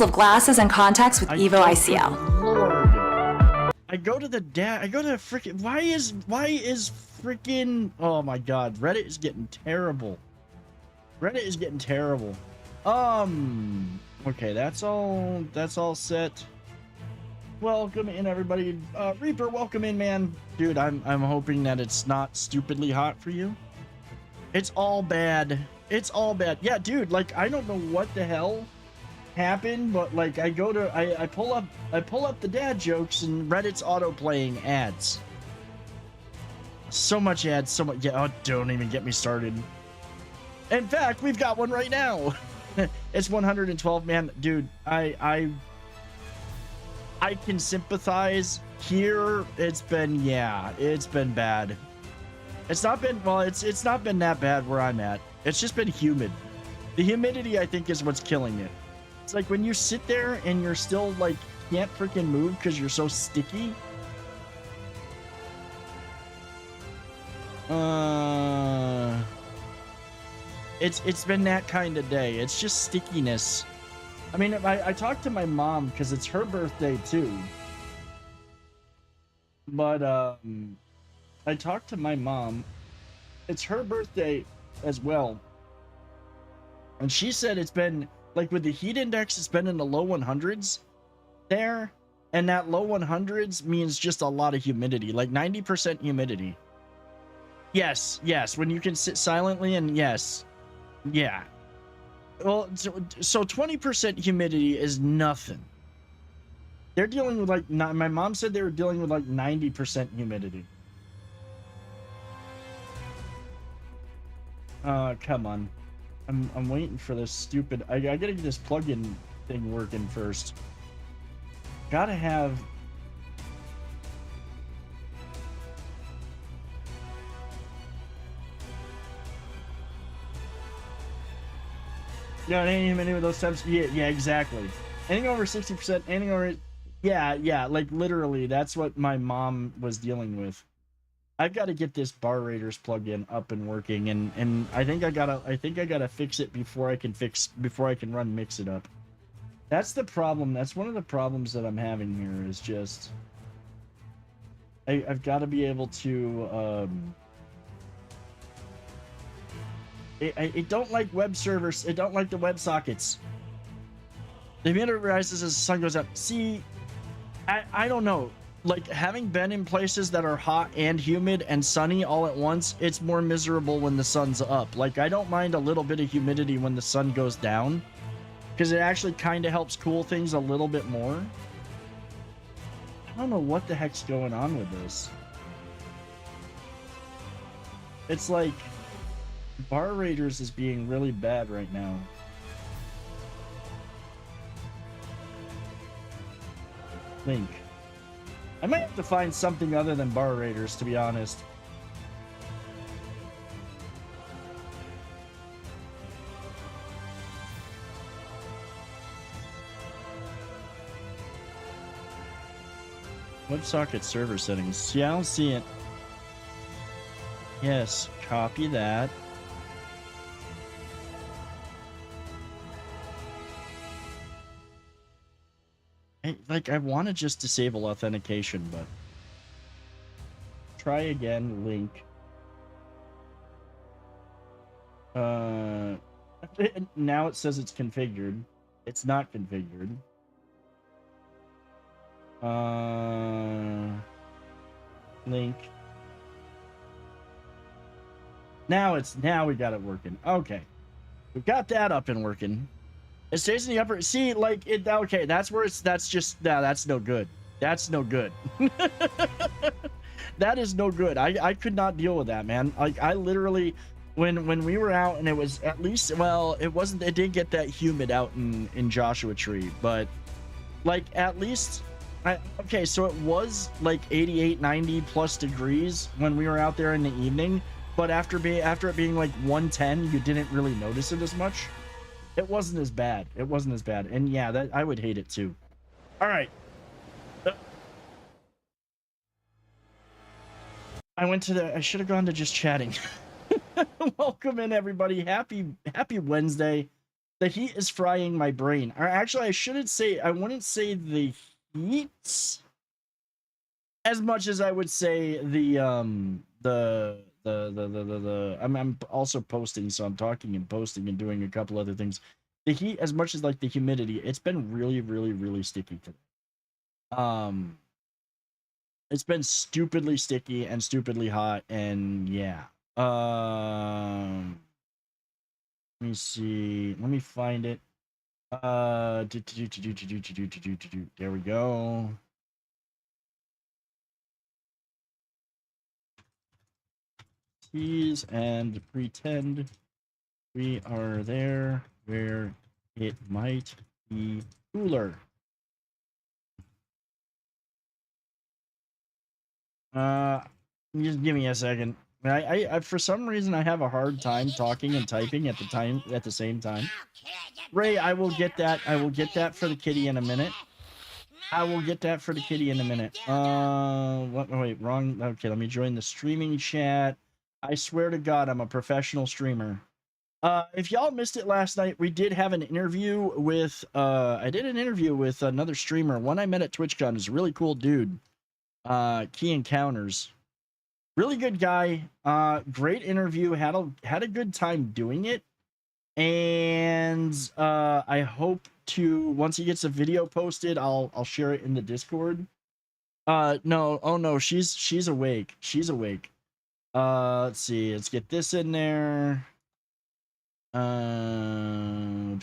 of glasses and contacts with Evo ICL. Lord. I go to freaking, why is freaking, oh my god, Reddit is getting terrible. Reddit is getting terrible. Okay, that's all set. Welcome in, everybody. Reaper, welcome in, man. Dude, I'm hoping that it's not stupidly hot for you. It's all bad. It's all bad. Yeah, dude, like, I don't know what the hell happened, but like I pull up the dad jokes and Reddit's auto playing ads. So much ads, so much. Yeah, oh, don't even get me started. In fact, we've got one right now. It's 112, man. Dude, I can sympathize. Here it's been bad. It's not been, well, it's not been that bad where I'm at. It's just been humid. The humidity, I think, is what's killing it. It's like when you sit there and you're still like can't freaking move because you're so sticky. It's been that kind of day. It's just stickiness. I mean, I talked to my mom because it's her birthday too. But I talked to my mom. It's her birthday as well. And she said it's been, like, with the heat index, it's been in the low 100s there. And that low 100s means just a lot of humidity, like 90% humidity. Yes, when you can sit silently, and yes. Yeah. Well, so 20% humidity is nothing. They're dealing with, like, my mom said they were dealing with, like, 90% humidity. Come on. I'm waiting for this stupid, I gotta get this plugin thing working first. Gotta have, yeah, it ain't even any of those steps. Yeah, exactly. Anything over 60%, anything over, yeah, like literally, that's what my mom was dealing with. I've got to get this Bar Raiders plugin up and working, and I think I gotta fix it before I can run Mix It Up. That's the problem. That's one of the problems that I'm having here, is just I've got to be able to it don't like web servers. It don't like the web sockets. The humidity rises as the sun goes up. See, I don't know. Like, having been in places that are hot and humid and sunny all at once, it's more miserable when the sun's up. Like, I don't mind a little bit of humidity when the sun goes down, because it actually kind of helps cool things a little bit more. I don't know what the heck's going on with this. It's like Bar Raiders is being really bad right now. Link. I might have to find something other than Bar Raiders, to be honest. WebSocket server settings. Yeah, I don't see it. Yes, copy that. I want to just disable authentication, but try again, link. Now it says it's configured. It's not configured. Link. Now we got it working. Okay. We got that up and working. It stays in the upper, see, like, it, okay, that's where it's, that's no good. That's no good. That is no good. I could not deal with that, man. Like, I literally, when we were out, and it was at least, well, it didn't get that humid out in Joshua Tree, but, like, at least, okay, so it was, like, 88, 90 plus degrees when we were out there in the evening, but after it being, like, 110, you didn't really notice it as much. It wasn't as bad. It wasn't as bad. And yeah, that I would hate it too. All right. I should have gone to just chatting. Welcome in, everybody. Happy Wednesday. The heat is frying my brain. Or actually, I wouldn't say the heat as much as I would say I'm also posting, so I'm talking and posting and doing a couple other things. The heat, as much as like the humidity, it's been really sticky today. It's been stupidly sticky and stupidly hot, and yeah. Let me see. Let me find it. There we go. Tease and pretend we are there where it might be cooler. Just give me a second. I for some reason I have a hard time talking and typing at the same time. Ray, I will get that. I will get that for the kitty in a minute. I will get that for the kitty in a minute. What? Wait, wrong. Okay, let me join the streaming chat. I swear to God, I'm a professional streamer. If y'all missed it last night, we did have an interview with. I did an interview with another streamer. One I met at TwitchCon. Is a really cool dude. Key Encounters. Really good guy. Great interview. Had a good time doing it. And I hope to, once he gets a video posted, I'll share it in the Discord. No, oh no, she's awake. She's awake. Let's see. Let's get this in there. I'm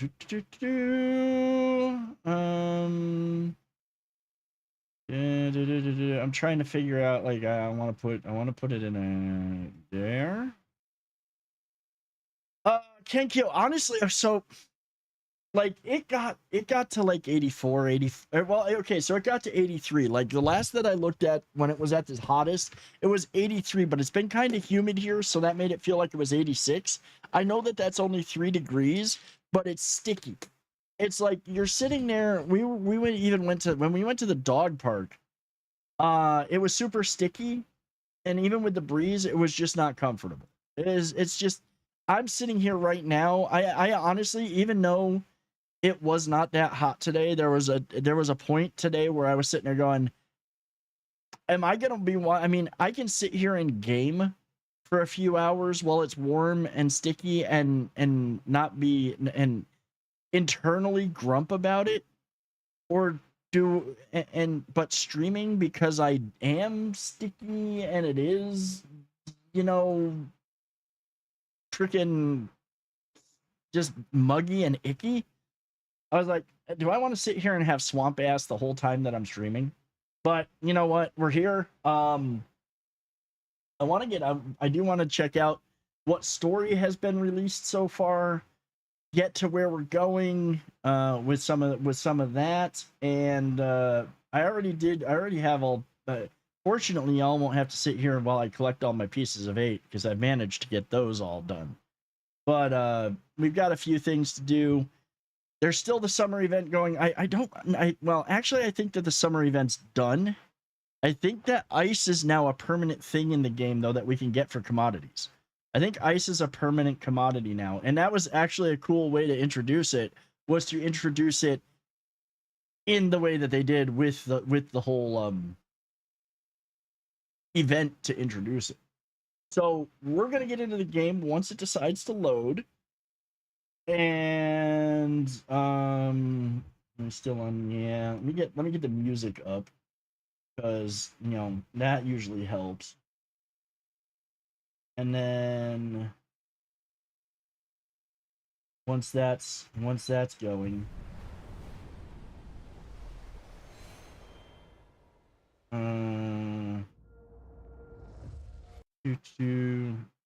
trying to figure out, like, I want to put it in there. Kenkyo, honestly, so like it got to like 84, 80. Well, okay, so it got to 83. Like the last that I looked at when it was at its hottest, it was 83, but it's been kind of humid here, so that made it feel like it was 86. I know that that's only 3 degrees, but it's sticky. It's like you're sitting there. When we went to the dog park, it was super sticky, and even with the breeze, it was just not comfortable. It's just, I'm sitting here right now. I honestly, even though it was not that hot today, there was a point today where I was sitting there going, am I gonna be? I mean, I can sit here and game for a few hours while it's warm and sticky and not be and internally grump about it, or but streaming because I am sticky and it is, freaking just muggy and icky. I was like, do I want to sit here and have swamp ass the whole time that I'm streaming? But you know what? We're here. I do want to check out what story has been released so far, get to where we're going with some of that, and I already have all. Fortunately, y'all won't have to sit here while I collect all my pieces of 8, because I've managed to get those all done. But we've got a few things to do. There's still the summer event going. Well, actually, I think that the summer event's done. I think that ice is now a permanent thing in the game, though, that we can get for commodities. I think ice is a permanent commodity now, and that was actually a cool way to introduce it, was to introduce it in the way that they did with the whole event to introduce it. So we're gonna get into the game once it decides to load, and I'm still on. Yeah, let me get the music up, because that usually helps. And then once that's going,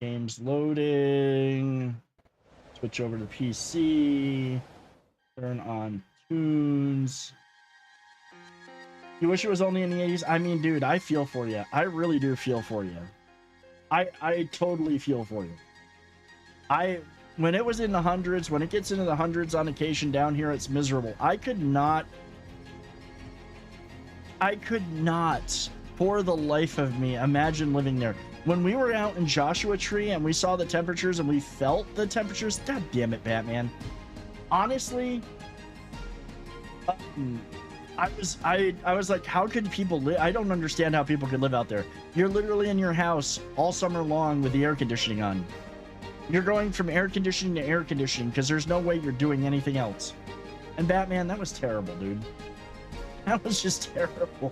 games loading, switch over to PC, turn on tunes. You wish it was only in the 80s? I mean, dude, I feel for you. I really do feel for you. I totally feel for you. When it was in the hundreds, when it gets into the hundreds on occasion down here, it's miserable. I could not, for the life of me, imagine living there. When we were out in Joshua Tree and we saw the temperatures and we felt the temperatures, god damn it, Batman. honestly, I was like, how could people live? I don't understand how people could live out there. You're literally in your house all summer long with the air conditioning on. You're going from air conditioning to air conditioning because there's no way you're doing anything else. And Batman, that was terrible, dude. That was just terrible.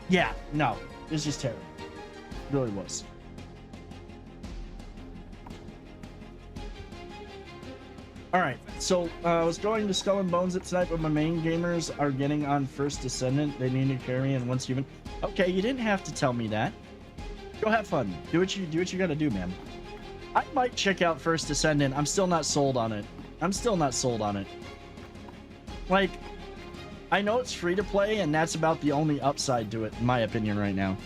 Yeah, no, it's just terrible. It really was. All right, so I was going to Skull and Bones tonight, but my main gamers are getting on First Descendant. They need to carry and once human. Okay, you didn't have to tell me that. Go have fun. Do what you gotta do, man. I might check out First Descendant. I'm still not sold on it. Like, I know it's free to play, and that's about the only upside to it, in my opinion, right now.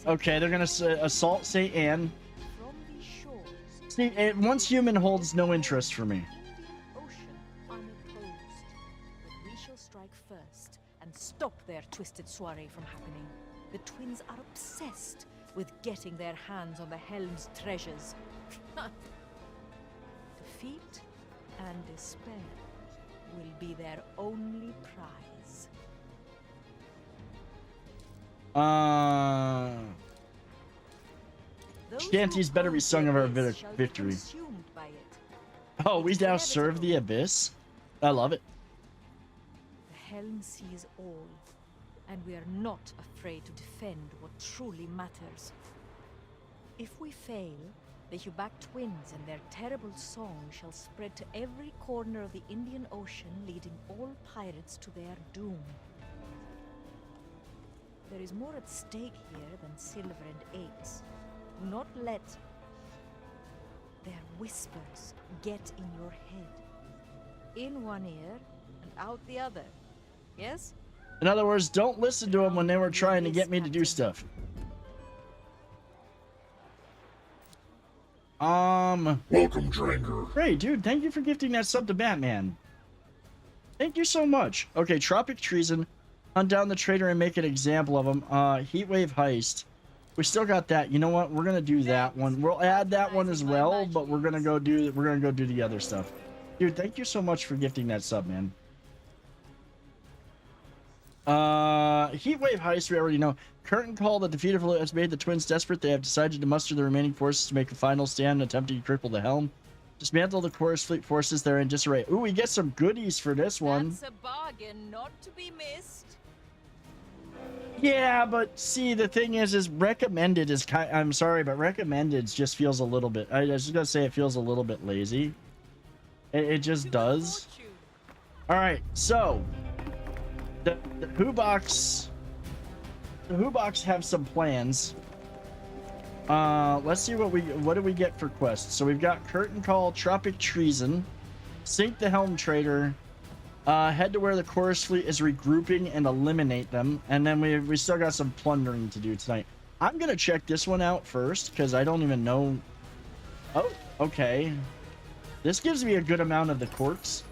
Okay, they're gonna assault St. Anne. See, once human holds no interest for me. First and stop their twisted soiree from happening. The twins are obsessed with getting their hands on the Helm's treasures. Defeat and despair will be their only prize. Shanties better be sung of our victory. Oh, we now serve the Abyss? I love it. Helm sees all, and we are not afraid to defend what truly matters. If we fail, the Hubak twins and their terrible song shall spread to every corner of the Indian Ocean, leading all pirates to their doom. There is more at stake here than silver and eggs. Do not let their whispers get in your head. In one ear and out the other. Yes? In other words, don't listen to them when they were trying to get me to do stuff. Welcome, Dranger. Great, dude. Thank you for gifting that sub to Batman. Thank you so much. Okay, Tropic Treason. Hunt down the traitor and make an example of him. Heatwave Heist. We still got that. You know what? We're gonna do that one. We'll add that one as well, but we're gonna go do the other stuff. Dude, thank you so much for gifting that sub, man. Heatwave Heist, we already know. Curtain Call, the defeat of has made the twins desperate. They have decided to muster the remaining forces to make a final stand, attempting to cripple the Helm. Dismantle the Chorus Fleet forces. They're in disarray. Ooh, we get some goodies for this one. That's a bargain not to be missed. Yeah, but see, the thing is recommended is kind. I'm sorry, but recommended just feels a little bit. I was just gonna say it feels a little bit lazy. It just does. All right, so the Hubaks have some plans. Let's see what do we get for quests. So we've got Curtain Call, Tropic Treason, Sink the Helm Traitor, head to where the Chorus Fleet is regrouping and eliminate them, and then we still got some plundering to do tonight. I'm gonna check this one out first because I don't even know. Oh, okay. This gives me a good amount of the quirks.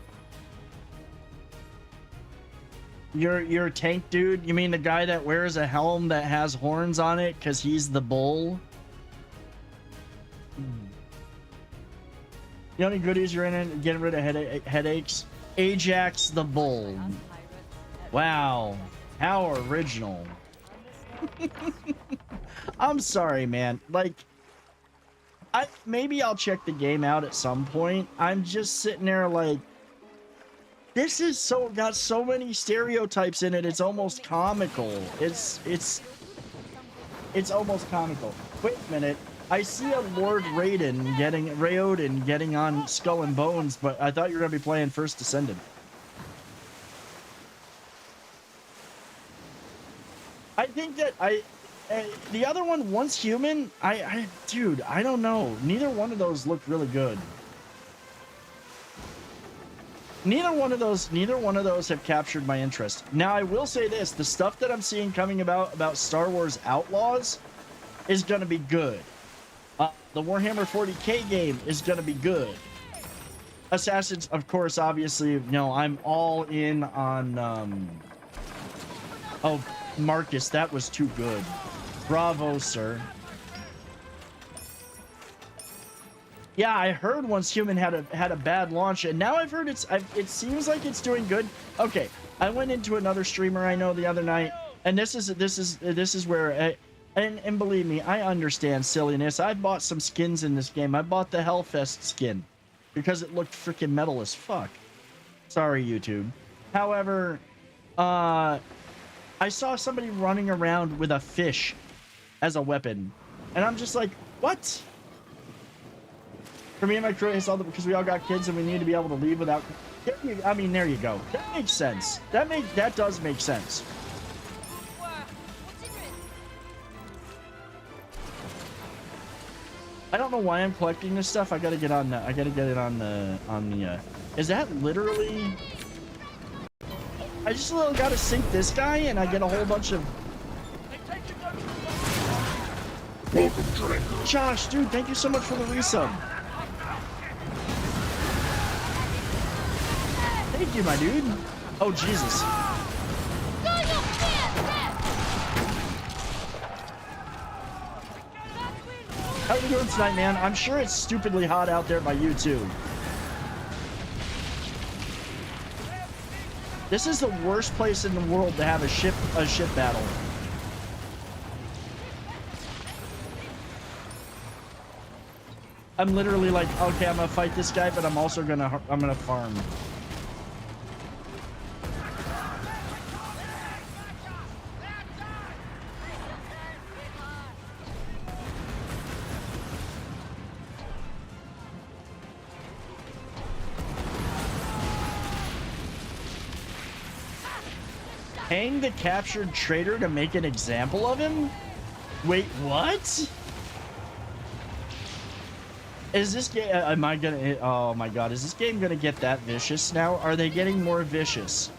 You're a tank dude? You mean the guy that wears a helm that has horns on it because he's the bull? The only goodies you're in it, getting rid of headaches. Ajax the Bull. Wow. How original. I'm sorry, man. Like, maybe I'll check the game out at some point. I'm just sitting there like, this is got so many stereotypes in it. It's almost comical. It's almost comical. Wait a minute. I see a Lord Raoden getting on Skull and Bones, but I thought you were gonna be playing First Descendant. I think that the other one, Once Human, dude, I don't know. Neither one of those looked really good. Neither one of those have captured my interest. Now, I will say this: the stuff that I'm seeing coming about Star Wars Outlaws is gonna be good. The Warhammer 40K game is gonna be good. Assassins, of course, obviously, you know, I'm all in on. Oh, Marcus, that was too good. Bravo, sir. Yeah, I heard Once Human had a bad launch, and now I've heard it seems like it's doing good. Okay, I went into another streamer I know the other night, and this is where and believe me, I understand silliness. I bought some skins in this game. I bought the Hellfest skin because it looked freaking metal as fuck. Sorry, YouTube. However, I saw somebody running around with a fish as a weapon, and I'm just like, what? For me and my crew, it's all because we all got kids and we need to be able to leave without. I mean, there you go. That makes sense. That does make sense. I don't know why I'm collecting this stuff. I gotta get on. I gotta get it on the. Is that literally? I just gotta sink this guy and I get a whole bunch of. Josh, dude, thank you so much for the resub. Thank you, my dude. Oh, Jesus. How are you doing tonight, man? I'm sure it's stupidly hot out there by you, too. This is the worst place in the world to have a ship battle. I'm literally like, okay, I'm gonna fight this guy, but I'm also gonna farm. Hang the captured traitor to make an example of him? Wait, what? Is this game, am I gonna, oh my god, is this game gonna get that vicious now? Are they getting more vicious?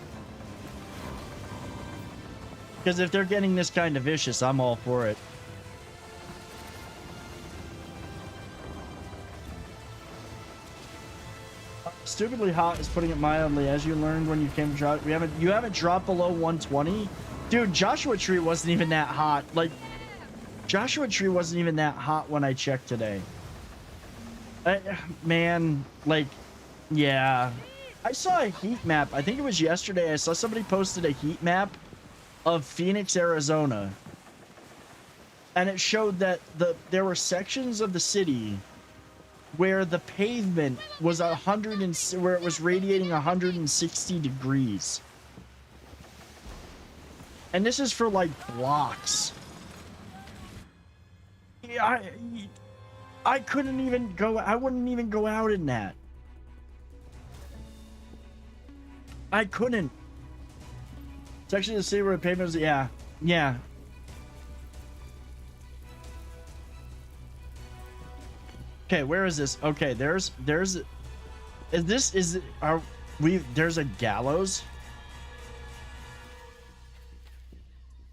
Because if they're getting this kind of vicious, I'm all for it. Stupidly hot is putting it mildly. As you learned when you came to drop, you haven't dropped below 120. Dude, Joshua Tree wasn't even that hot. Like, Joshua Tree wasn't even that hot when I checked today. Man, like, yeah. I saw a heat map. I think it was yesterday. I saw somebody posted a heat map of Phoenix, Arizona. And it showed that there were sections of the city where the pavement was where it was radiating 160 degrees. And this is for like blocks. Yeah, I couldn't even go, I wouldn't even go out in that. I couldn't. It's actually the city where the pavement was, yeah. Okay, where is this? Okay, there's there's a gallows?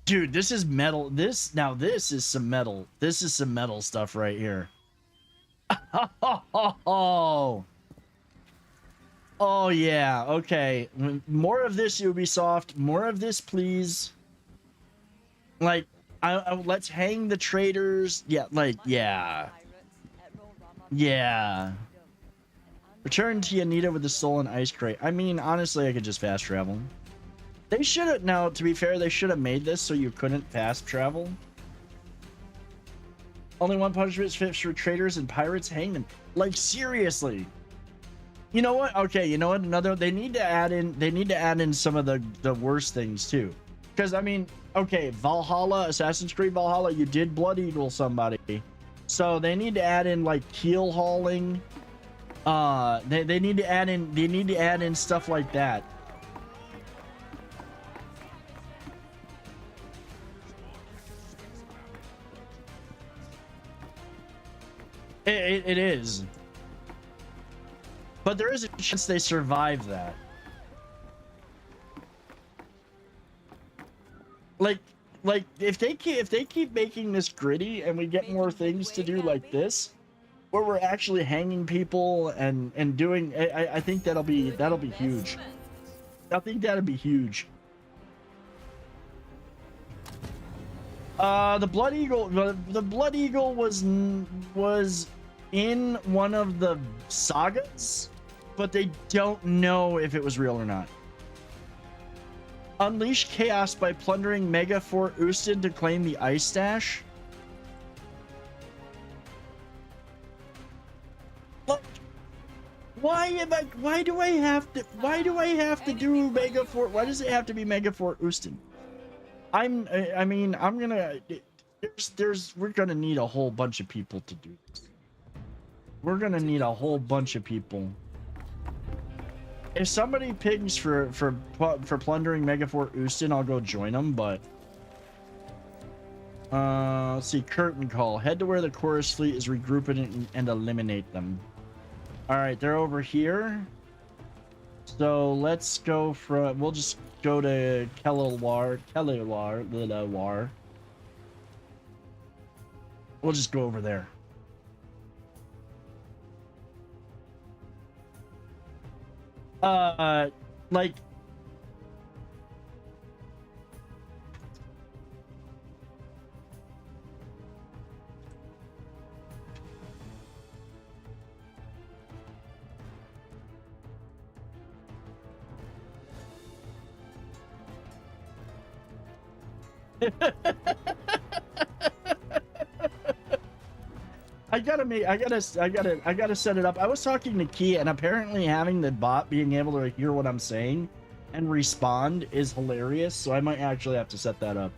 Dude, this is metal. This is some metal. This is some metal stuff right here. Oh yeah, okay. More of this, Ubisoft. More of this, please. Like, let's hang the traitors. Yeah, like, yeah. Yeah. Return to Yanita with the stolen ice crate. I mean, honestly, I could just fast travel. They should have, now, to be fair, they should have made this so you couldn't fast travel. Only one punishment fits for traitors and pirates. Hang them. Like, seriously. You know what? Okay, you know what? They need to add in some of the worst things too. Because I mean, okay, Valhalla, Assassin's Creed Valhalla, you did Blood Eagle somebody. So they need to add in like keel hauling. They need to add in stuff like that. It is. But there is a chance they survive that. Like if they keep making this gritty and we get more things to do like this, where we're actually hanging people and doing, I think that'll be huge. I think that'd be huge. The Blood Eagle, the Blood Eagle was in one of the sagas, but they don't know if it was real or not. Unleash chaos by plundering Mega Fort Ustin to claim the Ice Stash. Look, why do I have to do Mega Fort? Why does it have to be Mega Fort Ustin? I mean, I'm gonna, we're gonna need a whole bunch of people to do this. We're gonna need a whole bunch of people. If somebody pings for plundering Megafort Ustin, I'll go join them, but let's see. Curtain call. Head to where the chorus fleet is regrouping and eliminate them. All right, they're over here. So let's go from, we'll just go to Kelilwar. We'll just go over there. Like, I gotta set it up. I was talking to Key, and apparently having the bot being able to hear what I'm saying and respond is hilarious, so I might actually have to set that up.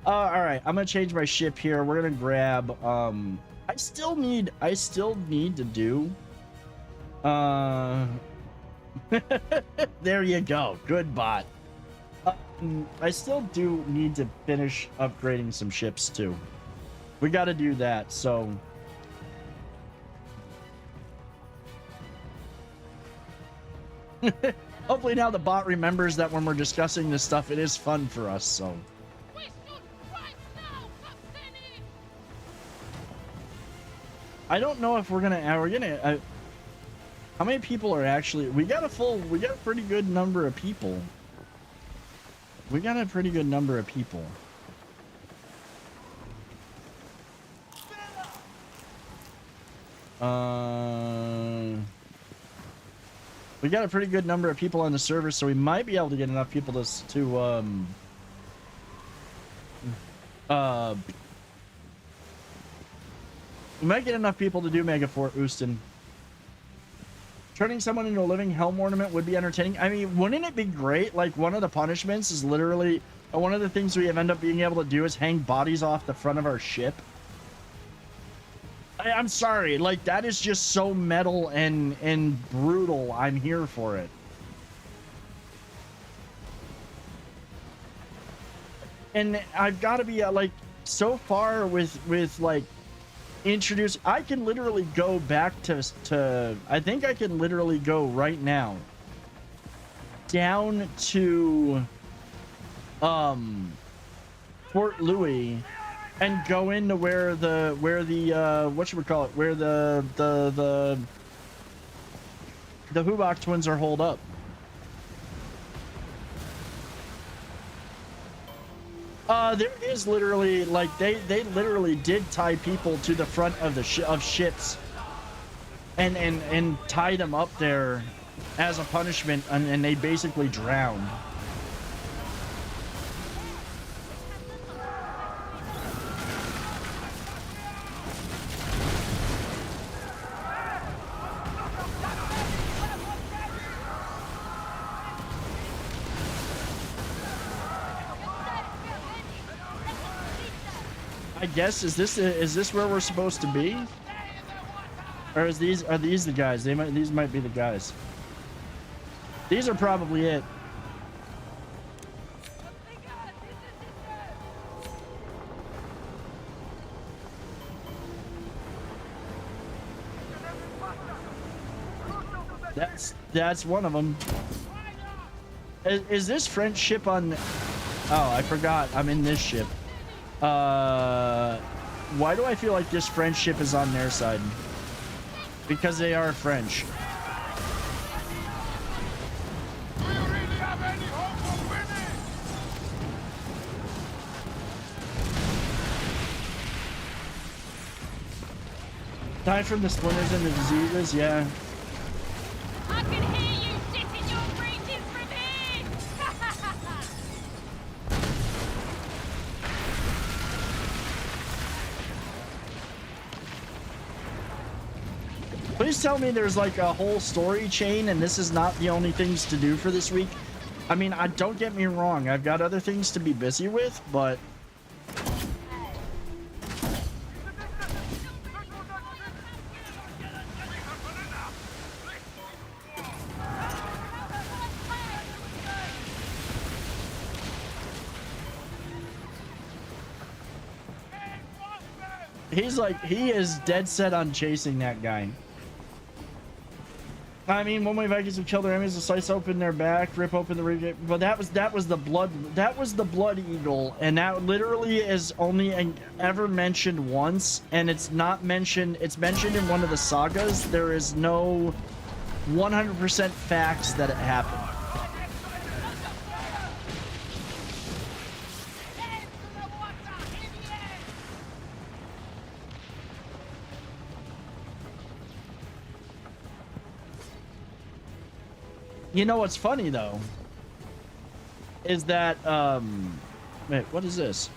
All right, I'm gonna change my ship here. We're gonna grab I still need to do there you go. Good bot. I still do need to finish upgrading some ships too. We got to do that. So hopefully now the bot remembers that when we're discussing this stuff, it is fun for us. So I don't know if we're gonna how many people are actually, we got a pretty good number of people. We got a pretty good number of people. We got a pretty good number of people on the server, so we might be able to get enough people to we might get enough people to do Megafort Ustin. Turning someone into a living helm ornament would be entertaining. I mean, wouldn't it be great? Like, one of the punishments is literally, one of the things we end up being able to do is hang bodies off the front of our ship. I'm sorry, like, that is just so metal and brutal. I'm here for it. And I've got to be like, so far with like I can literally go back to I think I can literally go right now down to Fort Louis and go into where the Hubok twins are holed up. There is literally, like, they literally did tie people to the front of the ships and tie them up there as a punishment, and they basically drowned. I guess is this where we're supposed to be, or are these the guys? These might be the guys. These are probably it. That's one of them. Is this French ship on? Oh, I forgot. I'm in this ship. why do I feel like this friendship is on their side? Because they are French. Die from the splinters and the diseases, yeah. I can hear you sitting your breaches from here! Please tell me there's like a whole story chain and this is not the only things to do for this week. I mean, don't get me wrong, I've got other things to be busy with, but he is dead set on chasing that guy. I mean, one way Vikings have killed their enemies to slice open their back, rip open the rig, but that was the blood eagle, and that literally is only ever mentioned once, and it's not mentioned. It's mentioned in one of the sagas. There is no 100% facts that it happened. You know what's funny though is that wait, what is this?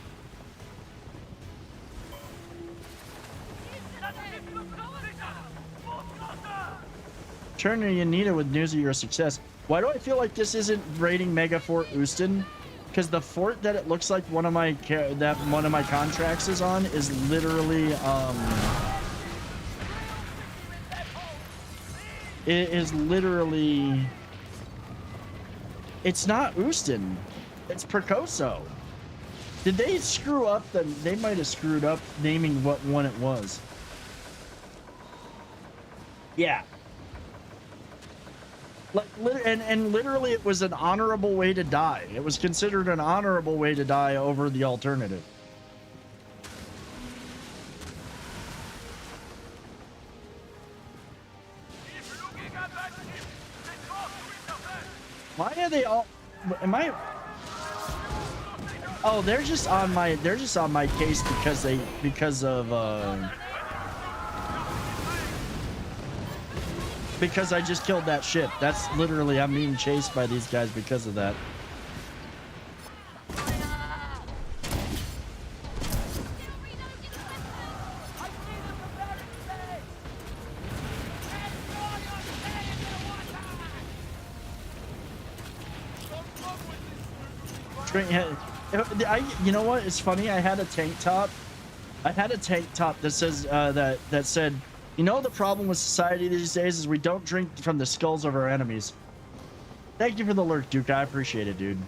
Turn to Yanita with news of your success. Why do I feel like this isn't raiding Mega Fort Houston? Because the fort that it looks like one of my contracts is on is literally it is literally. It's not Houston. It's Percoso. Did they screw up? They might have screwed up naming what one it was. Yeah. Like, and literally, it was an honorable way to die. It was considered an honorable way to die over the alternative. Why are they all? Am I? Oh, they're just on my case because I just killed that ship. That's literally, I'm being chased by these guys because of that. You know what? It's funny. I had a tank top. That says that said, you know, the problem with society these days is we don't drink from the skulls of our enemies. Thank you for the lurk, Duke. I appreciate it, dude.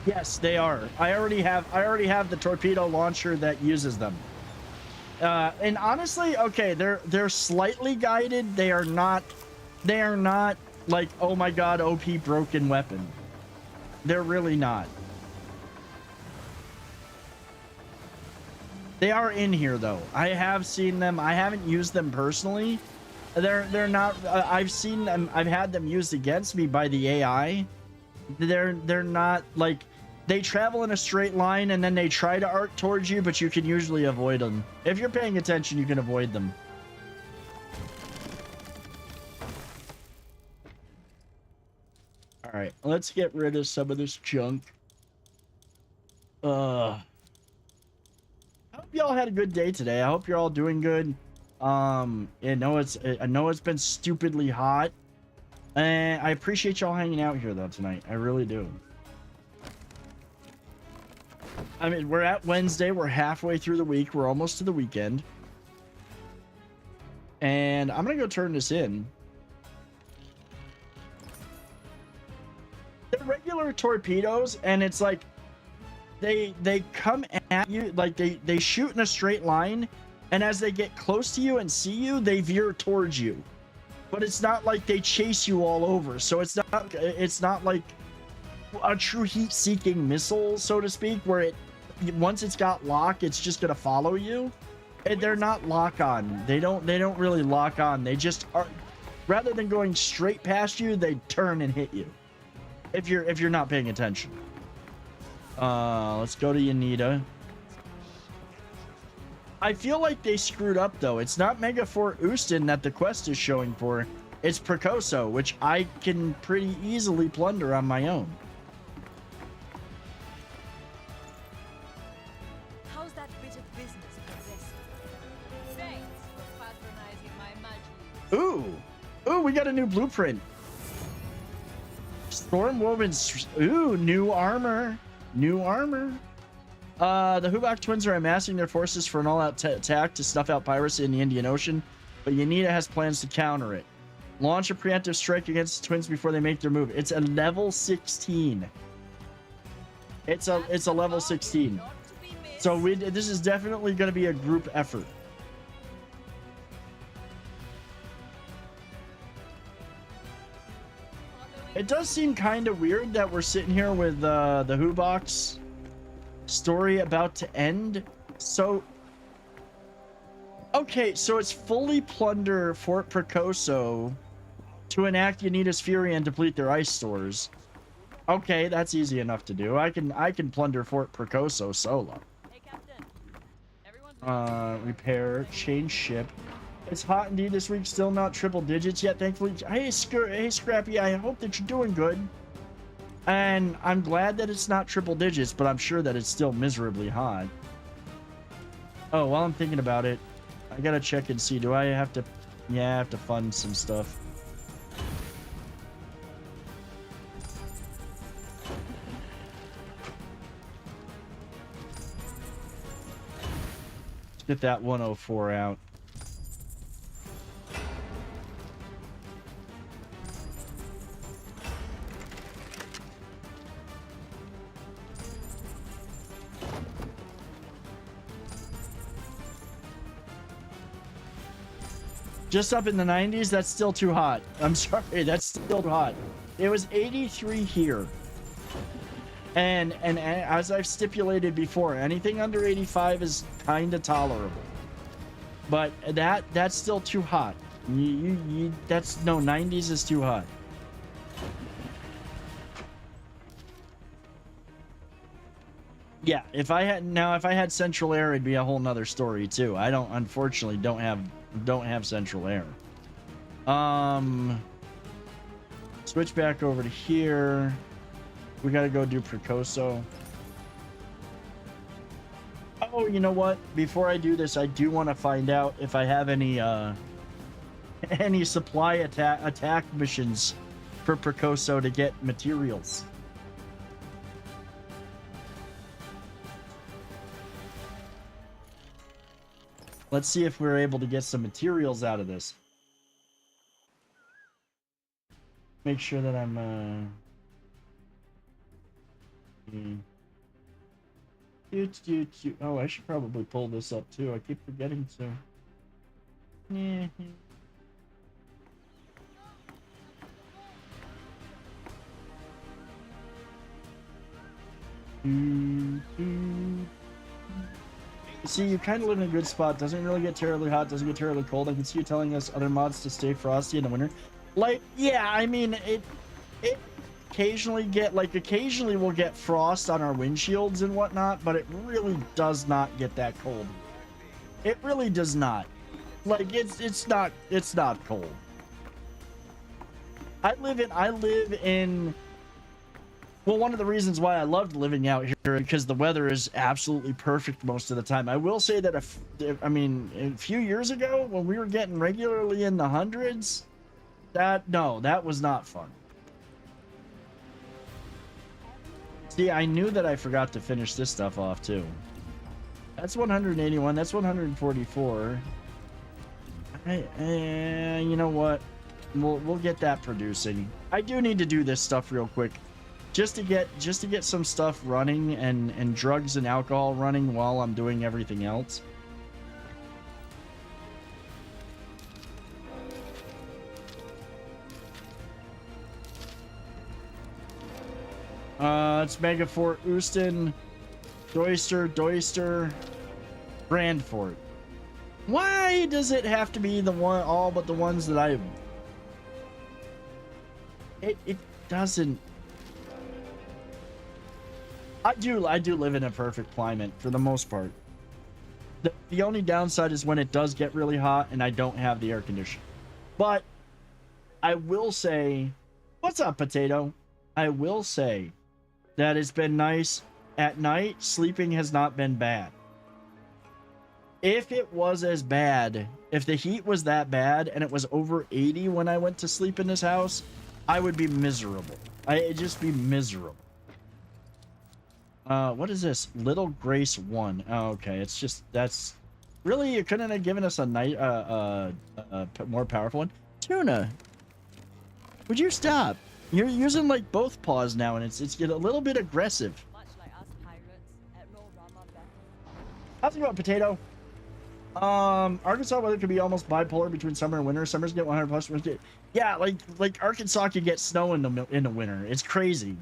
Yes, they are. I already have the torpedo launcher that uses them. And honestly, okay, they're slightly guided. They are not like, oh my god, OP broken weapon. They're really not. They are in here though. I have seen them. I haven't used them personally. They're not. I've seen them. I've had them used against me by the AI. They're not like. They travel in a straight line and then they try to arc towards you, but you can usually avoid them. If you're paying attention, you can avoid them. All right, let's get rid of some of this junk. I hope y'all had a good day today. I hope you're all doing good. I know it's been stupidly hot, and I appreciate y'all hanging out here though tonight. I really do. I mean, we're at Wednesday. We're halfway through the week. We're almost to the weekend. And I'm going to go turn this in. They're regular torpedoes, and it's like they come at you, like they shoot in a straight line, and as they get close to you and see you, they veer towards you. But it's not like they chase you all over. So it's not like a true heat-seeking missile, so to speak, where once it's got lock, it's just gonna follow you. And they're not lock-on. They don't really lock on. They just are. Rather than going straight past you, they turn and hit you. If you're not paying attention. Let's go to Yanita. I feel like they screwed up though. It's not Megafort Houston that the quest is showing for. It's Precoso, which I can pretty easily plunder on my own. How's that bit of business progressing? Thanks for patronizing my magic. Ooh, we got a new blueprint. Stormwoven. Ooh, new armor. The Hubak twins are amassing their forces for an all-out attack to snuff out piracy in the Indian Ocean, but Yanita has plans to counter it. Launch a preemptive strike against the twins before they make their move. It's a level 16. It's a level 16. So this is definitely going to be a group effort. It does seem kind of weird that we're sitting here with the Hubok's story about to end. So, okay, so it's fully plunder Fort Precoso to enact Yanita's fury and deplete their ice stores. Okay, that's easy enough to do. I can plunder Fort Precoso solo. Hey, Captain. Everyone's Repair, change ship. It's hot indeed this week, still not triple digits yet, thankfully. Hey, Scrappy, I hope that you're doing good. And I'm glad that it's not triple digits, but I'm sure that it's still miserably hot. Oh, while I'm thinking about it, I gotta check and see. Do I have to... Yeah, I have to fund some stuff. Let's get that 104 out. Just up in the 90s, that's still too hot. I'm sorry, that's still too hot. It was 83 here. And as I've stipulated before, anything under 85 is kind of tolerable. But that's still too hot. That's no, 90s is too hot. Yeah, if I had central air, it'd be a whole nother story too. I unfortunately don't have central air. Switch back over to here. We gotta go do Precoso. Oh, you know what? Before I do this, I do want to find out if I have any supply attack missions for Precoso to get materials. Let's see if we're able to get some materials out of this. Make sure that I'm Oh, I should probably pull this up too. I keep forgetting to. See, you kind of live in a good spot. Doesn't really get terribly hot. Doesn't get terribly cold. I can see you telling us other mods to stay frosty in the winter. Like, yeah, I mean, it occasionally we'll get frost on our windshields and whatnot, but it really does not get that cold. It really does not. Like, it's not cold. I live in Well, one of the reasons why I loved living out here because the weather is absolutely perfect most of the time. I will say that I mean, a few years ago when we were getting regularly in the hundreds, that was not fun. See, I knew that I forgot to finish this stuff off too. That's 181. That's 144. You know what? We'll get that producing. I do need to do this stuff real quick. Just to get some stuff running and drugs and alcohol running while I'm doing everything else. It's Megafort, Houston, Doister, Brandfort. Why does it have to be the one, all but the ones that I... It doesn't... I do live in a perfect climate for the most part. The only downside is when it does get really hot and I don't have the air conditioning. But I will say, what's up, Potato? I will say that it's been nice at night. Sleeping has not been bad. If it was as bad, if the heat was that bad and it was over 80 when I went to sleep in this house, I would be miserable. I'd just be miserable. What is this? Little Grace 1. Oh, okay. It's just, that's really, you couldn't have given us a night, more powerful one. Tuna, would you stop? You're using like both paws now, and it's getting a little bit aggressive. Much like us pirates, at no rum on them. How's it going, Potato? Arkansas weather could be almost bipolar between summer and winter. Summers get 100 plus. Yeah, like Arkansas could get snow in the winter. It's crazy.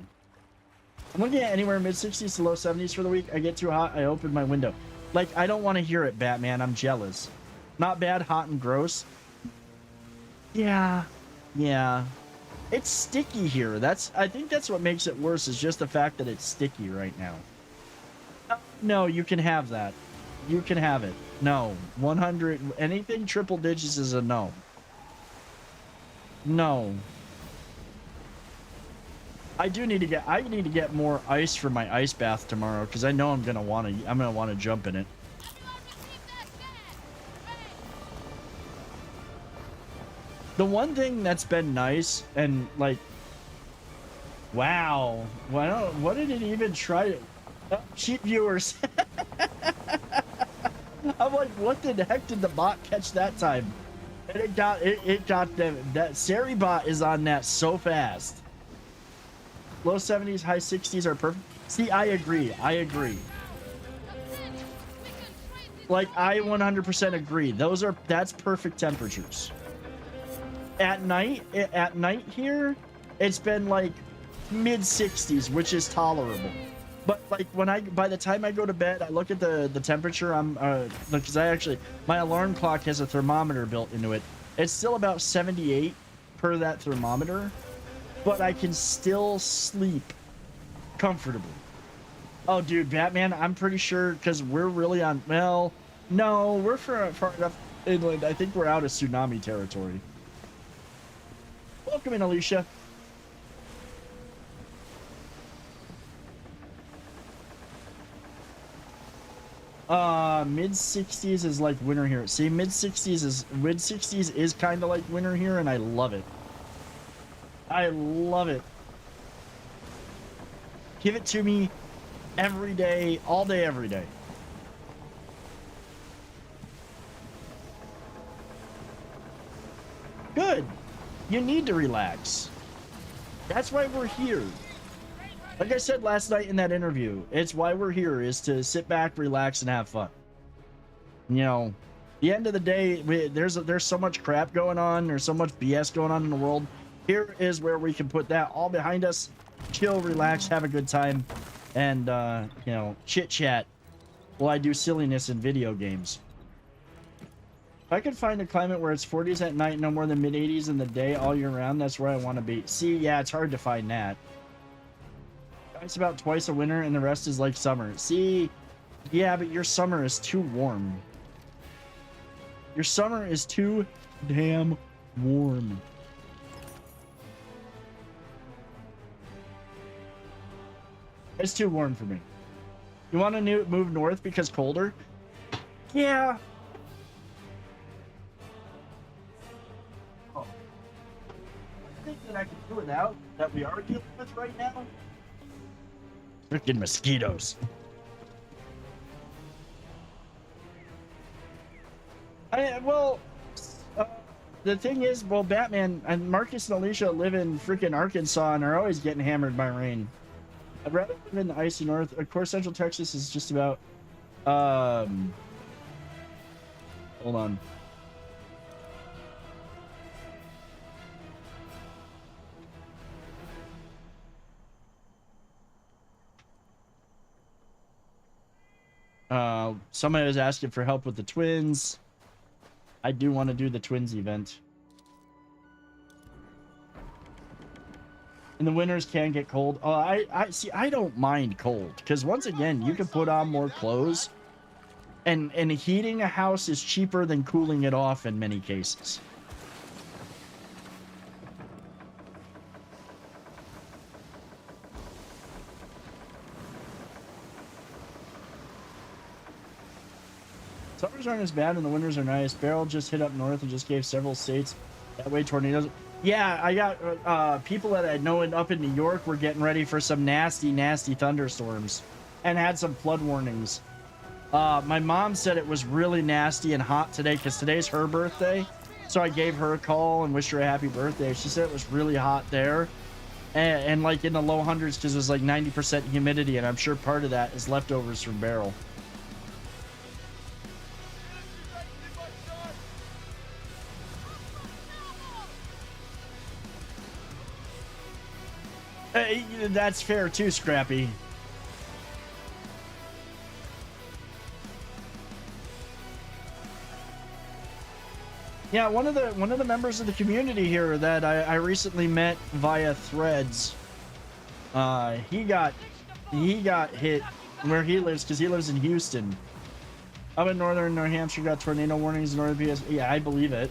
I'm looking at anywhere mid 60s to low 70s for the week. I get too hot, I open my window. Like, I don't want to hear it, Batman. I'm jealous. Not bad, hot and gross. Yeah. It's sticky here. I think that's what makes it worse, is just the fact that it's sticky right now. No, you can have that. You can have it. No. 100, anything triple digits is a no. No. I need to get more ice for my ice bath tomorrow, because I know I'm gonna want to jump in it. The one thing that's been nice and like, wow, what did it even try to? Cheap viewers. I'm like, what the heck did the bot catch that time? And it got them. That Sari bot is on that so fast. Low 70s, high 60s are perfect. See, I agree. Like, I 100% agree. That's perfect temperatures. At night here, it's been like mid 60s, which is tolerable. But like by the time I go to bed, I look at the temperature. Because my alarm clock has a thermometer built into it. It's still about 78 per that thermometer. But I can still sleep comfortably. Oh, dude, Batman, I'm pretty sure, because we're really on... Well, no, we're far enough inland. I think we're out of tsunami territory. Welcome in, Alicia. Mid 60s is like winter here. See, mid 60s is kind of like winter here, and I love it. I love it. Give it to me every day, all day, every day. Good. You need to relax. That's why we're here. Like I said last night in that interview, it's why we're here, is to sit back, relax, and have fun. You know, the end of the day, there's so much crap going on. There's so much BS going on in the world. Here is where we can put that all behind us, chill, relax, have a good time, and, you know, chit-chat while I do silliness in video games. If I could find a climate where it's 40s at night, no more than mid-80s in the day all year round, that's where I want to be. See, yeah, it's hard to find that. It's about twice a winter, and the rest is like summer. See, yeah, but your summer is too warm. Your summer is too damn warm. It's too warm for me. You want to move north because colder? Yeah. Oh. I think that I can do without that we are dealing with right now. Freaking mosquitoes. Well, the thing is, well, Batman and Marcus and Alicia live in freaking Arkansas and are always getting hammered by rain. I'd rather live in the icy north. Of course, Central Texas is just about. Hold on. Somebody was asking for help with the twins. I do want to do the twins event. And the winters can get cold. Oh, I see. I don't mind cold because once again, you can put on more clothes, and heating a house is cheaper than cooling it off in many cases. Summers aren't as bad and the winters are nice. Beryl just hit up north and just gave several states that way tornadoes. Yeah, I got people that I know up in New York were getting ready for some nasty thunderstorms and had some flood warnings. My mom said it was really nasty and hot today because today's her birthday. So I gave her a call and wished her a happy birthday. She said it was really hot there and like in the low hundreds because it was like 90% humidity. And I'm sure part of that is leftovers from Beryl. That's fair too, Scrappy. Yeah, one of the members of the community here that I recently met via Threads, he got hit where he lives because he lives in Houston. Up in northern New Hampshire, got tornado warnings in northern PS. Yeah, I believe it.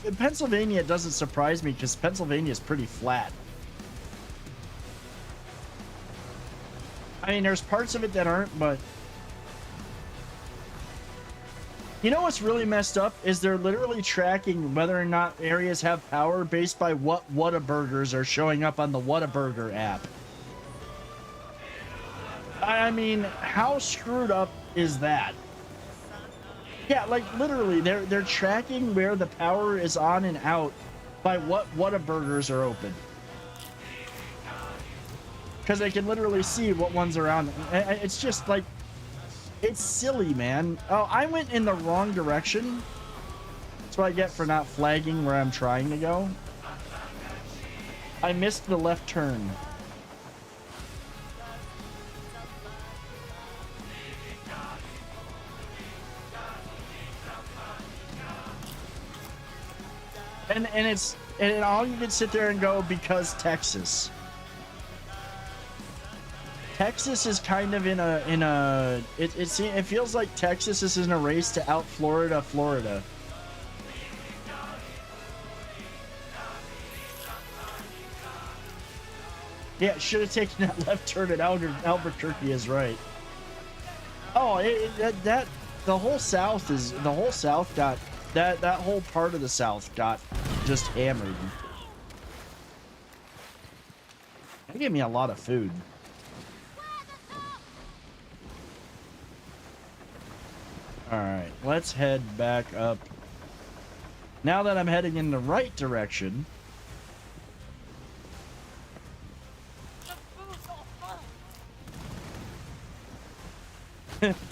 In Pennsylvania, it doesn't surprise me because Pennsylvania is pretty flat. I mean, there's parts of it that aren't, but you know what's really messed up is they're literally tracking whether or not areas have power based by what Whataburgers are showing up on the Whataburger app. I mean, how screwed up is that? Yeah, like literally, they're tracking where the power is on and out by what Whataburgers are open. Because they can literally see what ones are on. It's just like, it's silly, man. Oh, I went in the wrong direction. That's what I get for not flagging where I'm trying to go. I missed the left turn. And all you can sit there and go because Texas. Texas is kind of it feels like Texas is in a race to out Florida. Yeah, should have taken that left turn at Albuquerque is right. Oh, the whole South got that whole part of the South got just hammered. That gave me a lot of food. Alright, let's head back up. Now that I'm heading in the right direction.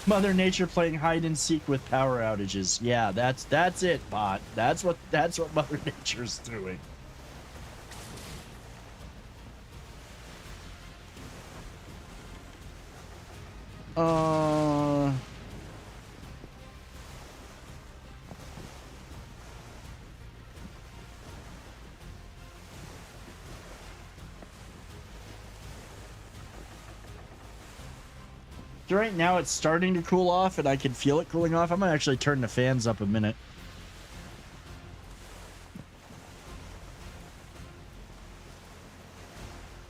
Mother Nature playing hide and seek with power outages. Yeah, that's it, bot. That's what Mother Nature's doing. Right now it's starting to cool off and I can feel it cooling off. I'm gonna actually turn the fans up a minute.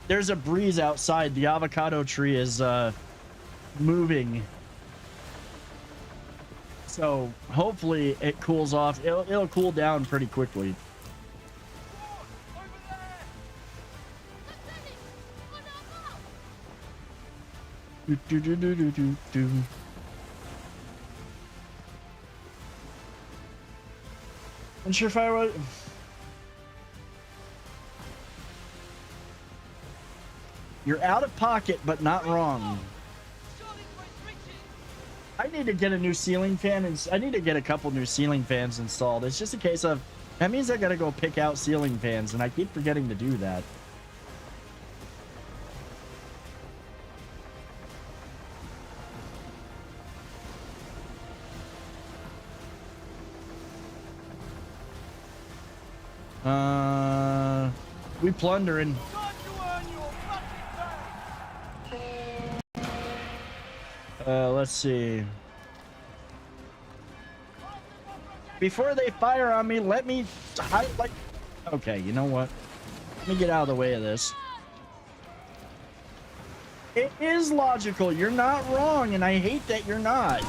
There's a breeze outside. The avocado tree is moving. So hopefully it cools off. It'll cool down pretty quickly. Do. And Surefire, you're out of pocket, but not wrong. I need to get a new ceiling fan, and I need to get a couple new ceiling fans installed. It's just a case of, that means I gotta go pick out ceiling fans, and I keep forgetting to do that. We plundering. Let's see. Before they fire on me, let me highlight. Okay, you know what? Let me get out of the way of this. It is logical. You're not wrong, and I hate that you're not.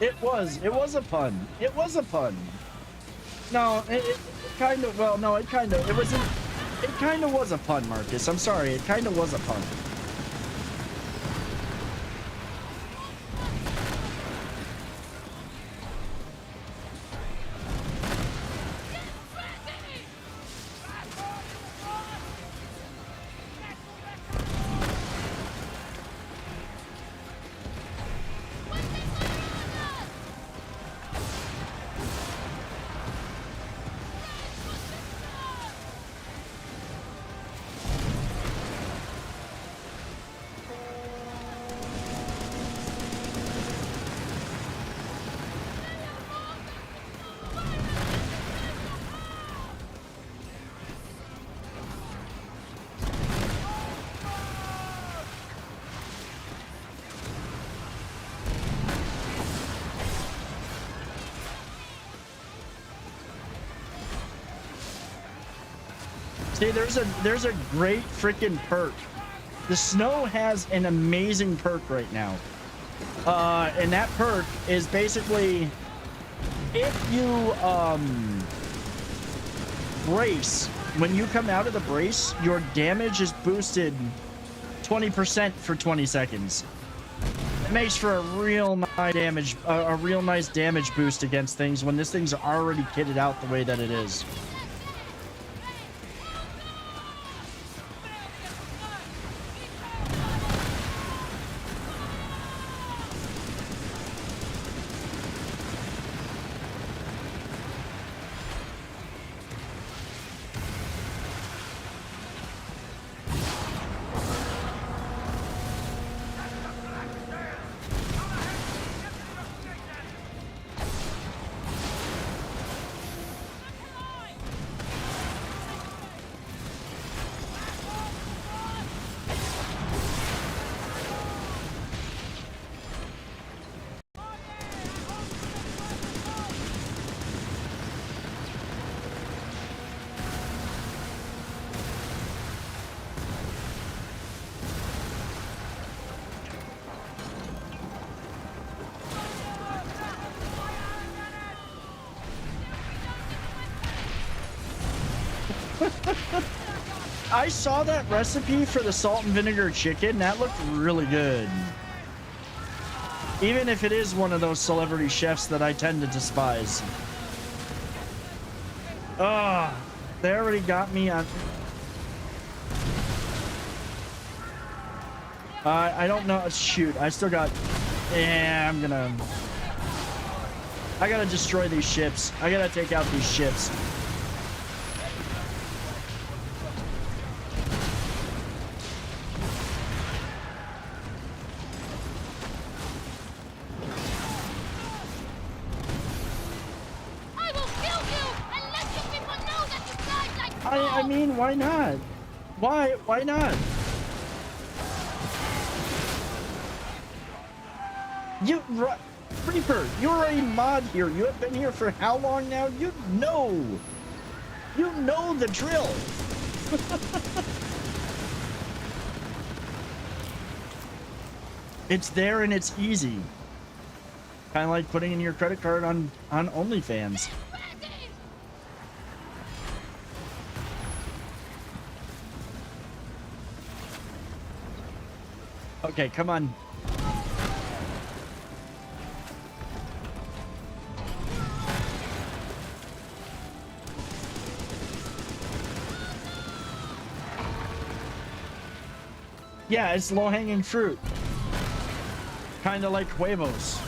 It was a pun. It was a pun. No, it kind of, well, no, it kind of, it kind of was a pun, Marcus. I'm sorry, it kind of was a pun. See, there's a great freaking perk. The snow has an amazing perk right now. And that perk is basically if you brace, when you come out of the brace, your damage is boosted 20% for 20 seconds. It makes for a real nice damage boost against things when this thing's already kitted out the way that it is. I saw that recipe for the salt and vinegar chicken. That looked really good. Even if it is one of those celebrity chefs that I tend to despise. They already got me on. I don't know. Shoot, I still got. Yeah, I gotta destroy these ships. I gotta take out these ships. I will kill you and let you people know that you died like I mean, why not? Why not? Reaper, you're a mod here. You have been here for how long now? You know the drill. It's there and it's easy. Kind of like putting in your credit card on OnlyFans. ready. Okay, come on. Yeah, it's low-hanging fruit. Kind of like huevos.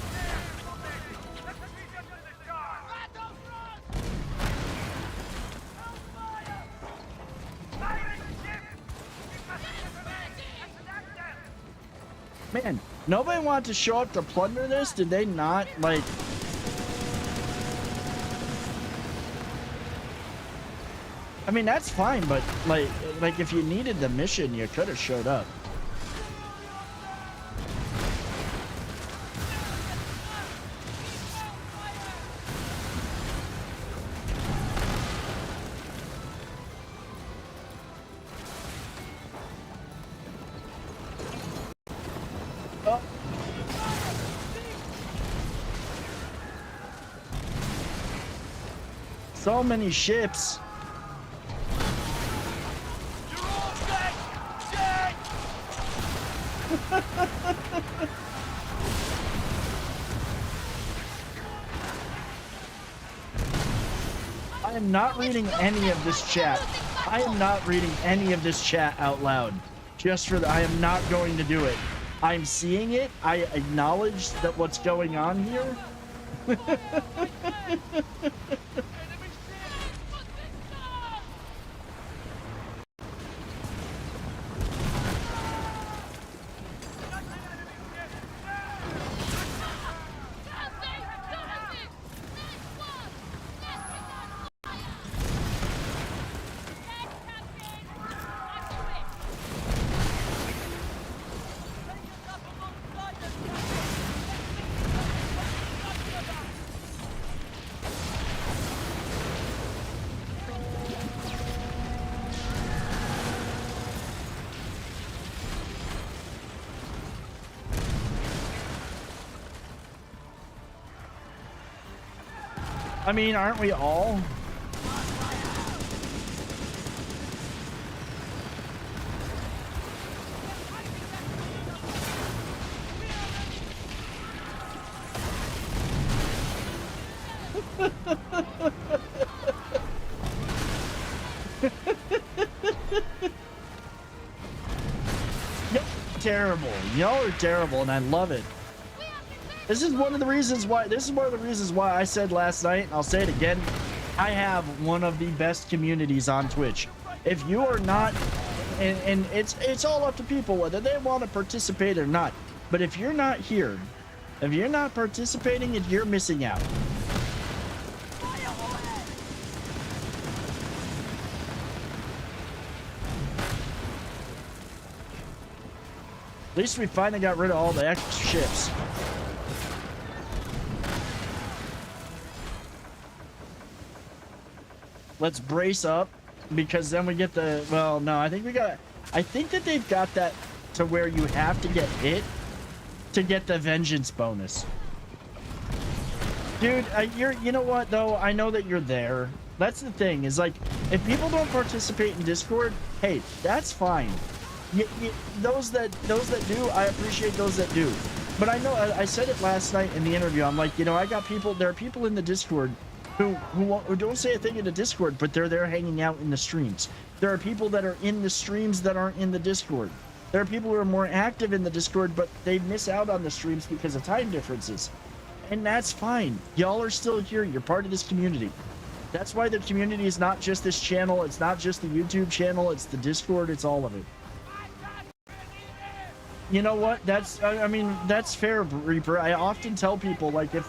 Man, nobody wanted to show up to plunder this? Did they not, like... I mean, that's fine, but, like if you needed the mission, you could have showed up. Oh. So many ships. I am not reading any of this chat. I am not reading any of this chat out loud. Just for I am not going to do it. I'm seeing it. I acknowledge that what's going on here. I mean, aren't we all? Yep, terrible. Y'all are terrible, and I love it. This is one of the reasons why I said last night, and I'll say it again, I have one of the best communities on Twitch. If you are not, and it's all up to people whether they want to participate or not, but if you're not here, if you're not participating, you're missing out. At least we finally got rid of all the extra ships. Let's brace up, because then we get the, well, no, I think that they've got that to where you have to get hit to get the vengeance bonus. Dude, you know what though? I know that you're there. That's the thing, is like, if people don't participate in Discord, hey, that's fine. Those that do, I appreciate those that do. But I know, I said it last night in the interview, I'm like, you know, there are people in the Discord who don't say a thing in the Discord, but they're there hanging out in the streams. There are people that are in the streams that aren't in the Discord. There are people who are more active in the Discord, but they miss out on the streams because of time differences. And that's fine. Y'all are still here. You're part of this community. That's why the community is not just this channel. It's not just the YouTube channel. It's the Discord. It's all of it. You know what? I mean, that's fair, Reaper. I often tell people, like, if,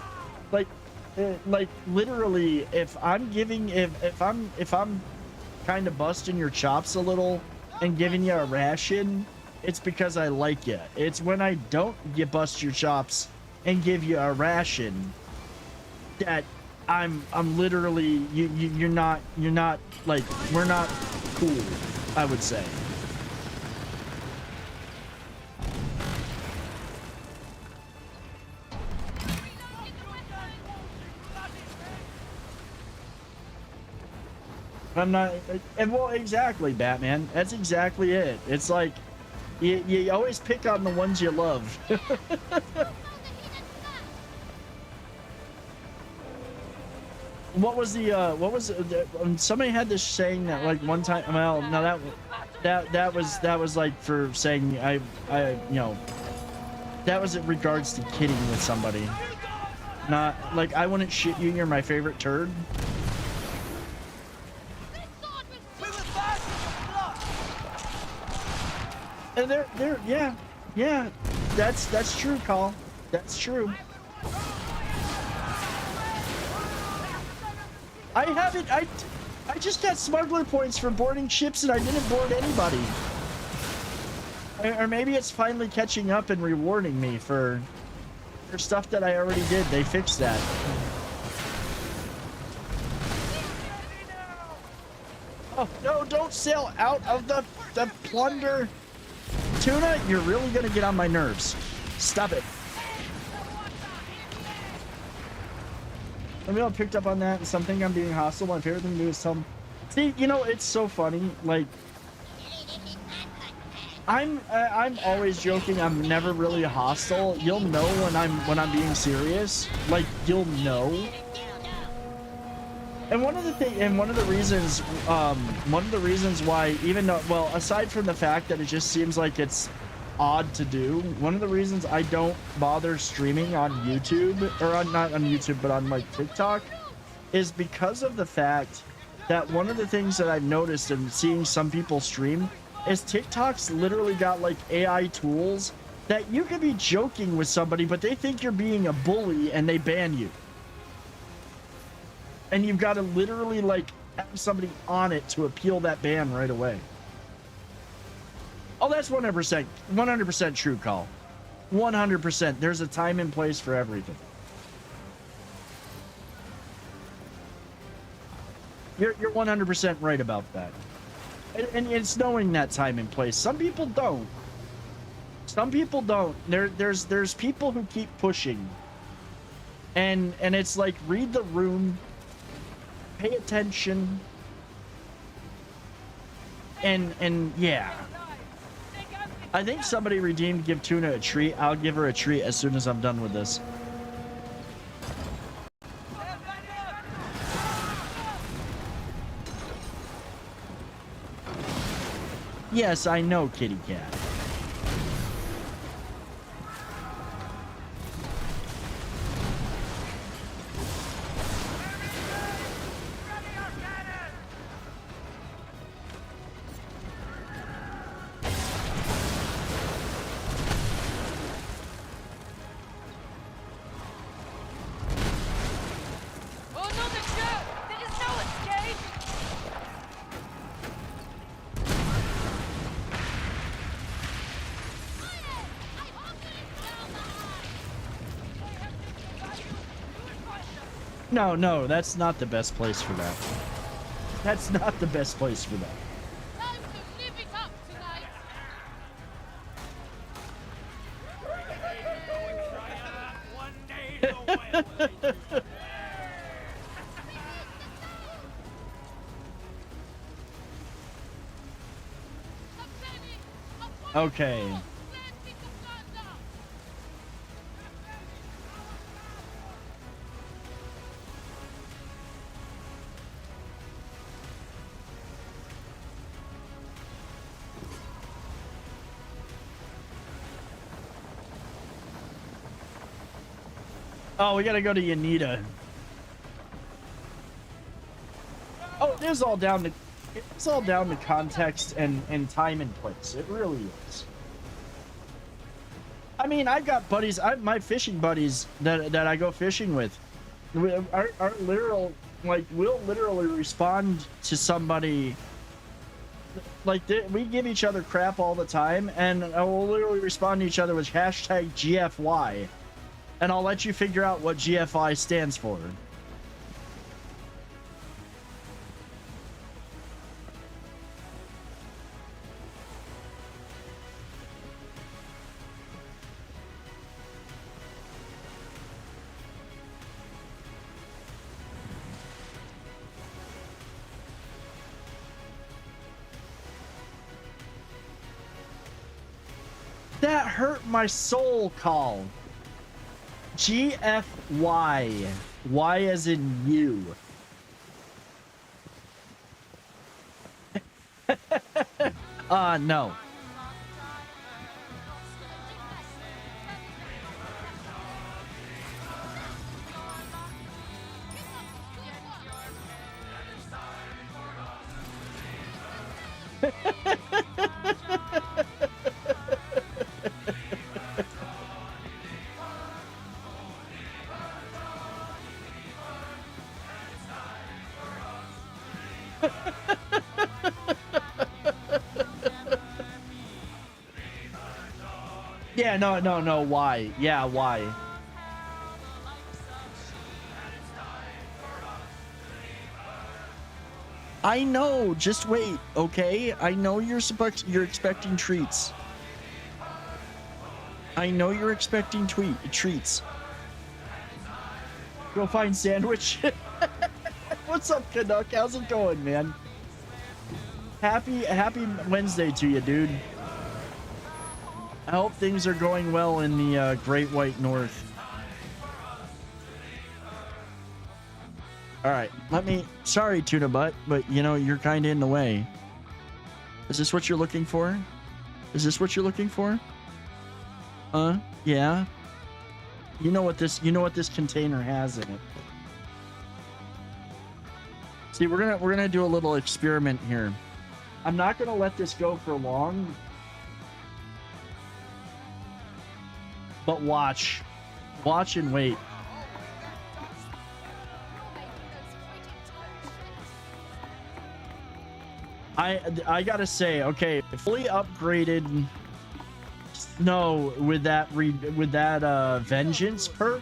like literally, if I'm giving, if I'm kind of busting your chops a little and giving you a ration, it's because I like you. It's when I don't bust your chops and give you a ration that I'm literally you're not like, we're not cool, I would say. I'm not, and well, exactly, Batman. That's exactly it. It's like you always pick on the ones you love. What was somebody had this saying that, like, one time, well, no, that was like for saying I you know, that was in regards to kidding with somebody. Not like, I wouldn't shit you, you're my favorite turd. And yeah, that's true, Call. That's true. I just got smuggler points for boarding ships and I didn't board anybody. Or maybe it's finally catching up and rewarding me for stuff that I already did. They fixed that. Oh, no, don't sail out of the plunder. Tuna, you're really gonna get on my nerves. Stop it. Maybe I picked up on that and something I'm being hostile. My favorite thing to do is tell them. See, you know, it's so funny. Like, I'm always joking. I'm never really hostile. You'll know when I'm being serious. Like, you'll know. And one of the reasons why, even though, well, aside from the fact that it just seems like it's odd to do, one of the reasons I don't bother streaming on YouTube, or not on YouTube, but on like TikTok, is because of the fact that one of the things that I've noticed in seeing some people stream is TikTok's literally got like AI tools that you could be joking with somebody, but they think you're being a bully and they ban you. And you've got to literally like have somebody on it to appeal that ban right away. Oh, that's 100% true, Call. 100%. There's a time and place for everything. You're 100% right about that. And it's knowing that time and place. Some people don't. Some people don't. There's people who keep pushing. And it's like, read the room. Pay attention. And yeah. I think somebody redeemed give Tuna a treat. I'll give her a treat as soon as I'm done with this. Yes, I know, kitty cat. No, that's not the best place for that. That's not the best place for that. Time to live it up tonight. Okay. Oh, we gotta go to Yanita. Oh, it's all down to context and time and place. It really is. I mean, I've got buddies, my fishing buddies that I go fishing with. Our literal, like, we'll literally respond to somebody. Like, we give each other crap all the time, and we'll literally respond to each other with hashtag GFY. And I'll let you figure out what GFY stands for. That hurt my soul, call. GFY. Y as in you. No. Yeah, no, why? Yeah, why? I know, just wait, okay? I know you're expecting treats. I know you're expecting treats. Go find sandwich. What's up, Canuck? How's it going, man? Happy Wednesday to you, dude. I hope things are going well in the Great White North. All right, sorry, Tuna Butt, but you know, you're kind of in the way. Is this what you're looking for? Is this what you're looking for? Yeah. You know what this container has in it. See, we're gonna do a little experiment here. I'm not gonna let this go for long. But watch and wait. I gotta say, okay, fully upgraded Snow with that vengeance perk,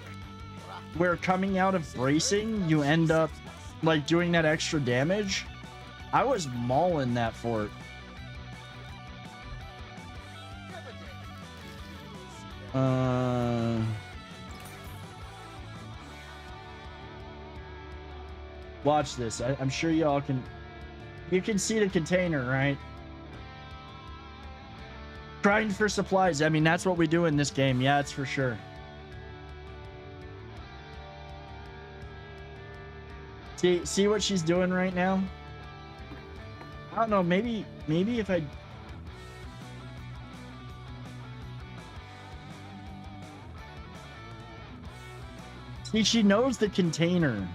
where coming out of bracing you end up like doing that extra damage. I was mauling that fort. Watch this. I'm sure y'all you can see the container, right? Grind for supplies. I mean, that's what we do in this game. Yeah, it's for sure. See what she's doing right now? I don't know, maybe if I... See, she knows the container.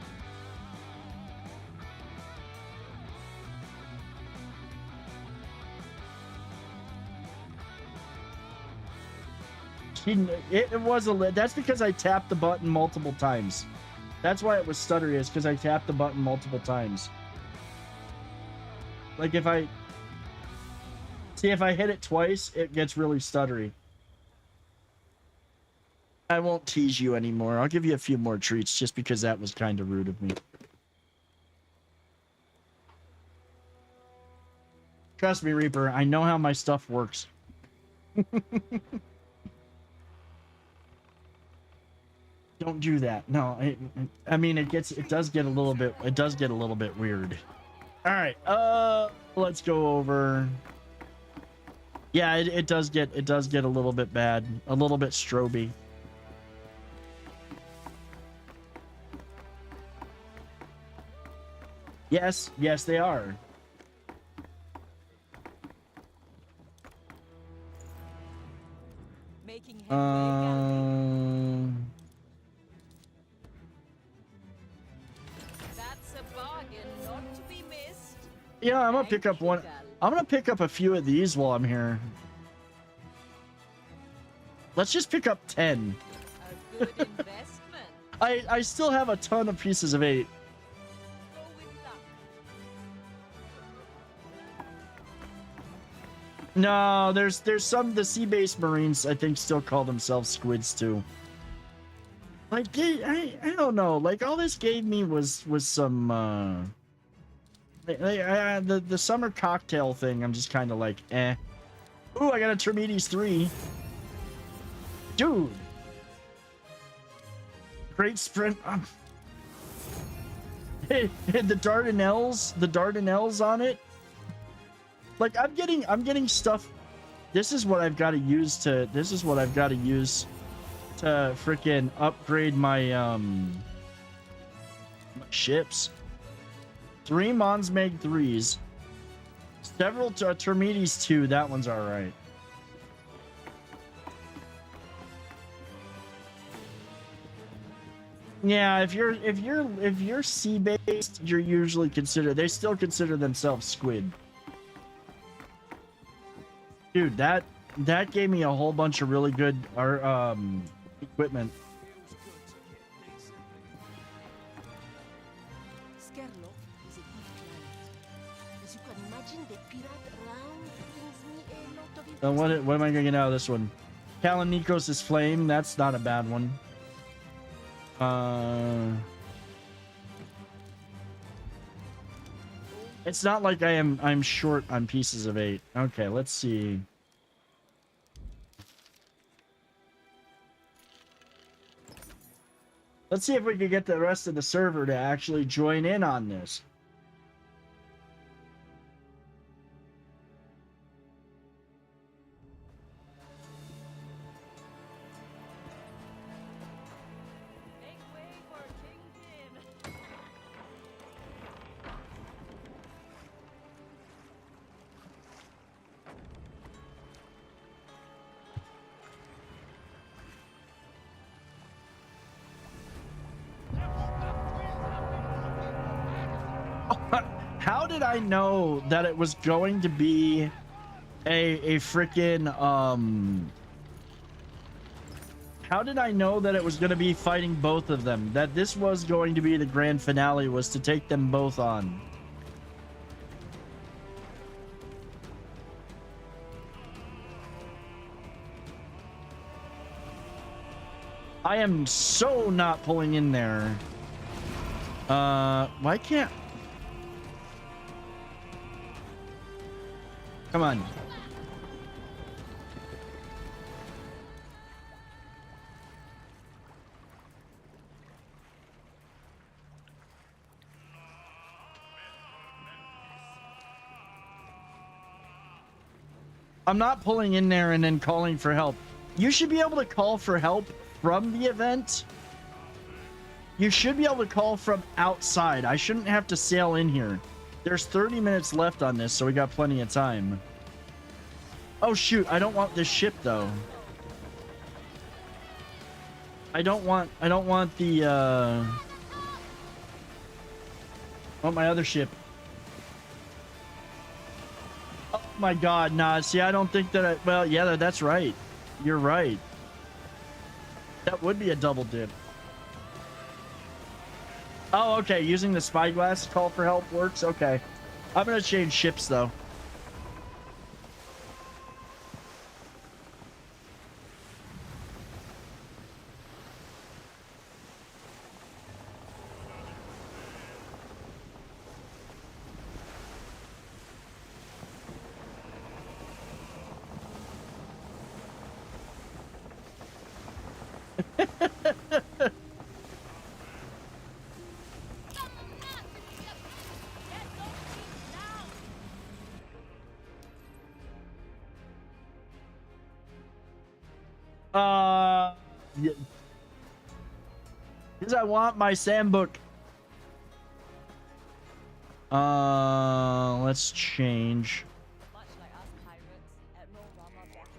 It was that's because I tapped the button multiple times. That's why it was stuttery, is because I tapped the button multiple times. Like if I hit it twice, it gets really stuttery. I won't tease you anymore. I'll give you a few more treats just because that was kind of rude of me. Trust me, Reaper, I know how my stuff works. Don't do that. No, I mean it does get a little bit weird. All right, let's go over. Yeah, it does get a little bit bad, a little bit stroby. Yes, they are. Making headway, Yeah, I'm gonna pick up one. I'm gonna pick up a few of these while I'm here. Let's just pick up 10. A good investment. I still have a ton of pieces of 8. Go with luck. No, there's some, the sea-based Marines I think still call themselves squids too. Like I don't know. Like all this gave me was some the summer cocktail thing. I'm just kind of like eh. Ooh, I got a Termites 3. Dude. Great sprint. The Dardanelles on it. Like I'm getting stuff. This is what I've got to use to freaking upgrade my ships. 3 Monsmeg 3s. Several Termites 2. That one's all right. Yeah, if you're sea based, you're usually they still consider themselves squid. Dude, that gave me a whole bunch of really good equipment. Skerlo is a good planet. As you can imagine, the pirate round brings me a lot of What am I gonna get out of this one? Kalinikos' flame. That's not a bad one. It's not like I'm short on pieces of 8. Okay, let's see. Let's see if we can get the rest of the server to actually join in on this. Make way for Kingpin. How did I know that it was going to be a freaking how did I know that it was going to be fighting both of them? That this was going to be the grand finale, was to take them both on. I am so not pulling in there. Why can't... Come on. I'm not pulling in there and then calling for help. You should be able to call for help from the event. You should be able to call from outside. I shouldn't have to sail in here. There's 30 minutes left on this, so we got plenty of time. Oh shoot, I don't want this ship though. I don't want the I want my other ship. Oh my god, nah, see, I don't think that well, yeah, that's right. You're right. That would be a double dip. Oh, okay. Using the spyglass call for help works. Okay. I'm going to change ships, though. Because I want my Sambook. Let's change.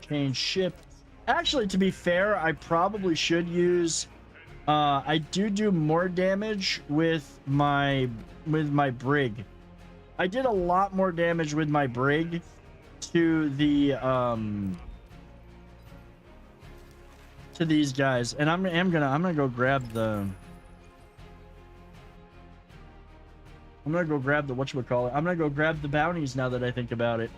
Change ship. Actually, to be fair, I probably should use. I do more damage with my brig. I did a lot more damage with my brig to the to these guys, and I'm gonna go grab the whatchamacallit. I'm gonna go grab the bounties now that I think about it.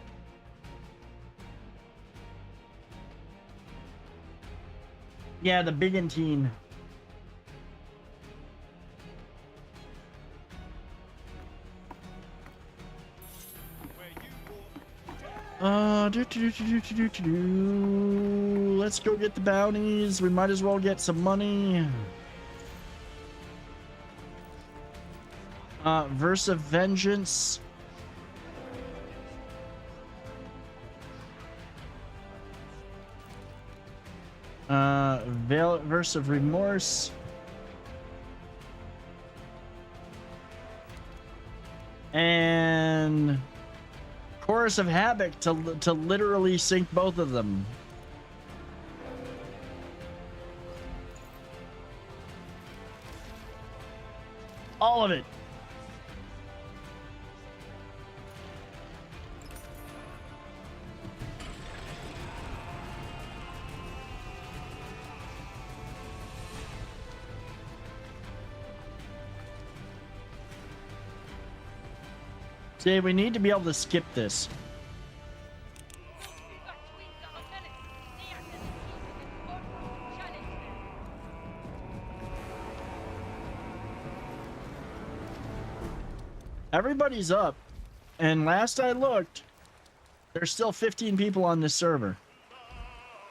Yeah, the Bigantine. Let's go get the bounties. We might as well get some money. Verse of Vengeance. Verse of Remorse. And Chorus of Havoc to literally sink both of them. All of it. See, we need to be able to skip this. Everybody's up, and last I looked, there's still 15 people on this server.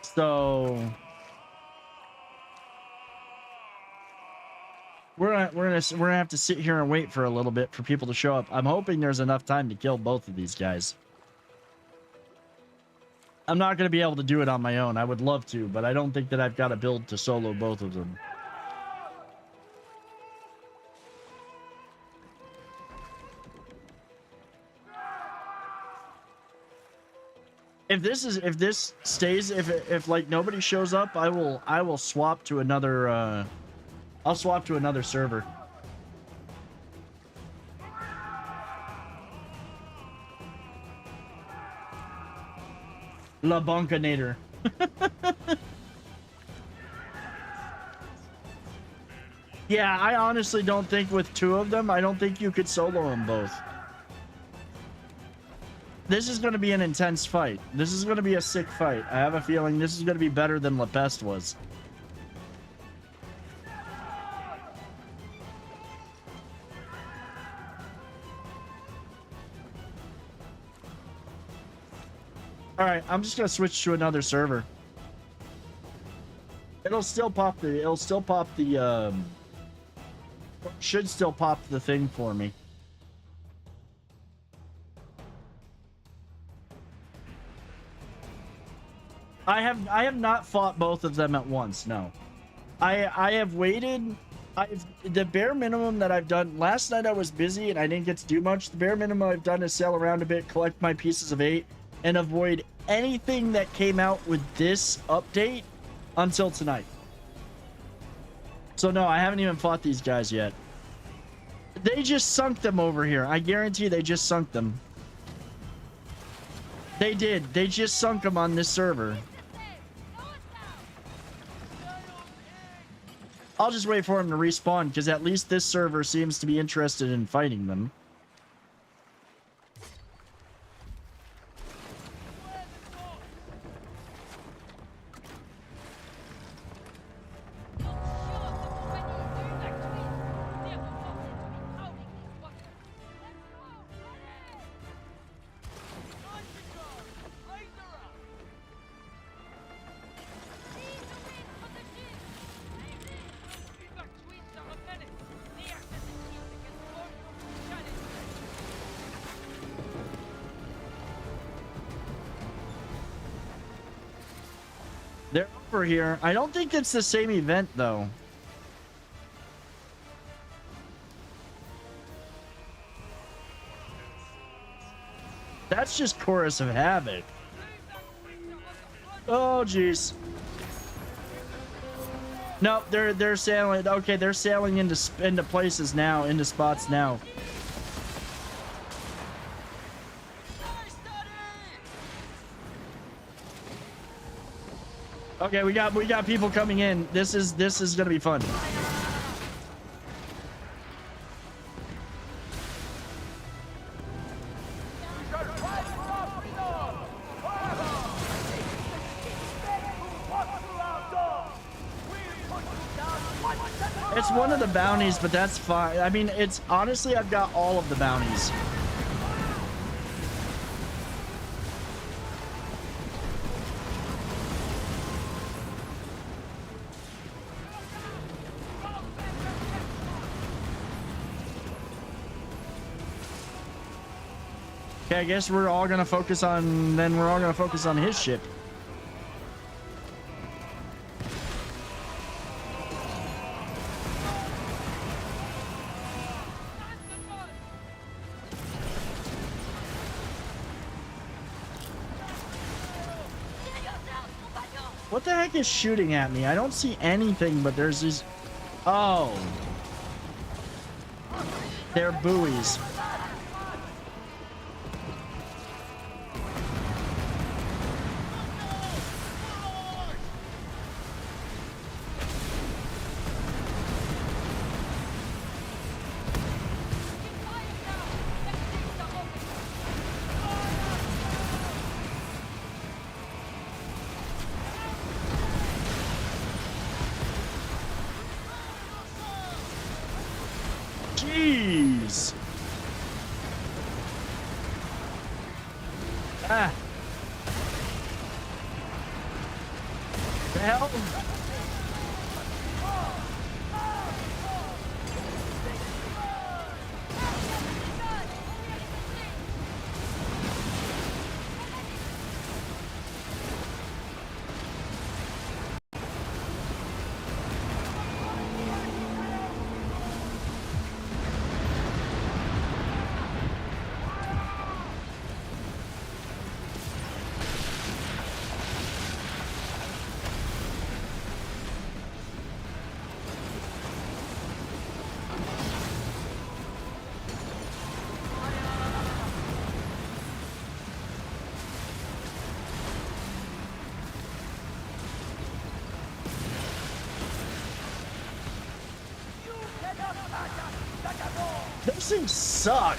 So we're gonna have to sit here and wait for a little bit for people to show up. I'm hoping there's enough time to kill both of these guys. I'm not gonna be able to do it on my own. I would love to, but I don't think that I've got a build to solo both of them. If this stays, if like nobody shows up, I will swap to another I'll swap to another server. La Bonkanator. Yeah, I honestly don't think with two of them, I don't think you could solo them both. This is going to be an intense fight. This is going to be a sick fight. I have a feeling this is going to be better than La Peste was. All right, I'm just going to switch to another server. It'll still pop the should still pop the thing for me. I have not fought both of them at once. No, I have waited. The bare minimum that I've done last night, I was busy and I didn't get to do much. The bare minimum I've done is sail around a bit, collect my pieces of 8, and avoid anything that came out with this update until tonight. So no, I haven't even fought these guys yet. They just sunk them over here. I guarantee they just sunk them. They did. They just sunk them on this server. I'll just wait for them to respawn, because at least this server seems to be interested in fighting them. They're over here. I don't think it's the same event, though. That's just Chorus of Havoc. Oh, jeez. Nope, they're sailing. Okay, they're sailing into places now, into spots now. Okay, we got people coming in. This is gonna be fun. It's one of the bounties, but that's fine. I mean, it's honestly, I've got all of the bounties. Okay, I guess we're all gonna focus on, then we're all gonna focus on his ship. What the heck is shooting at me? I don't see anything, but there's these... Oh. They're buoys. Jeez. Ah. The hell? Those things suck.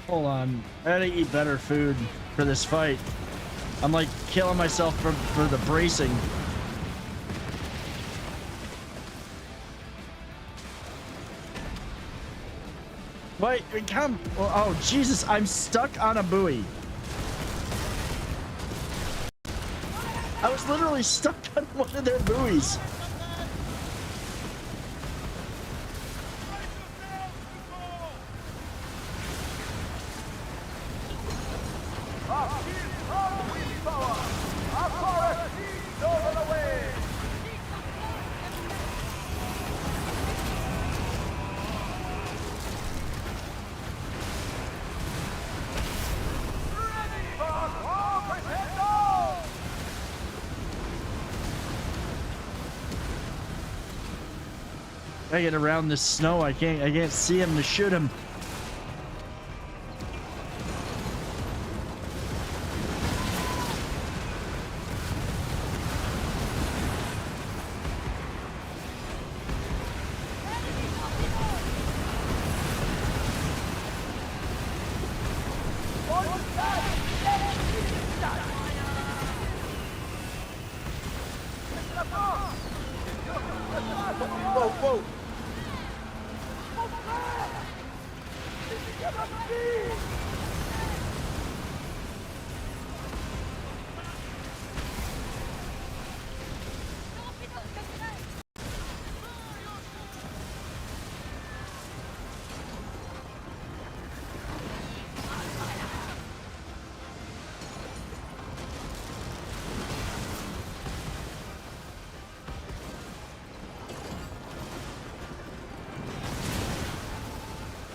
Hold on, I gotta eat better food for this fight. I'm like killing myself for the bracing. Wait, come. Oh, Jesus, I'm stuck on a buoy. I was literally stuck on one of their buoys. I get around this snow. I can't see him to shoot him. whoa.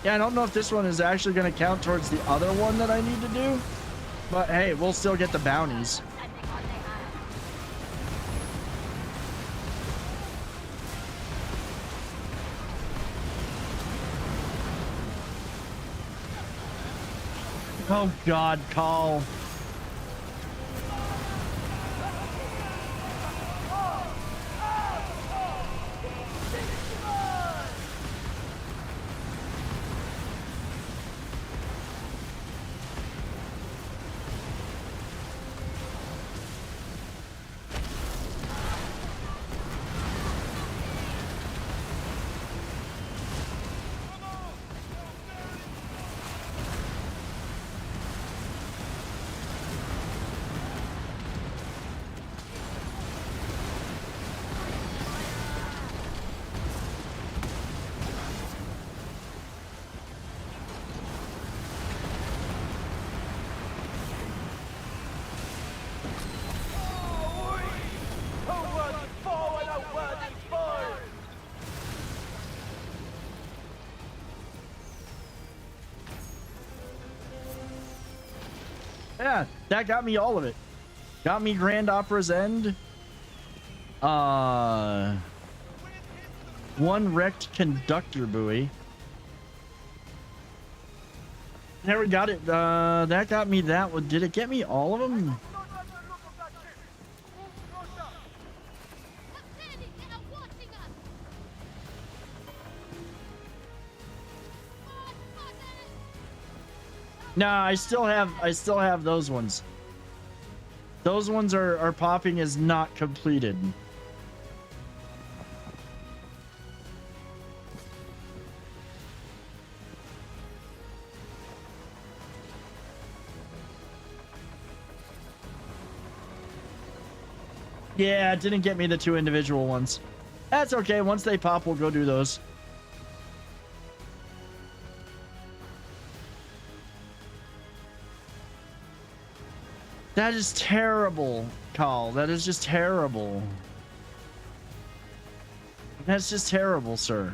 Yeah, I don't know if this one is actually going to count towards the other one that I need to do. But hey, we'll still get the bounties. Oh God, call. Yeah, that got me all of it. Got me Grand Opera's End. One wrecked conductor buoy. Never got it. That got me that one. Did it get me all of them? Nah, I still have those ones. Those ones are popping as not completed. Yeah, it didn't get me the 2 individual ones. That's okay. Once they pop, we'll go do those. That is terrible, Carl. That is just terrible. That's just terrible, sir.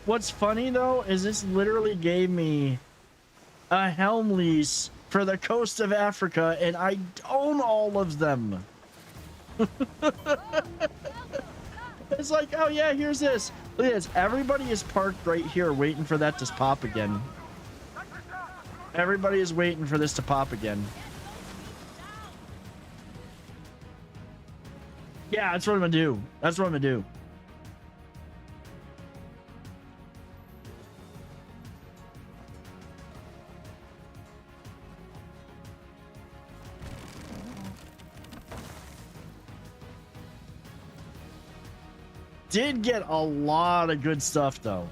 What's funny though is this literally gave me a helm lease for the coast of Africa, and I own all of them. It's like, oh yeah, here's this. Look at this. Everybody is parked right here waiting for that to pop again. Everybody is waiting for this to pop again. Yeah, that's what I'm gonna do. That's what I'm gonna do. Did get a lot of good stuff though.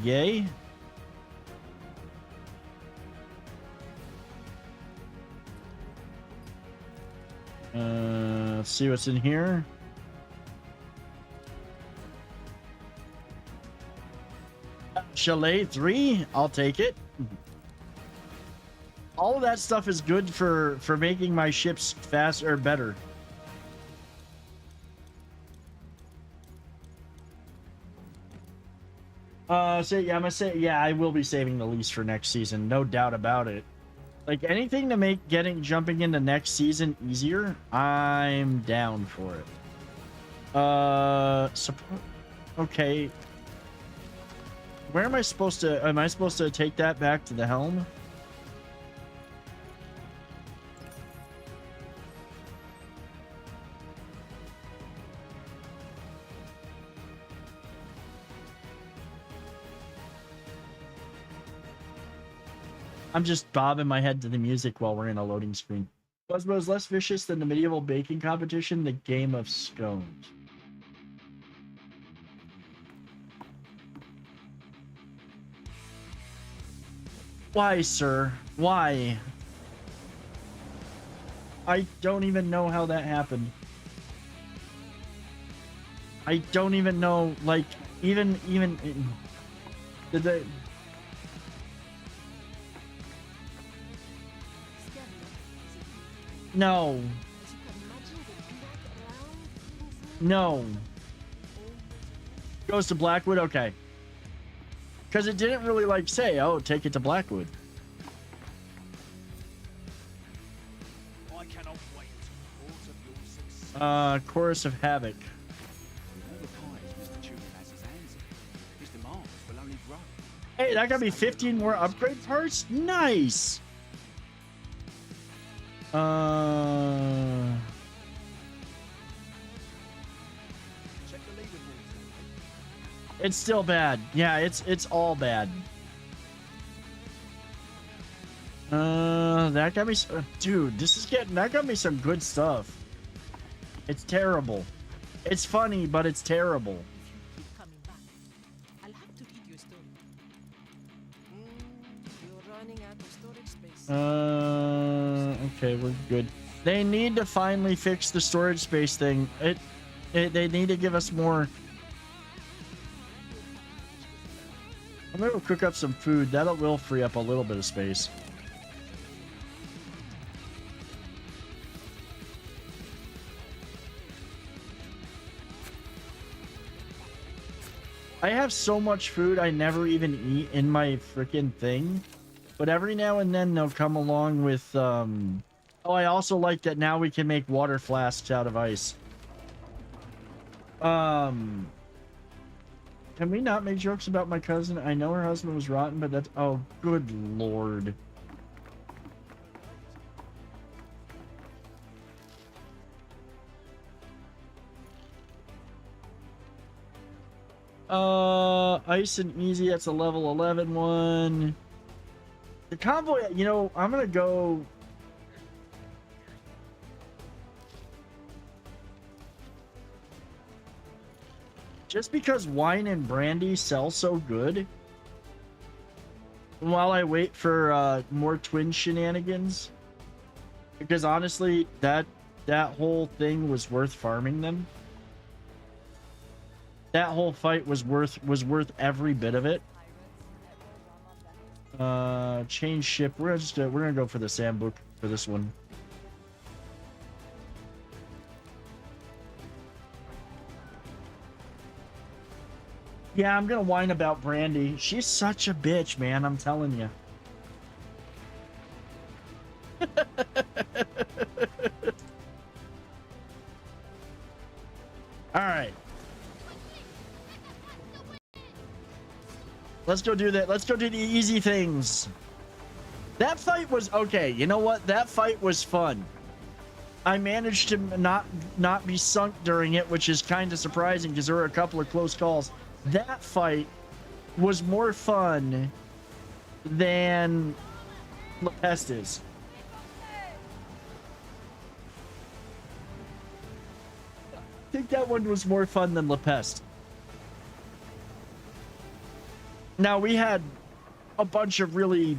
Yay. Let's see what's in here. Chalet 3, I'll take it. All of that stuff is good for making my ships faster or better. So yeah, I'm gonna say, yeah, I will be saving the lease for next season, no doubt about it. Like anything to make jumping into next season easier, I'm down for it. Okay. Where am I supposed to take that back to the helm? I'm just bobbing my head to the music while we're in a loading screen. Fuzzbo is less vicious than the medieval baking competition, the game of scones. Why, sir? Why? I don't even know how that happened. I don't even know, like, even did they... No. No. Goes to Blackwood? Okay. Because it didn't really, like, say, oh, take it to Blackwood. I cannot wait. Thought of your success. Chorus of Havoc. With all the pies Mr. Turing has his hands in, his demands will only grow. Hey, that got me 15 more upgrade parts? Nice! Check the leaderboards. It's still bad. Yeah, it's all bad. That got me... Dude, that got me some good stuff. It's terrible. It's funny, but it's terrible. If you keep coming back, I'll have to read you a story. You're running out of storage space. Okay, we're good. They need to finally fix the storage space thing. They need to give us more. I'm gonna go cook up some food. That will free up a little bit of space. I have so much food I never even eat in my freaking thing. But every now and then they'll come along with, Oh, I also like that now we can make water flasks out of ice. Can we not make jokes about my cousin? I know her husband was rotten, but that's... Oh, good lord. Ice and easy, that's a level 11 one. The convoy, you know, I'm gonna go... Just because wine and brandy sell so good, while I wait for more twin shenanigans, because honestly, that whole thing was worth farming them. That whole fight was worth every bit of it. Change ship. We're gonna go for the Sambuc for this one. Yeah, I'm gonna whine about Brandy. She's such a bitch, man. I'm telling you. All right. Let's go do that. Let's go do the easy things. That fight was okay. You know what? That fight was fun. I managed to not be sunk during it, which is kind of surprising because there were a couple of close calls. That fight was more fun than La Peste is. I think that one was more fun than La Peste. Now, we had a bunch of really,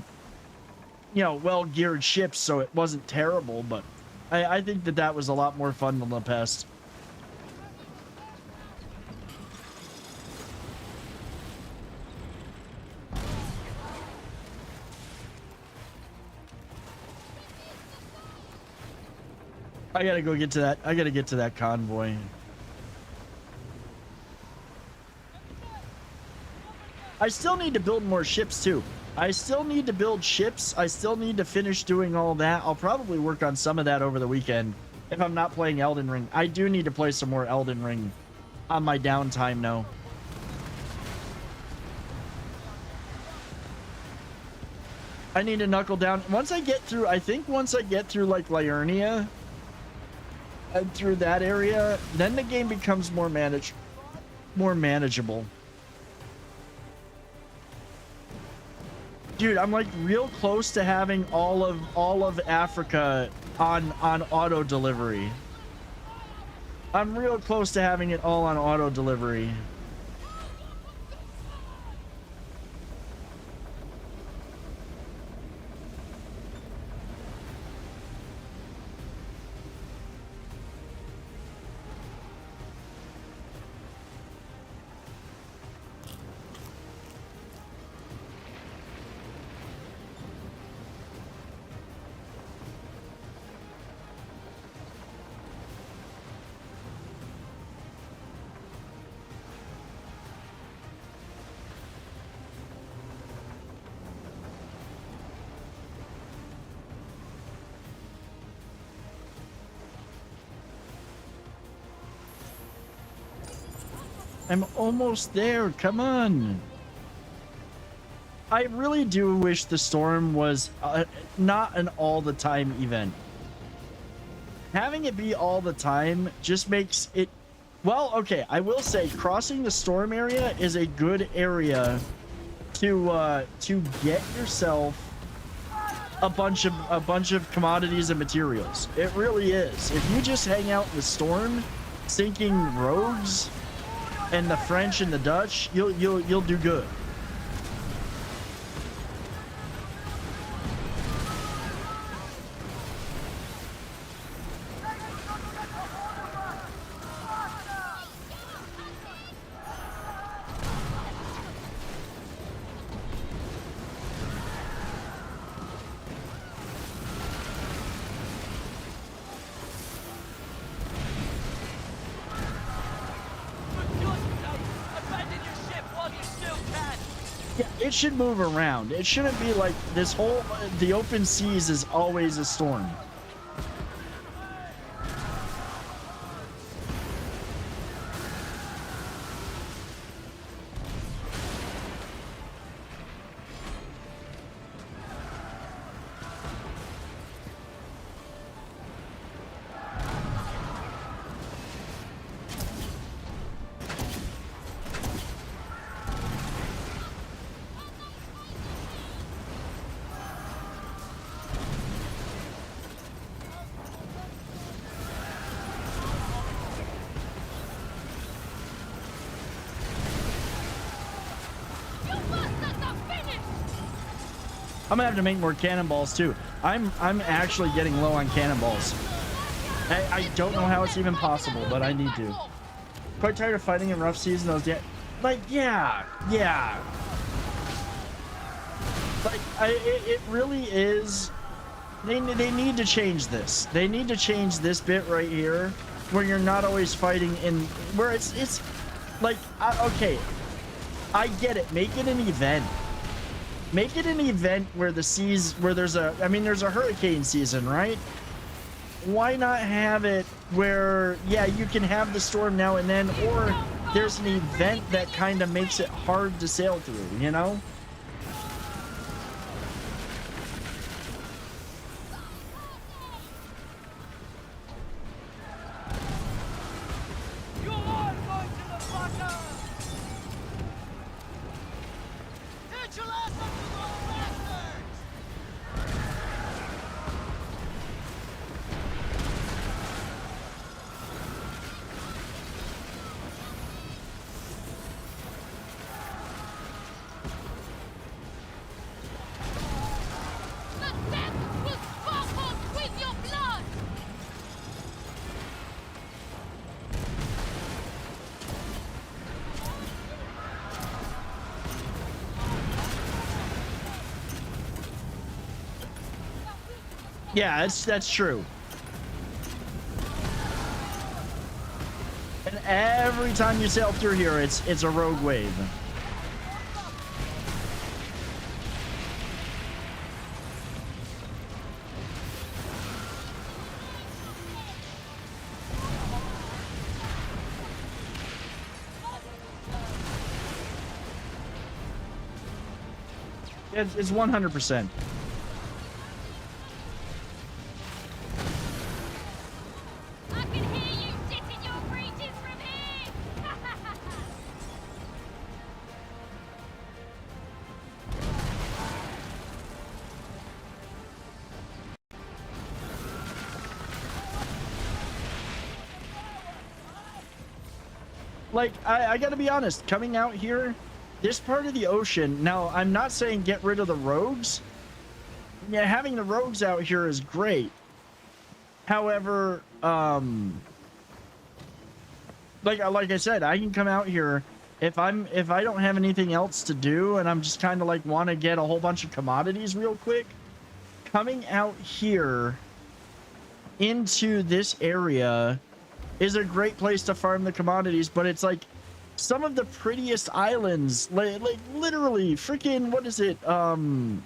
you know, well-geared ships, so it wasn't terrible, but I think that was a lot more fun than La Peste. I gotta go get to that. I gotta get to that convoy. I still need to build more ships too. I still need to build ships. I still need to finish doing all that. I'll probably work on some of that over the weekend if I'm not playing Elden Ring. I do need to play some more Elden Ring on my downtime now. I need to knuckle down. Once I get through, I think once I get through like Liurnia and through that area, then the game becomes more manageable. Dude, I'm like real close to having all of Africa on auto delivery. I'm real close to having it all on auto delivery. I'm almost there. Come on. I really do wish the storm was not an all the time event. Having it be all the time just makes it, well, okay, I will say crossing the storm area is a good area to get yourself a bunch of commodities and materials. It really is. If you just hang out in the storm, sinking rogues and the French and the Dutch, you'll do good. It should move around. It shouldn't be like this whole, the open seas is always a storm. I'm gonna have to make more cannonballs too. I'm actually getting low on cannonballs. I don't know how it's even possible, but I need to. Quite tired of fighting in rough seas and those like yeah. Like it really is. They need to change this. They need to change this bit right here, where you're not always fighting in where it's like okay, I get it. Make it an event. Make it an event where the seas, where there's a, I mean, there's a hurricane season, right? Why not have it where, yeah, you can have the storm now and then, or there's an event that kind of makes it hard to sail through, you know? Yeah, that's true. And every time you sail through here, it's a rogue wave. It's 100%. Like, I gotta be honest, coming out here, this part of the ocean, now, I'm not saying get rid of the rogues. Yeah, having the rogues out here is great. However, like I said, I can come out here if I don't have anything else to do and I'm just kind of like want to get a whole bunch of commodities real quick. Coming out here into this area is a great place to farm the commodities, but it's like some of the prettiest islands, like literally freaking, what is it? The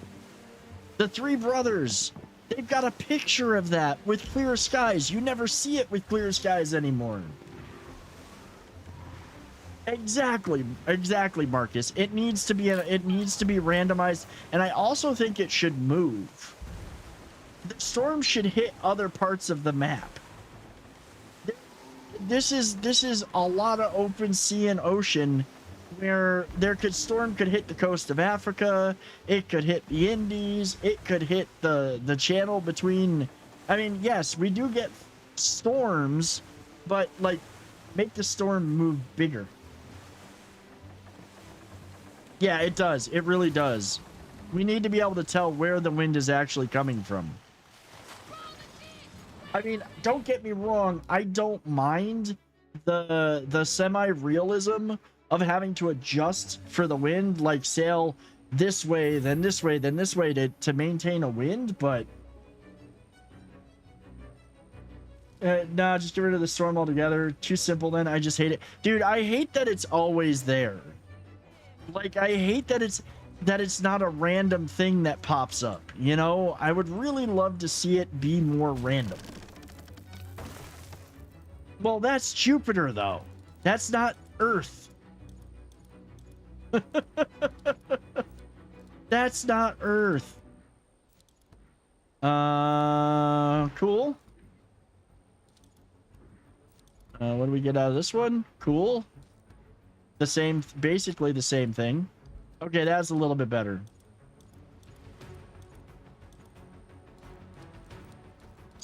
Three Brothers. They've got a picture of that with clear skies. You never see it with clear skies anymore. Exactly, Marcus. It needs to be randomized, and I also think it should move. The storm should hit other parts of the map. This is a lot of open sea and ocean where storm could hit the coast of Africa, it could hit the Indies, it could hit the channel between. I mean, yes, we do get storms, but like make the storm move bigger. Yeah, it does. It really does. We need to be able to tell where the wind is actually coming from. I mean, don't get me wrong, I don't mind the semi-realism of having to adjust for the wind, like sail this way, then this way, then this way to maintain a wind, but nah, just get rid of the storm altogether. Too simple then. I just hate it. Dude, I hate that it's always there. Like, I hate that it's not a random thing that pops up, you know? I would really love to see it be more random. Well, that's Jupiter, though. That's not Earth. That's not Earth. Cool. What do we get out of this one? Cool. The same, basically the same thing. Okay, that's a little bit better.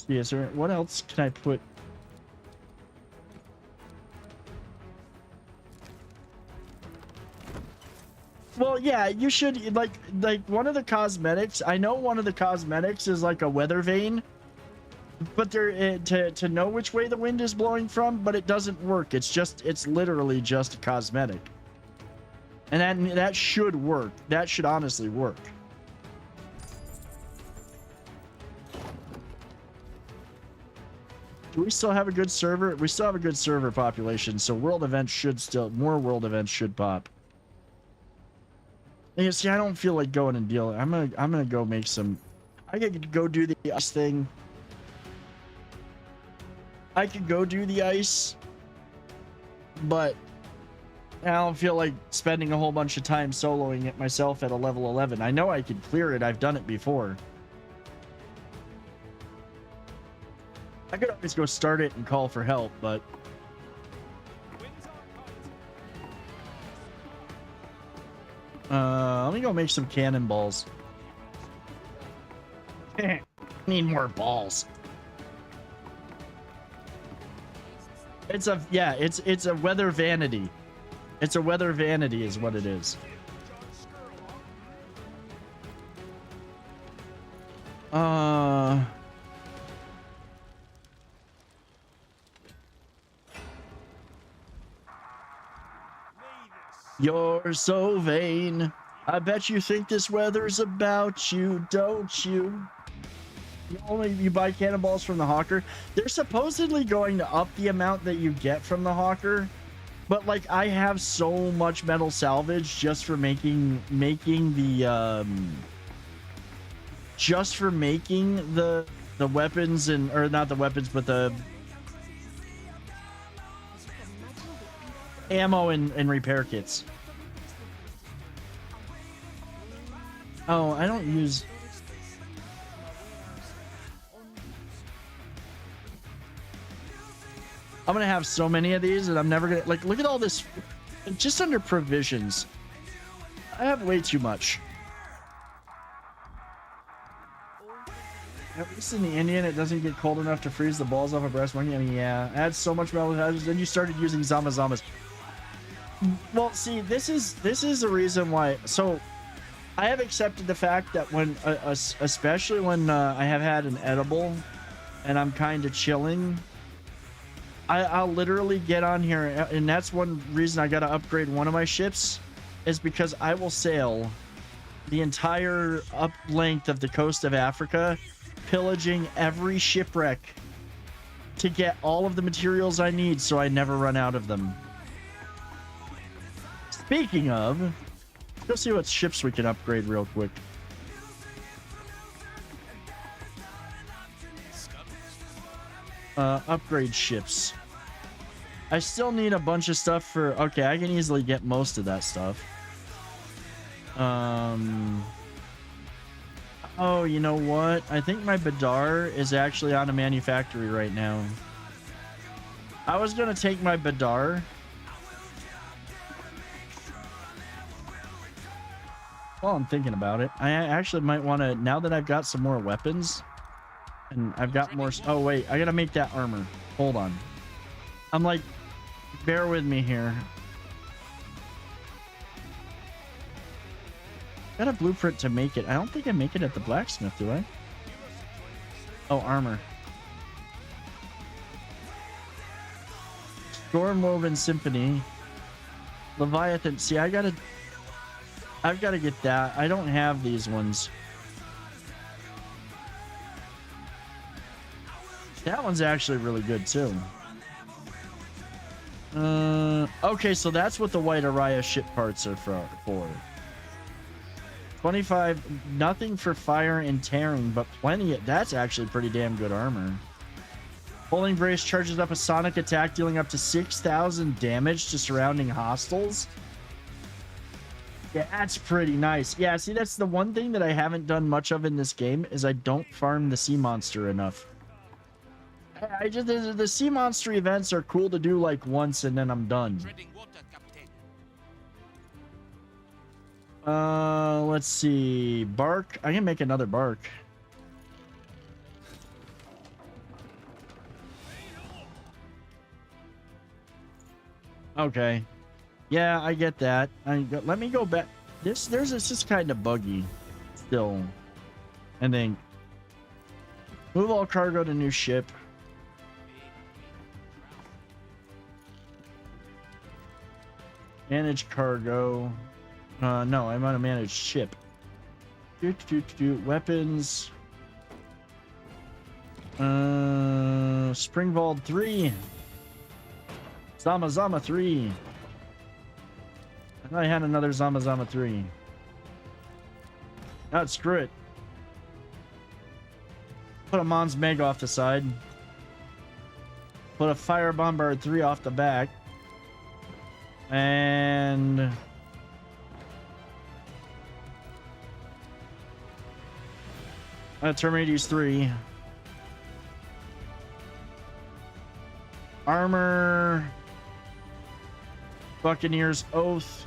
Yes, sir. What else can I put? Well, yeah, you should like one of the cosmetics. I know one of the cosmetics is like a weather vane, but there to know which way the wind is blowing from, but it doesn't work. It's literally just a cosmetic, and that should work. That should honestly work. Do we still have a good server? We still have a good server population, so more world events should pop. And see, I don't feel like going and dealing. I'm gonna go make some. I could go do the ice thing. I could go do the ice, but I don't feel like spending a whole bunch of time soloing it myself at a level 11. I know I could clear it. I've done it before. I could always go start it and call for help, but let me go make some cannonballs. Need more balls. It's a weather vanity. It's a weather vanity is what it is. You're so vain. I bet you think this weather's about you, don't you? You buy cannonballs from the hawker. They're supposedly going to up the amount that you get from the hawker, but like I have so much metal salvage just for making the weapons or not the weapons, but the ammo and repair kits. Oh, I don't use. I'm gonna have so many of these, and I'm never gonna like. Look at all this, just under provisions. I have way too much. At least in the Indian, it doesn't get cold enough to freeze the balls off a breast. I mean, yeah, I had so much metal. Then you started using Zamazamas. Well, see, this is the reason why. So I have accepted the fact that when, especially when I have had an edible and I'm kind of chilling, I'll literally get on here, and that's one reason I got to upgrade one of my ships, is because I will sail the entire up length of the coast of Africa, pillaging every shipwreck to get all of the materials I need so I never run out of them. Speaking of, let's see what ships we can upgrade real quick. Upgrade ships. I still need a bunch of stuff for... Okay, I can easily get most of that stuff. Oh, you know what? I think my Badar is actually on a manufactory right now. I was gonna take my Badar. Well, I'm thinking about it. I actually might want to, now that I've got some more weapons, and I've got more... Oh, wait. I gotta make that armor. Hold on. I'm like... Bear with me here. Got a blueprint to make it. I don't think I make it at the blacksmith, do I? Oh, armor. Stormwoven Symphony. Leviathan. See, I've got to get that. I don't have these ones. That one's actually really good too. Okay, so that's what the White Araya ship parts are for. 25, nothing for fire and tearing, but plenty of, that's actually pretty damn good armor. Holding Brace charges up a sonic attack, dealing up to 6,000 damage to surrounding hostiles. Yeah, that's pretty nice. Yeah, see, that's the one thing that I haven't done much of in this game, is I don't farm the sea monster enough. I just, the sea monster events are cool to do like once and then I'm done. Let's see. Bark. I can make another bark. Okay. Yeah, I get that. Let me go back. This is kind of buggy still. I think. Move all cargo to new ship. Manage cargo. No, I'm on a managed ship. Weapons. Springvald 3. Zama 3. I thought I had another Zama 3. No, screw it. Put a Mons Meg off the side. Put a Fire Bombard 3 off the back. And Terminates 3. Armor. Buccaneers Oath.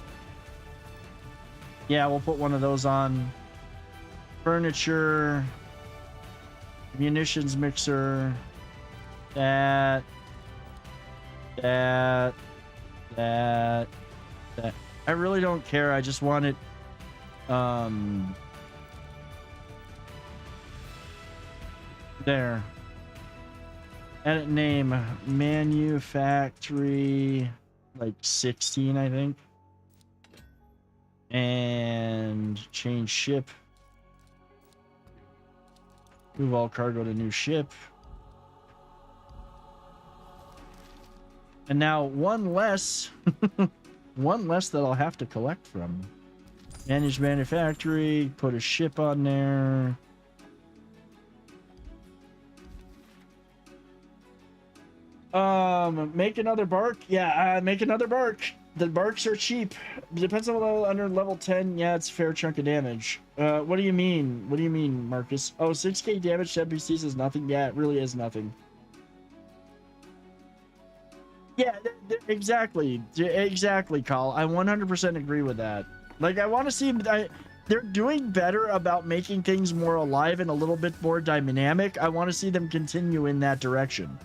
Yeah, we'll put one of those on. Furniture. Munitions mixer. That. I really don't care. I just want it. There. Edit name. Manufactory. Like 16, I think. And change ship. Move all cargo to new ship. And now one less. One less that I'll have to collect from. Manage manufactory. Put a ship on there. Make another bark. Yeah, make another bark. The barks are cheap. Depends on the level. Under level 10, yeah, it's a fair chunk of damage. What do you mean? What do you mean, Marcus? Oh, 6k damage to NPCs is nothing. Yeah, it really is nothing. Yeah, exactly. Exactly, Carl. I 100% agree with that. Like, I want to see... they're doing better about making things more alive and a little bit more dynamic. I want to see them continue in that direction.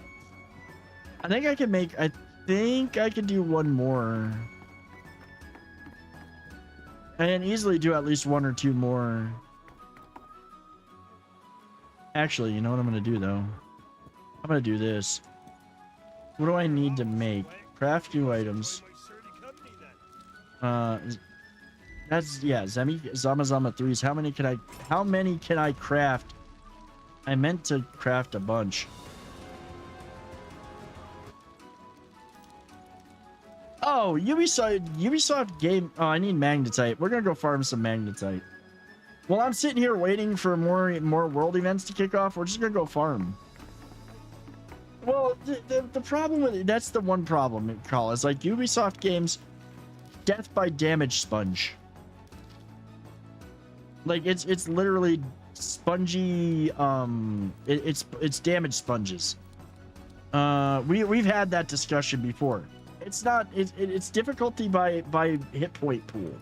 I think I can do one more. And easily do at least 1 or 2 more. Actually, you know what I'm going to do, though? I'm going to do this. What do I need to make? Craft new items. That's, yeah, Zamazama 3s. How many can I craft? I meant to craft a bunch. Oh, Ubisoft game. Oh, I need magnetite. We're gonna go farm some magnetite. Well, I'm sitting here waiting for more world events to kick off. We're just gonna go farm. Well, the problem with it, that's the one problem, Call, is like Ubisoft games, death by damage sponge. Like it's literally spongy. It's damage sponges. We've had that discussion before. It's not. It's difficulty by hit point pool.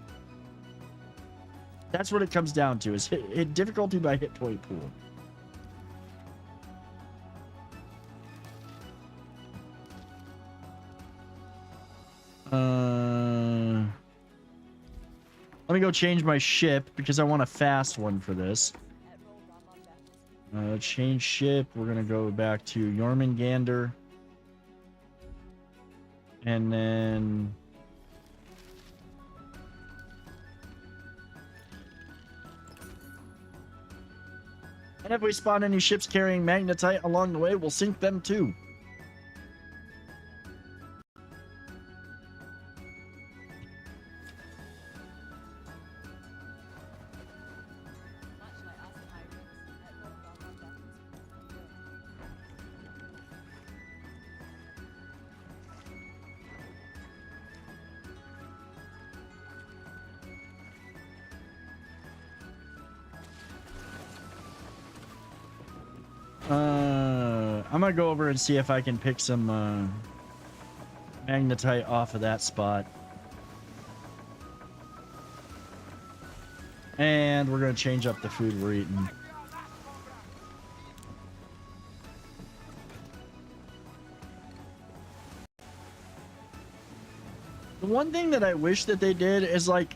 That's what it comes down to. Is difficulty by hit point pool. Let me go change my ship because I want a fast one for this. Change ship. We're gonna go back to Jormungandr. And then and if we spawn any ships carrying magnetite along the way, we'll sink them too. I'm gonna go over and see if I can pick some magnetite off of that spot. And we're gonna change up the food we're eating. The one thing that I wish that they did is like,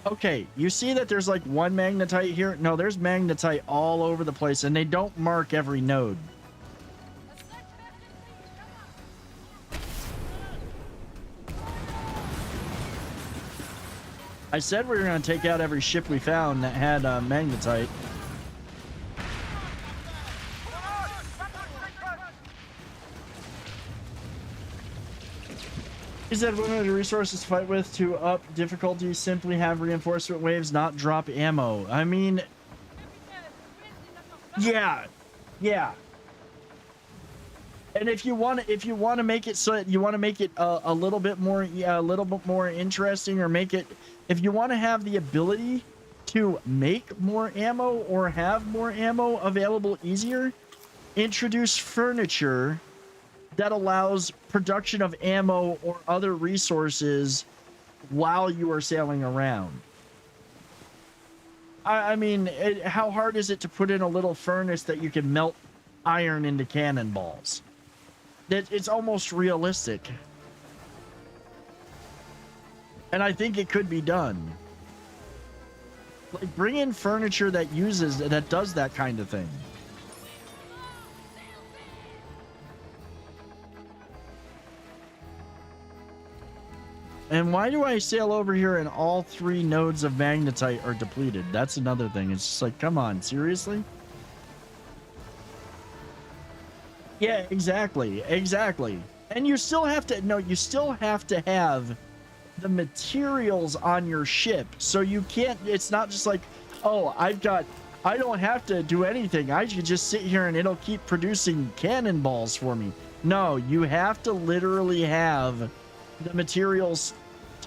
okay, you see that there's like 1 magnetite here? No, there's magnetite all over the place, and they don't mark every node. I said we were going to take out every ship we found that had magnetite. He said one of the resources to fight with to up difficulty, simply have reinforcement waves, not drop ammo. I mean, yeah. And if you want to make it so that you want to make it a little bit more interesting, or make it, if you want to have the ability to make more ammo or have more ammo available easier, introduce furniture that allows production of ammo or other resources while you are sailing around. I mean, how hard is it to put in a little furnace that you can melt iron into cannonballs? It's almost realistic. And I think it could be done. Like, bring in furniture that does that kind of thing. And why do I sail over here and all 3 nodes of magnetite are depleted? That's another thing. It's just like, come on, seriously? Yeah, exactly. And you still have to have the materials on your ship. So you can't, it's not just like, oh, I don't have to do anything. I should just sit here and it'll keep producing cannonballs for me. No, you have to literally have the materials.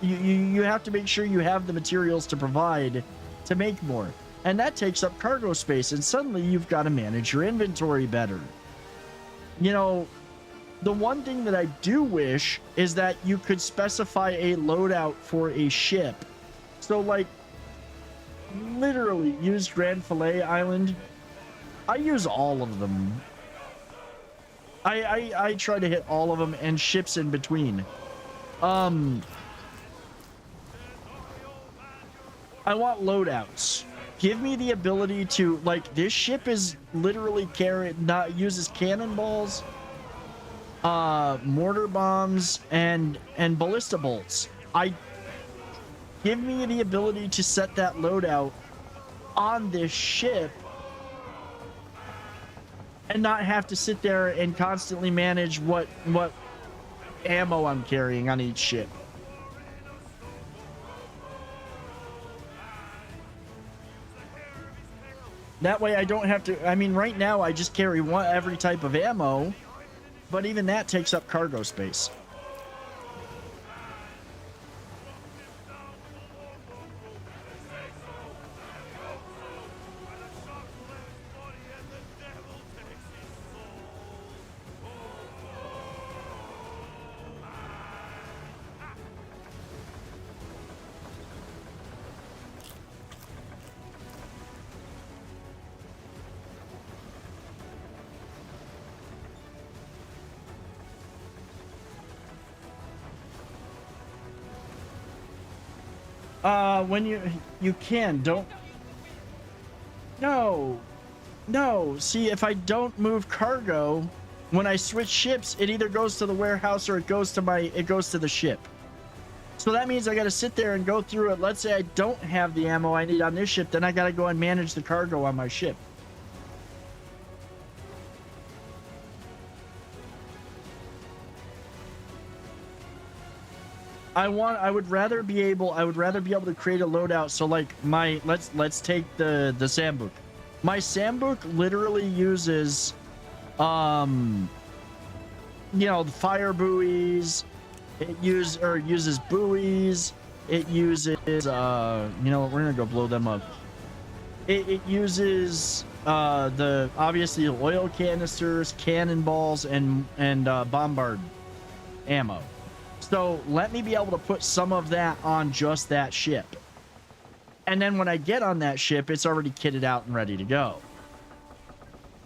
You have to make sure you have the materials to provide to make more. And that takes up cargo space, and suddenly you've got to manage your inventory better. You know, the one thing that I do wish is that you could specify a loadout for a ship. So, like, literally use Grand Fillet Island. I use all of them. I try to hit all of them and ships in between. I want loadouts. Give me the ability to, like, this ship is literally uses cannonballs, mortar bombs, and ballista bolts. Give me the ability to set that loadout on this ship and not have to sit there and constantly manage what ammo I'm carrying on each ship. That way I don't have to, I mean, right now I just carry every type of ammo, but even that takes up cargo space. When you can, don't. No. See, if I don't move cargo, when I switch ships, it either goes to the warehouse or it goes to the ship. So that means I got to sit there and go through it. Let's say I don't have the ammo I need on this ship, then I got to go and manage the cargo on my ship. I would rather be able to create a loadout. So like let's take the Sambuc. My Sambuc literally uses the fire buoys. It uses buoys. It uses we're gonna go blow them up. It uses obviously the oil canisters, cannonballs, and bombard ammo. So let me be able to put some of that on just that ship. And then when I get on that ship, it's already kitted out and ready to go.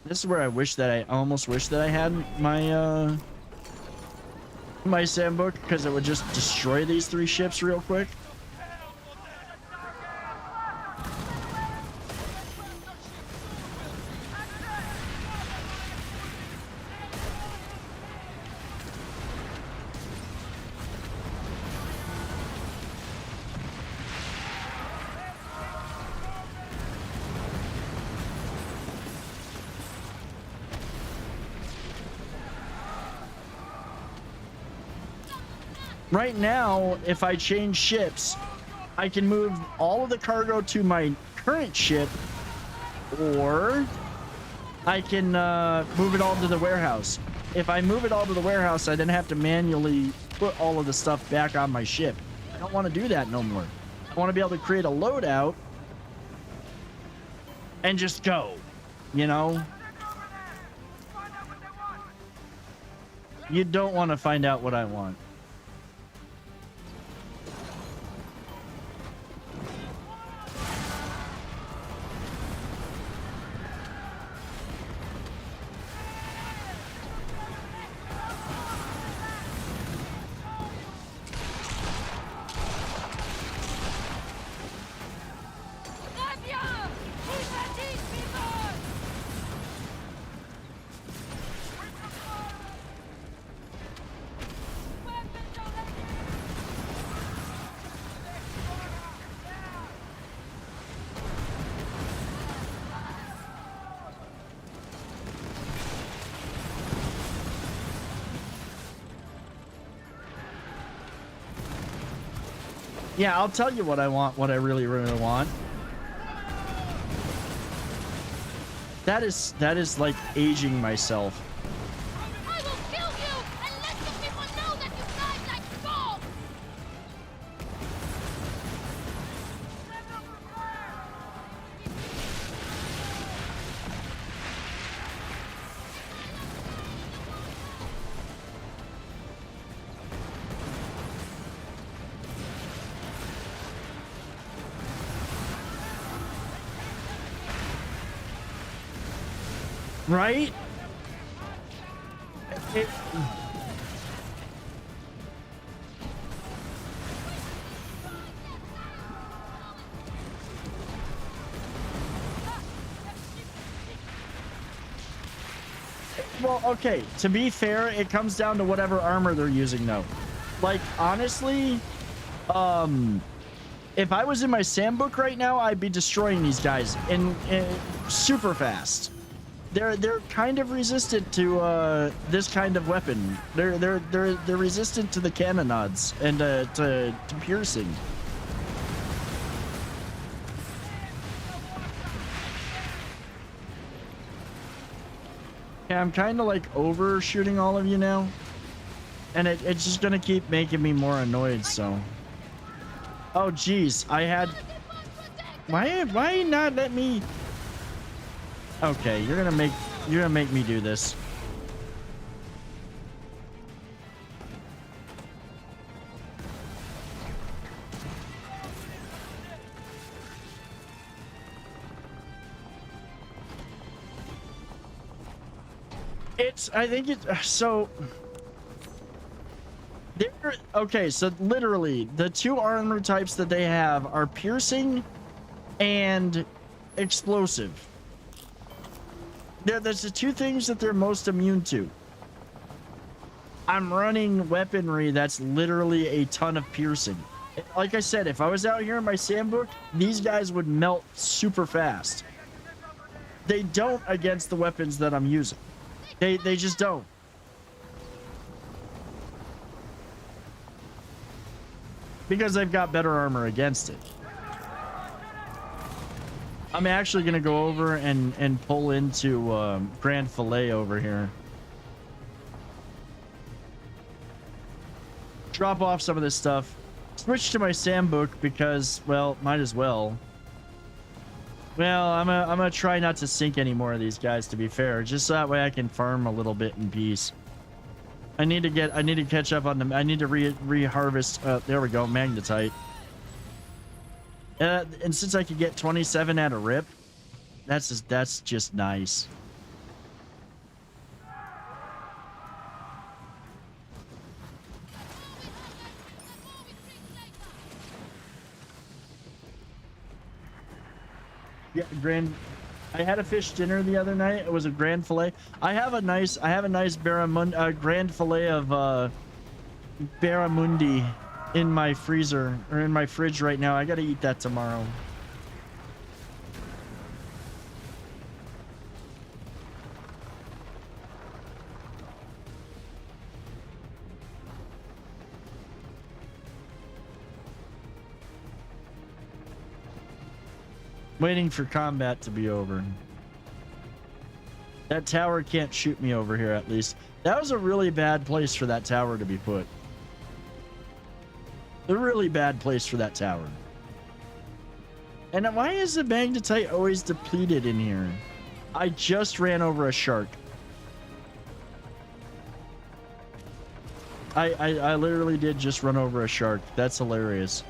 This is where I almost wish that I had my my Sambuc, because it would just destroy these 3 ships real quick. Right now, if I change ships, I can move all of the cargo to my current ship, or I can move it all to the warehouse. If I move it all to the warehouse, I then have to manually put all of the stuff back on my ship. I don't want to do that no more. I want to be able to create a loadout and just go, you know? You don't want to find out what I want. Yeah, I'll tell you what I want, what I really, really want. That is like aging myself. I will kill you and let the people know that you died like dogs! Right? Well, okay, to be fair, it comes down to whatever armor they're using, though. Like, honestly, if I was in my Sambook right now, I'd be destroying these guys in super fast. They're kind of resistant to this kind of weapon. They're resistant to the cannonades and to piercing. Yeah, I'm kind of like overshooting all of you now, and it's just gonna keep making me more annoyed. So, oh geez, I had why not let me? Okay, you're gonna make me do this. I think it's so they're okay. So literally the two armor types that they have are piercing and explosive. That's the two things that they're most immune to. I'm running weaponry that's literally a ton of piercing. Like I said, if I was out here in my Sambook, these guys would melt super fast. They don't against the weapons that I'm using. They just don't. Because they've got better armor against it. I'm actually going to go over and pull into Grand Fillet over here. Drop off some of this stuff. Switch to my Sambook because, well, might as well. Well, I'm gonna try not to sink any more of these guys, to be fair, just so that way I can farm a little bit in peace. I need to catch up on them. I need to re-harvest. There we go, magnetite. And since I could get 27 at a rip, that's just nice. Yeah, I had a fish dinner the other night. It was a grand fillet. I have a nice grand fillet of barramundi in my freezer or in my fridge right now. I gotta eat that tomorrow. Waiting for combat to be over. That tower can't shoot me over here, at least. That was a really bad place for that tower to be put. A really bad place for that tower. And why is the magnetite always depleted in here? I just ran over a shark. I literally did just run over a shark. That's hilarious.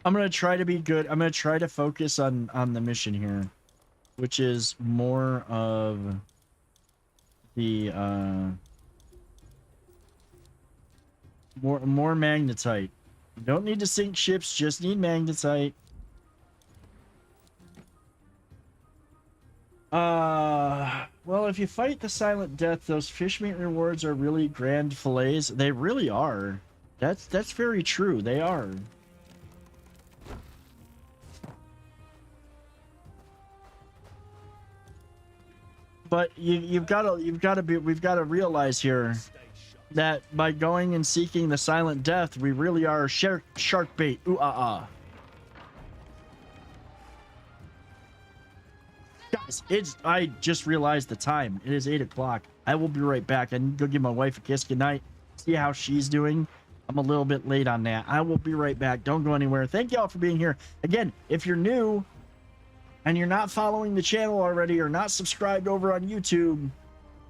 I'm gonna try to be good. I'm gonna try to focus on the mission here, which is more of the more magnetite. You don't need to sink ships, just need magnetite. Well, if you fight the silent death, those fish meat rewards are really grand fillets. They really are. That's very true. They are. But we've got to realize here that by going and seeking the silent death, we really are shark bait. Ooh ah ah. Guys, I just realized the time. It is 8 o'clock. I will be right back. I need to go give my wife a kiss goodnight. See how she's doing. I'm a little bit late on that. I will be right back. Don't go anywhere. Thank y'all for being here. Again, if you're new and you're not following the channel already or not subscribed over on YouTube,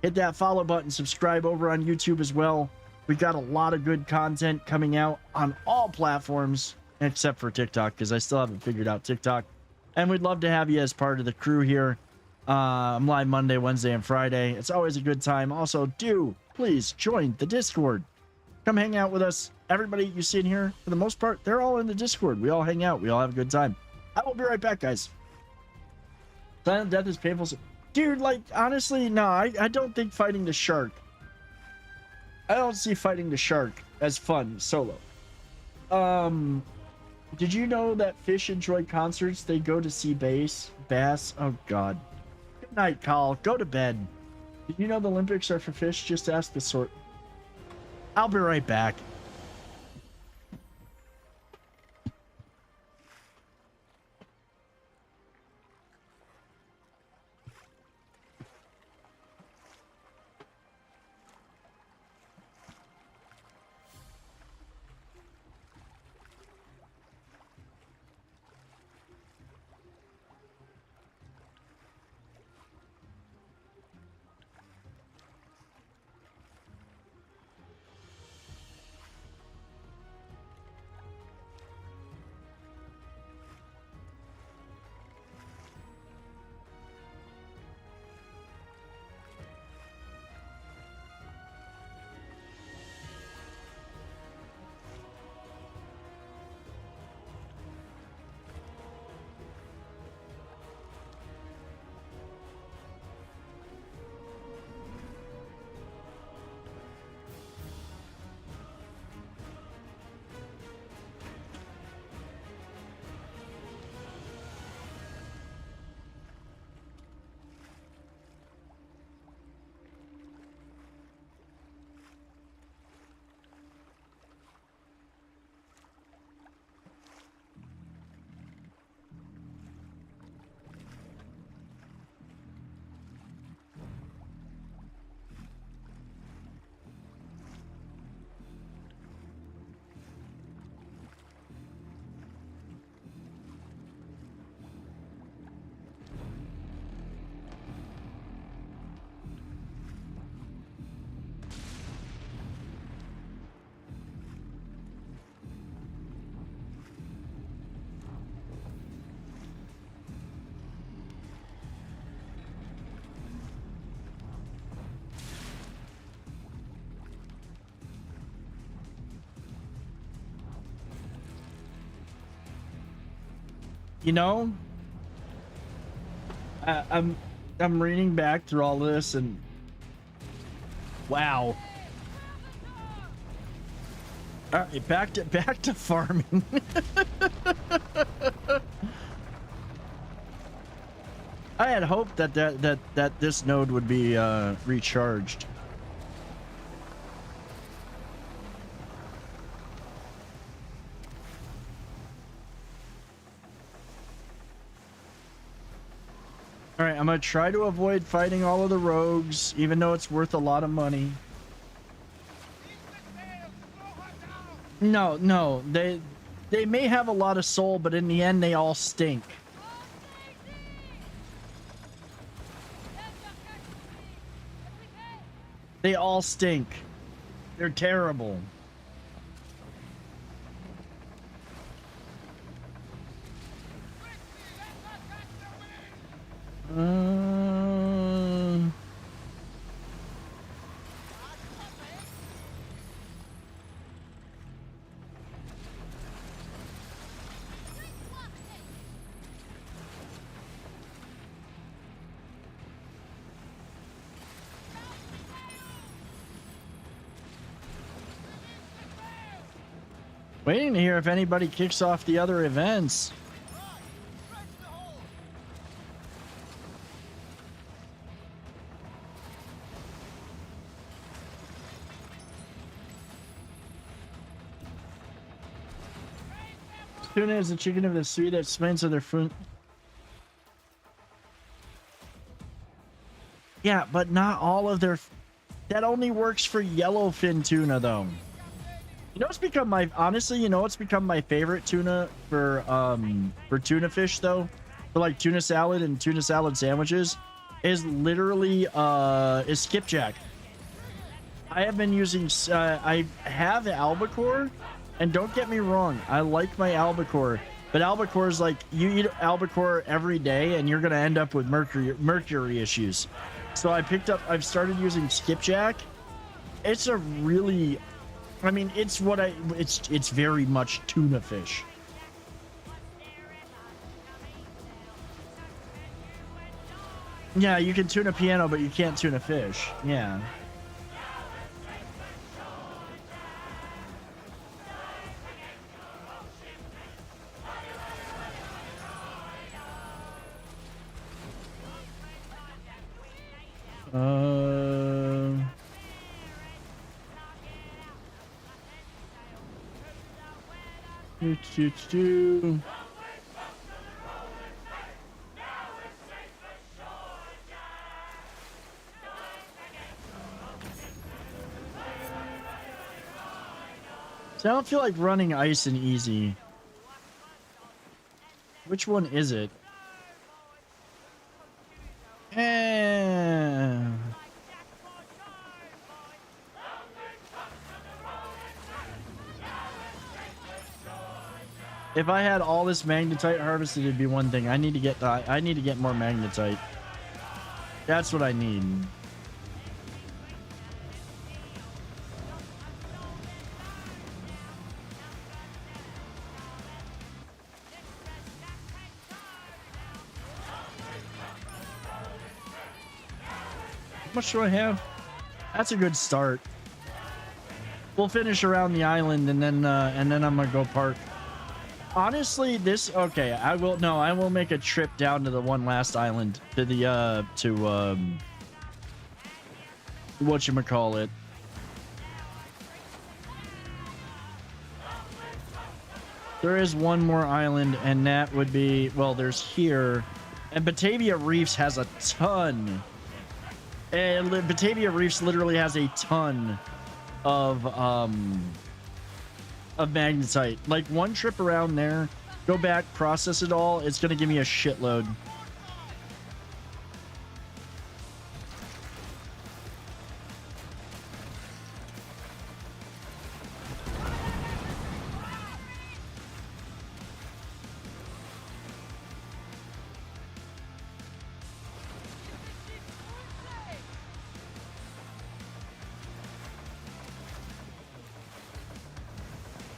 hit that follow button, subscribe over on YouTube as well. We got a lot of good content coming out on all platforms except for TikTok, because I still haven't figured out TikTok. And we'd love to have you as part of the crew here. I'm live Monday, Wednesday, and Friday. It's always a good time. Also, do please join the Discord. Come hang out with us. Everybody you see in here, for the most part, they're all in the Discord. We all hang out. We all have a good time. I will be right back, guys. Silent death is painful. Dude, like, honestly, no, I don't think fighting the shark. I don't see fighting the shark as fun solo. Did you know that fish enjoy concerts? They go to see bass. Oh, God. Good night, Kyle. Go to bed. Did you know the Olympics are for fish? Just ask the sort. I'll be right back. You know, I'm reading back through all this, and wow. All right, back to farming. I had hoped that this node would be recharged. All right, I'm gonna try to avoid fighting all of the rogues, even though it's worth a lot of money. No, they may have a lot of soul, but in the end, they all stink. They all stink. They're terrible. Waiting to hear if anybody kicks off the other events. Tuna is the chicken of the sea that smells of their food. Yeah, but not all of their. That only works for yellowfin tuna, though. You know, it's become my honestly. You know, it's become my favorite tuna for tuna fish, though. For like tuna salad and tuna salad sandwiches, is literally is skipjack. I have been using, I have albacore, and don't get me wrong, I like my albacore, but albacore is like, you eat albacore every day and you're going to end up with mercury issues. So I've started using skipjack. It's a really, I mean, it's very much tuna fish. Yeah, you can tune a piano, but you can't tune a fish. Yeah. Do. So I don't feel like running ice and easy. Which one is it? If I had all this magnetite harvested, it'd be one thing. I need to get more magnetite. That's what I need. How much do I have? That's a good start. We'll finish around the island and then I'm gonna go park. Honestly, I will make a trip down to the one last island, to the whatchamacallit. There is one more island, and that would be, well, there's here, and Batavia Reefs has a ton, and Batavia Reefs literally has a ton of magnetite. Like, one trip around there, go back, process it all, it's gonna give me a shitload.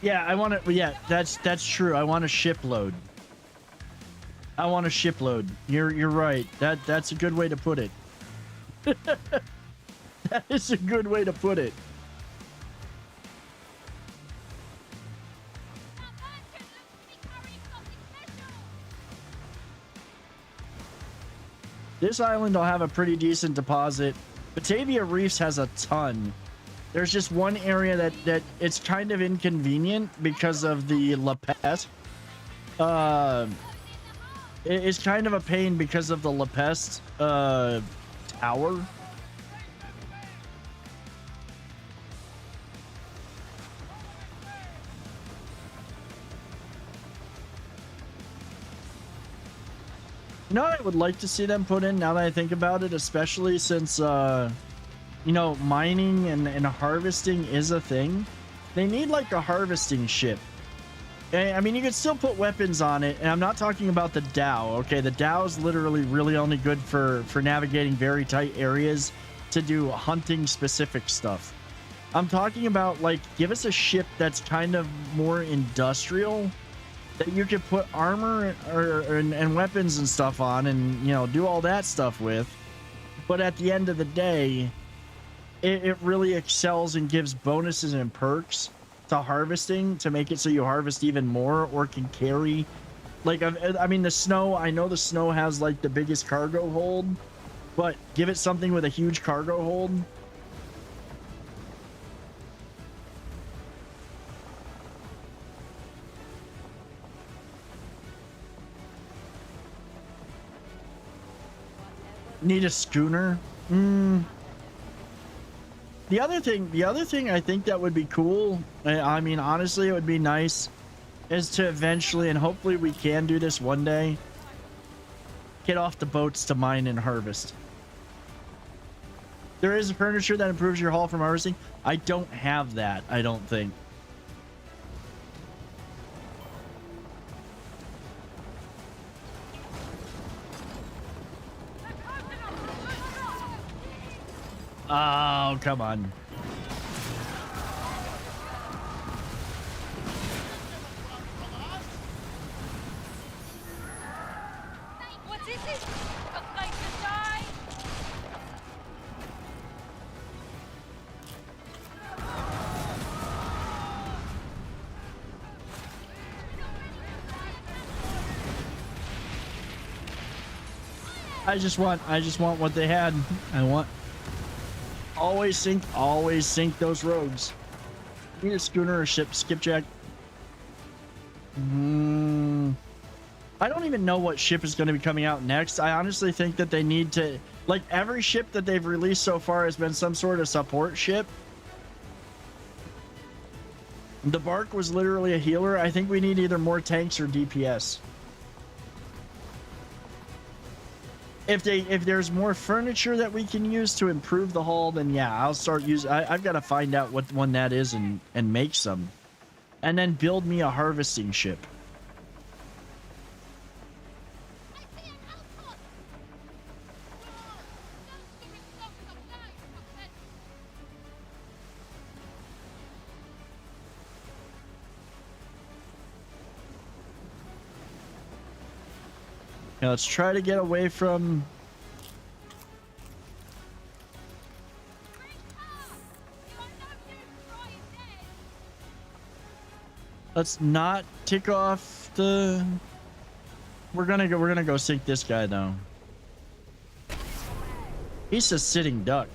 Yeah, I want to. Yeah, that's true. I want a shipload. I want a shipload. You're right. That's a good way to put it. That is a good way to put it. This island will have a pretty decent deposit. Batavia Reefs has a ton. There's just one area that it's kind of inconvenient because of the La Peste. It's kind of a pain because of the La Peste tower. You know what I would like to see them put in, now that I think about it, especially since you know, mining and harvesting is a thing. They need like a harvesting ship. I mean, you can still put weapons on it, and I'm not talking about the Dhow. Okay, the Dhow is literally really only good for navigating very tight areas to do hunting specific stuff. I'm talking about, like, give us a ship that's kind of more industrial, that you could put armor and weapons and stuff on, and, you know, do all that stuff with. But at the end of the day, it really excels and gives bonuses and perks to harvesting to make it so you harvest even more or can carry. Like, I mean, the snow, I know the snow has like the biggest cargo hold, but give it something with a huge cargo hold. Need a schooner? The other thing I think that would be cool, I mean, honestly, it would be nice, is to eventually, and hopefully we can do this one day, get off the boats to mine and harvest. There is furniture that improves your haul from harvesting. I don't have that, I don't think. Oh, come on. What is it? A place to die? I just want what they had. I want always sink those rogues. Need a schooner or ship, skipjack. I don't even know what ship is going to be coming out next. I honestly think that they need to, like, every ship that they've released so far has been some sort of support ship. The Bark was literally a healer. I think we need either more tanks or DPS. If there's more furniture that we can use to improve the hull, then yeah, I'll start using. I've got to find out what one that is and make some, and then build me a harvesting ship. I see an outpost! Don't give it some supply, Captain. Now let's try to get away from. Let's not tick off the. We're gonna go sink this guy though. He's a sitting duck.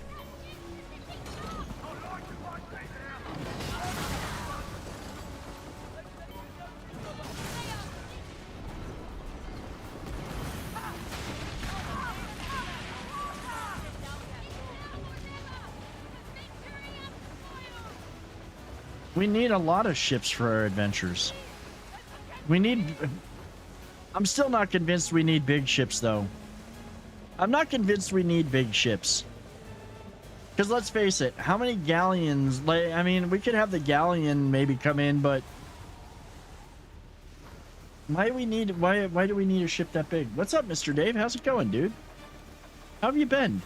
We need a lot of ships for our adventures. We need. I'm still not convinced we need big ships, though. I'm not convinced we need big ships. Because let's face it, how many galleons? Like, I mean, we could have the galleon maybe come in, but why do we need a ship that big? What's up, Mr. Dave? How's it going, dude? How have you been?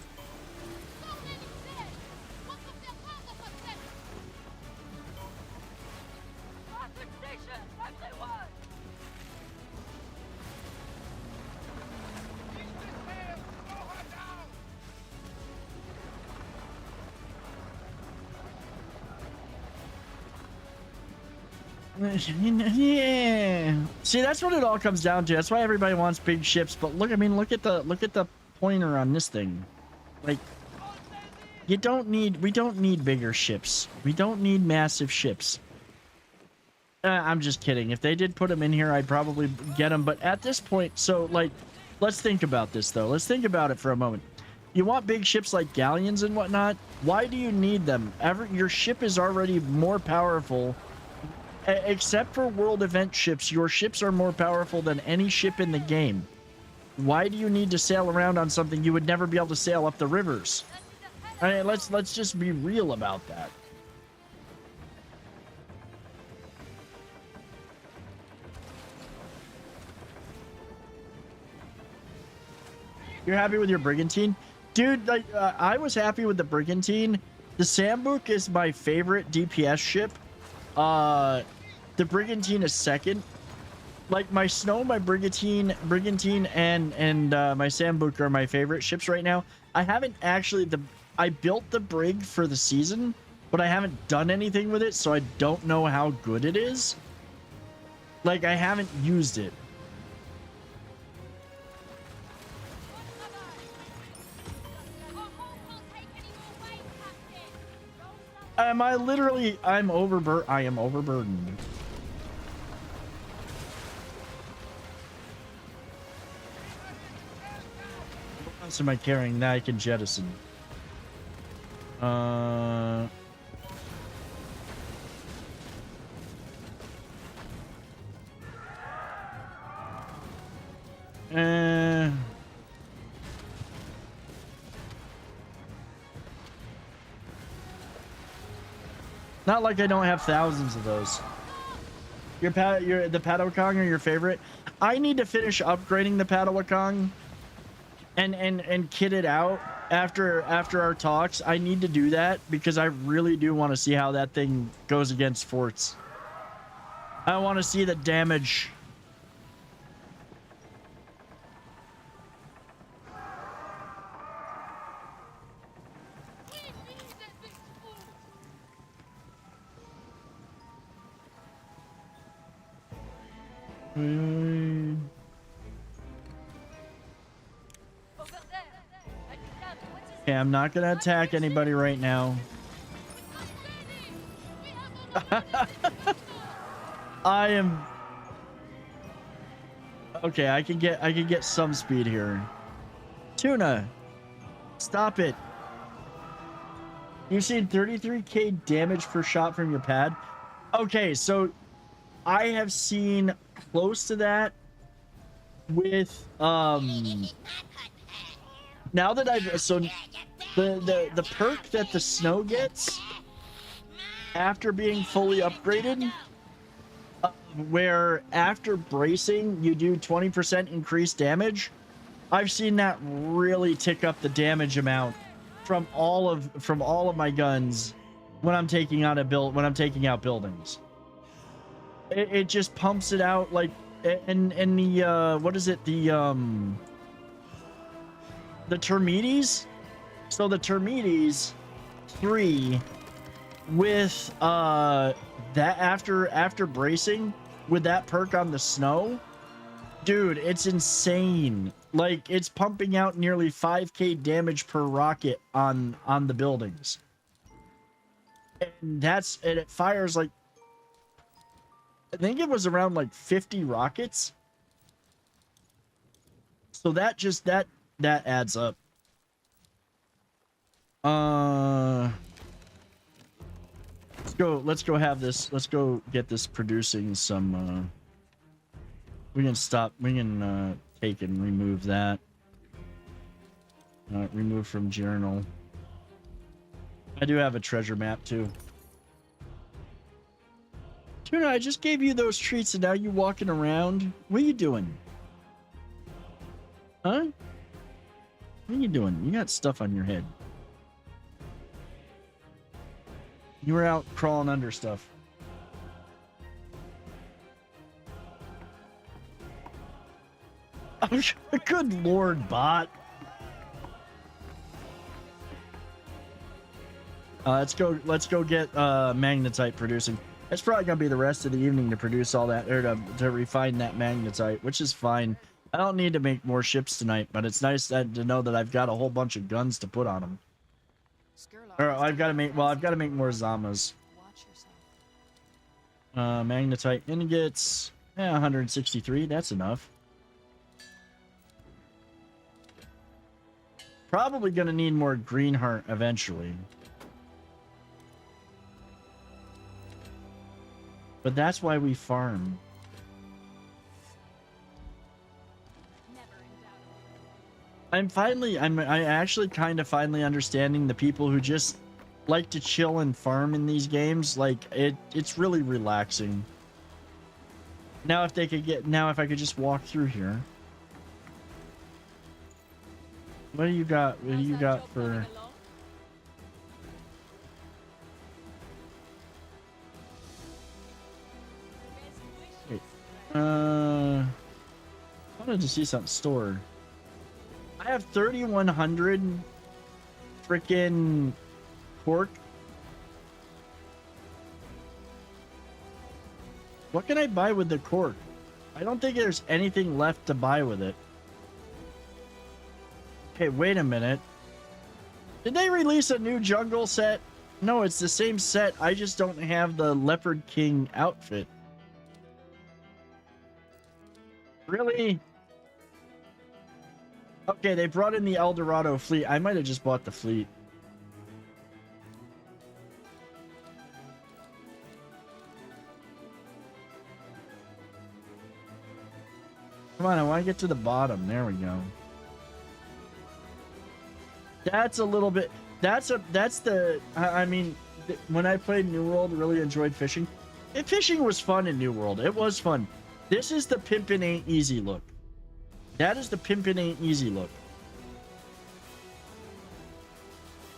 Yeah. See, that's what it all comes down to. That's why everybody wants big ships. But look, I mean, look at the pointer on this thing. Like, we don't need bigger ships. We don't need massive ships. I'm just kidding. If they did put them in here, I'd probably get them. But at this point, so like, let's think about this though. Let's think about it for a moment. You want big ships like galleons and whatnot. Why do you need them? Your ship is already more powerful. Except for world event ships, your ships are more powerful than any ship in the game. Why do you need to sail around on something you would never be able to sail up the rivers? I mean, let's just be real about that. You're happy with your Brigantine? Dude, like, I was happy with the Brigantine. The Sambuc is my favorite DPS ship. The Brigantine is second. Like, my Snow, my Brigantine, and my Sambuc are my favorite ships right now. I haven't actually... I built the Brig for the season, but I haven't done anything with it, so I don't know how good it is. Like, I haven't used it. I'm overburdened. What else am I carrying that I can jettison? Not like I don't have thousands of those. The Padawakong are your favorite? I need to finish upgrading the Padawakong and kit it out after our talks. I need to do that because I really do want to see how that thing goes against forts. I want to see the damage. Okay, I'm not gonna attack anybody right now. I am okay. I can get some speed here. Tuna, stop it. You've seen 33k damage per shot from your pad. Okay, so I have seen close to that with now that I've so the perk that the snow gets after being fully upgraded, where after bracing you do 20% increased damage. I've seen that really tick up the damage amount from all of my guns when I'm taking out buildings. It just pumps it out like in the what is it, the Termites. So the Termites 3 with that after bracing with that perk on the snow, dude, it's insane. Like, it's pumping out nearly 5k damage per rocket on the buildings, and it fires like, I think it was around like 50 rockets. So that adds up. Let's go get this producing some we can take and remove that. Remove from journal. I do have a treasure map too. Tuna, I just gave you those treats and now you walking around. What are you doing? Huh? What are you doing? You got stuff on your head. You were out crawling under stuff. Oh, good lord, bot. Let's go get magnetite producing. It's probably gonna be the rest of the evening to produce all that, or to refine that magnetite, which is fine. I don't need to make more ships tonight, but it's nice to know that I've got a whole bunch of guns to put on them. Or I've got to make more Zamas. Magnetite ingots, 163. That's enough. Probably gonna need more green heart eventually. But that's why we farm. I'm actually kind of finally understanding the people who just like to chill and farm in these games. Like, it's really relaxing. Now if I could just walk through here. What do you got? What do you got for... Wait. I wanted to see something stored. I have 3,100 freaking pork. What can I buy with the cork? I don't think there's anything left to buy with it. Okay, wait a minute. Did they release a new jungle set? No, it's the same set. I just don't have the Leopard King outfit. Really? Okay, they brought in the El Dorado fleet. I might have just bought the fleet. Come on, I want to get to the bottom. There we go. That's a little bit... I mean, when I played New World, really enjoyed fishing. Fishing was fun in New World. It was fun. This is the pimpin' ain't easy look. That is the pimpin' ain't easy look.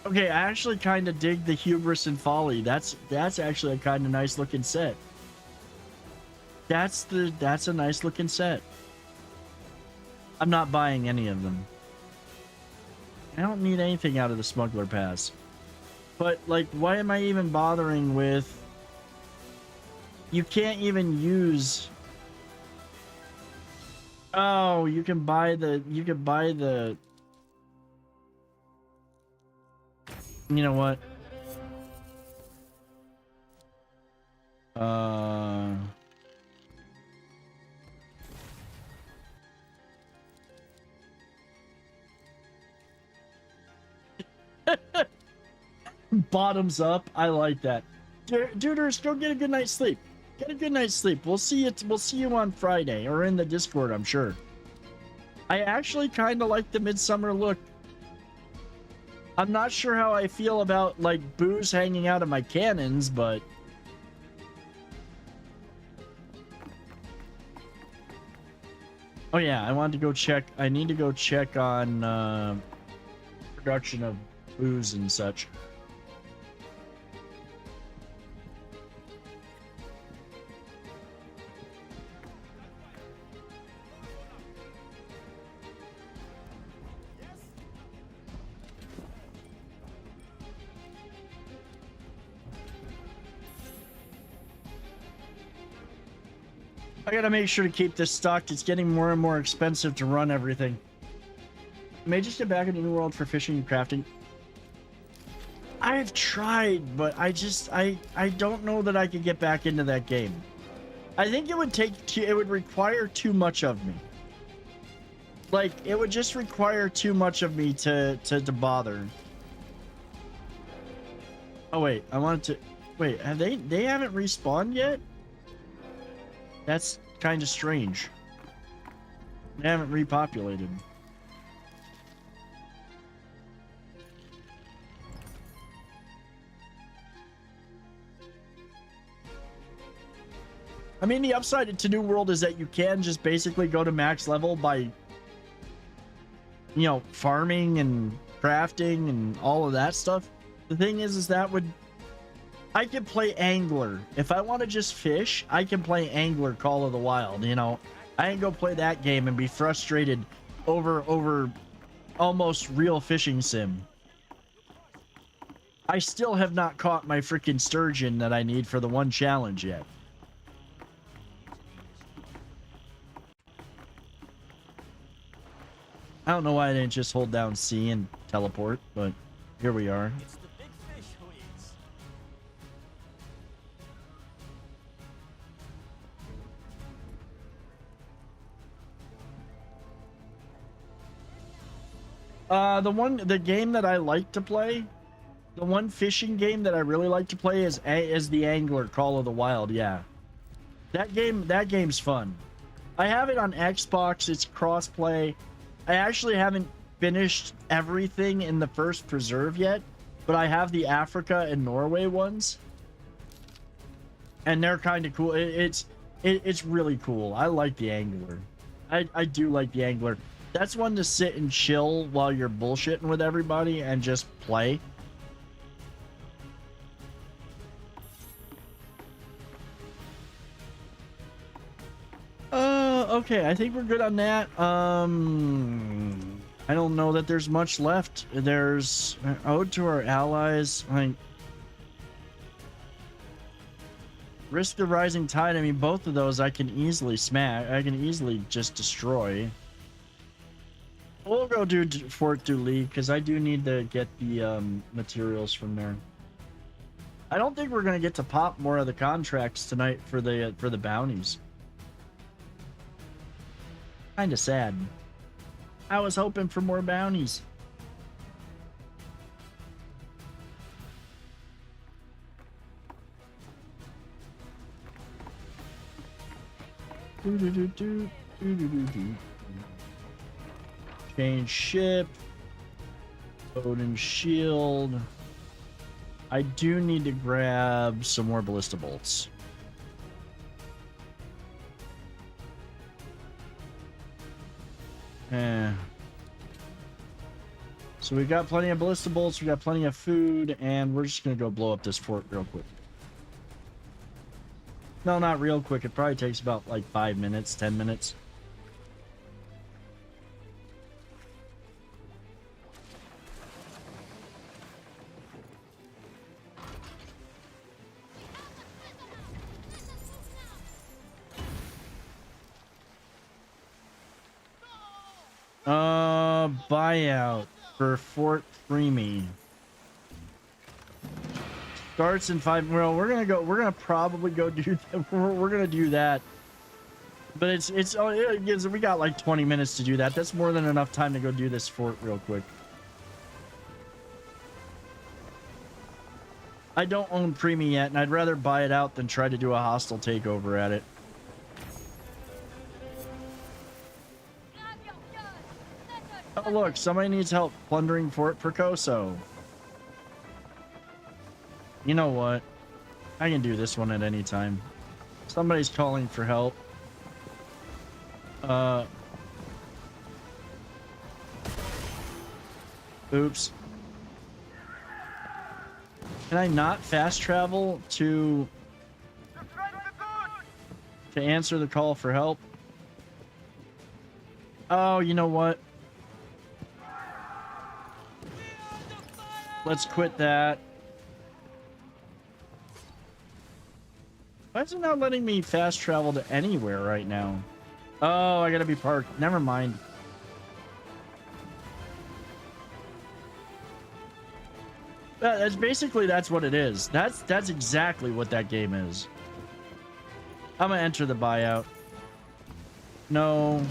Okay, I actually kind of dig the Hubris and Folly. That's actually a kind of nice looking set. That's a nice looking set. I'm not buying any of them. I don't need anything out of the Smuggler Pass. But like, why am I even bothering with? You can't even use. Oh, you can buy the. You know what? Bottoms up. I like that. Duders, go get a good night's sleep. Get a good night's sleep. We'll see you on Friday or in the Discord, I'm sure. I actually kind of like the midsummer look. I'm not sure how I feel about like booze hanging out of my cannons, but oh yeah, I wanted to go check. I need to go check on production of booze and such. I gotta make sure to keep this stocked. It's getting more and more expensive to run everything. I may just get back into New World for fishing and crafting. I've tried, but I don't know that I could get back into that game. I think it would require too much of me. Like, it would just require too much of me to bother. Oh wait, I wanted to wait, they haven't respawned yet? That's kind of strange. They haven't repopulated. I mean, the upside to New World is that you can just basically go to max level by, you know, farming and crafting and all of that stuff. The thing is that I can play Angler. If I want to just fish, I can play Angler Call of the Wild, you know. I ain't go play that game and be frustrated over almost real fishing sim. I still have not caught my freaking sturgeon that I need for the one challenge yet. I don't know why I didn't just hold down C and teleport, but here we are. It's the big fish who eats. The game that I like to play, the one fishing game that I really like to play is the Angler Call of the Wild. Yeah, that game's fun. I have it on Xbox. It's crossplay. I actually haven't finished everything in the first preserve yet, but I have the Africa and Norway ones, and they're kind of cool. It's really cool. I like the Angler. I do like the Angler. That's one to sit and chill while you're bullshitting with everybody and just play. Okay, I think we're good on that. I don't know that there's much left. There's ode to our allies. Like, Risk the Rising Tide. I mean, both of those I can easily smash. I can easily just destroy. We'll go do Fort Dooley because I do need to get the materials from there. I don't think we're gonna get to pop more of the contracts tonight for the bounties. Kind of sad. I was hoping for more bounties. Change ship. Odin shield. I do need to grab some more ballista bolts. So we got plenty of ballista bolts, we got plenty of food, and we're just gonna go blow up this fort real quick. No, not real quick. It probably takes about like 5 minutes, 10 minutes. Buyout for Fort Freemy. Starts in 5. Well, we're gonna probably go do that. We're gonna do that. But we got like 20 minutes to do that. That's more than enough time to go do this fort real quick. I don't own Preemie yet, and I'd rather buy it out than try to do a hostile takeover at it. Oh look, somebody needs help plundering Fort Percoso. You know what? I can do this one at any time. Somebody's calling for help. Oops. Can I not fast travel to answer the call for help? Oh, you know what? Let's quit that. Why is it not letting me fast travel to anywhere right now? Oh, I gotta be parked. Never mind. That's basically, that's what it is. That's exactly what that game is. I'm gonna enter the buyout. No.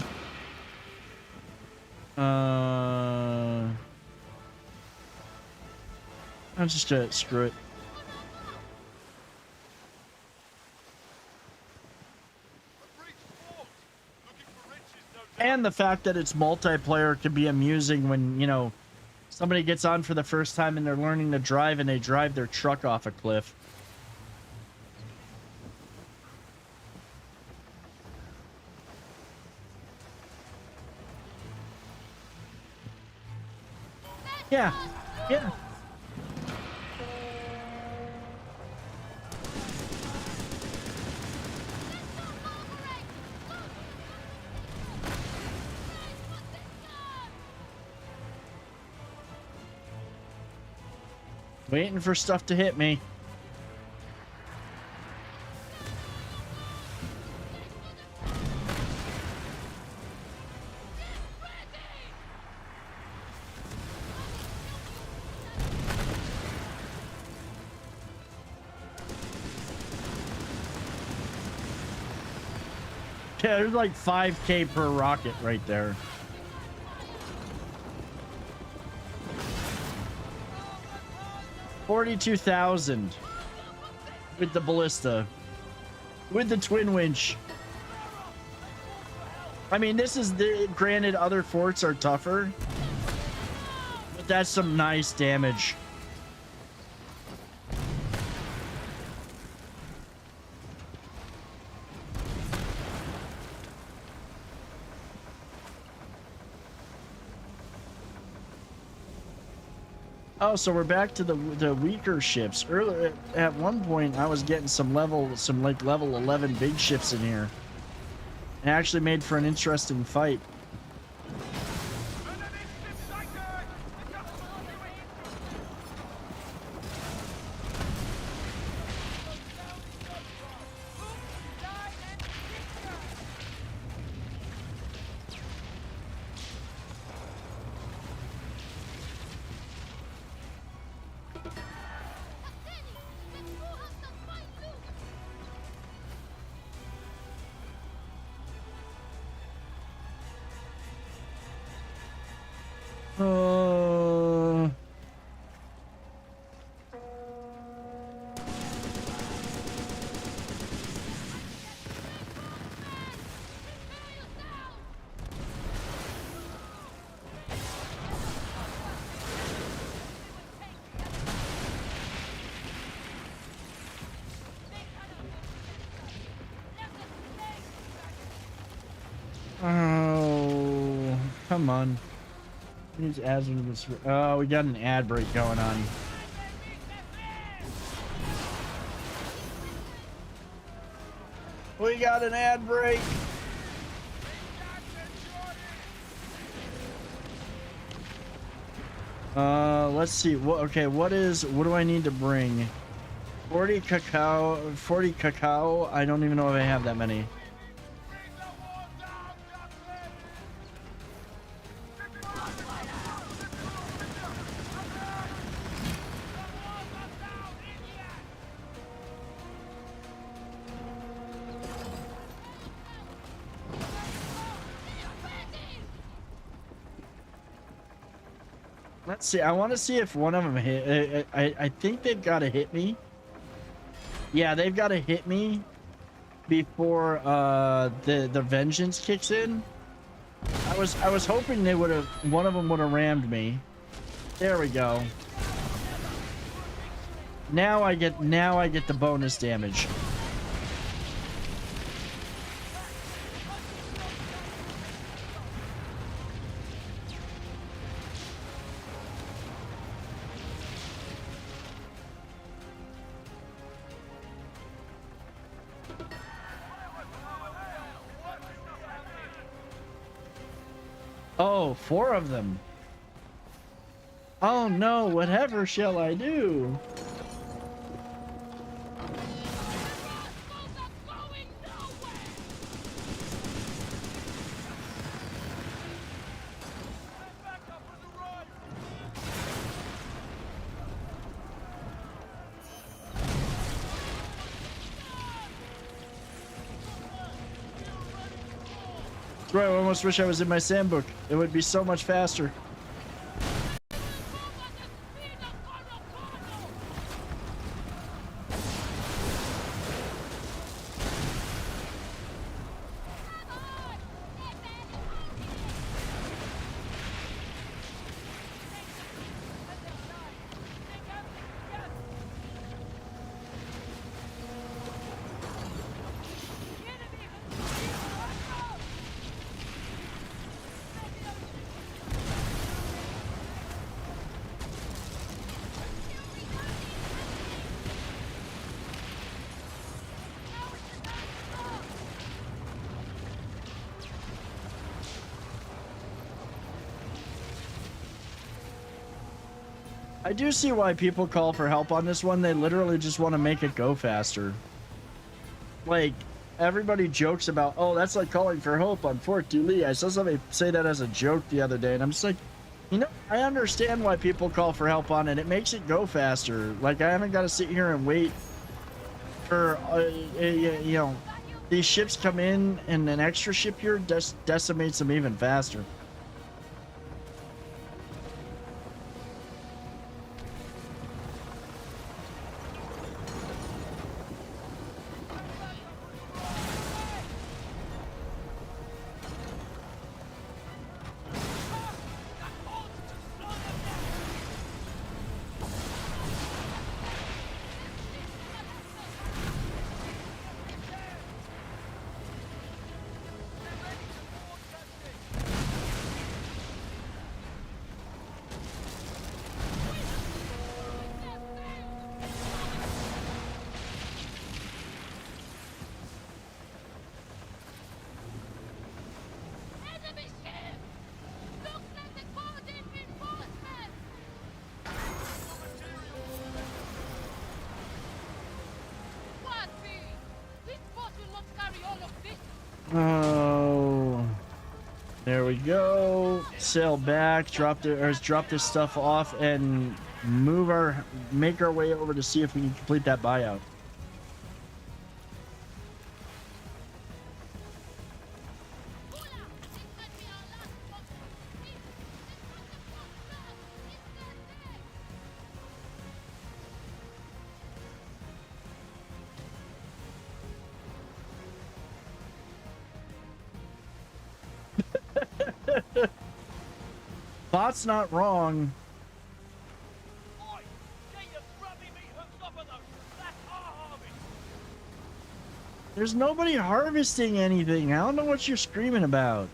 I'm just gonna screw it. And the fact that it's multiplayer can be amusing when, you know, somebody gets on for the first time and they're learning to drive and they drive their truck off a cliff. Yeah. Yeah. Waiting for stuff to hit me. Yeah, there's like 5K per rocket right there. $42,000 with the ballista, with the twin winch. I mean, this is granted, other forts are tougher, but that's some nice damage. Oh, so we're back to the weaker ships. Earlier, at one point, I was getting some level 11 big ships in here. It actually made for an interesting fight. Oh, come on. These ads are just... Oh, we got an ad break going on. We got an ad break. Let's see. What do I need to bring? 40 cacao. I don't even know if I have that many. Let's see. I want to see if one of them hit. I think they've got to hit me. Yeah, they've got to hit me before the vengeance kicks in. I was hoping they would have, one of them would have rammed me. There we go. Now I get the bonus damage. Oh, 4 of them. Oh no, whatever shall I do? Bro, I almost wish I was in my sandbook. It would be so much faster. I do see why people call for help on this one. They literally just want to make it go faster. Like, everybody jokes about, oh, that's like calling for help on Fort Dooley. I saw somebody say that as a joke the other day, and I'm just like, you know, I understand why people call for help on it. It makes it go faster. Like, I haven't got to sit here and wait for, you know, these ships come in and an extra ship here decimates them even faster. Oh, there we go. Sail back, drop this stuff off, and make our way over to see if we can complete that buyout. Bot's not wrong. There's nobody harvesting anything. I don't know what you're screaming about.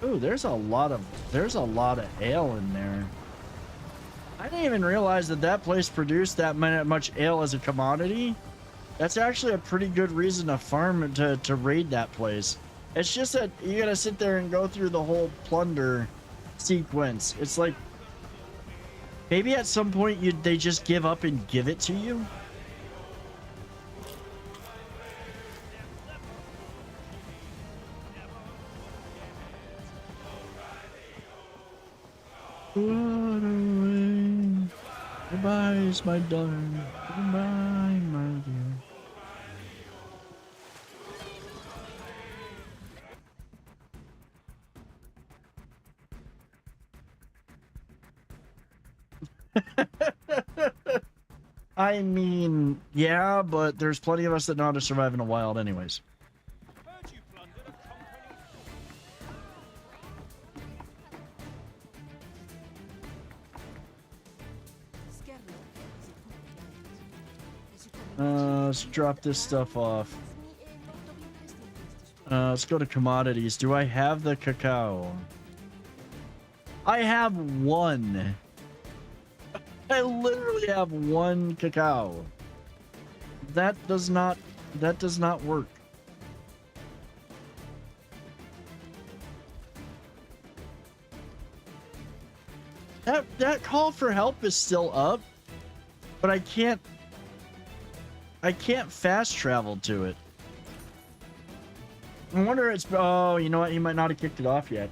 Ooh, there's a lot of ale in there. I didn't even realize that that place produced that much ale as a commodity. That's actually a pretty good reason to farm to raid that place. It's just that you gotta sit there and go through the whole plunder sequence. It's like maybe at some point they just give up and give it to you. What away. Goodbye, my darling. Goodbye, my dear. I mean, yeah, but there's plenty of us that know how to survive in the wild anyways. Let's drop this stuff off. Let's go to commodities. Do I have the cacao? I have one. I literally have one cacao. That does not work. That call for help is still up, but I can't fast travel to it. I wonder oh, you know what? He might not have kicked it off yet.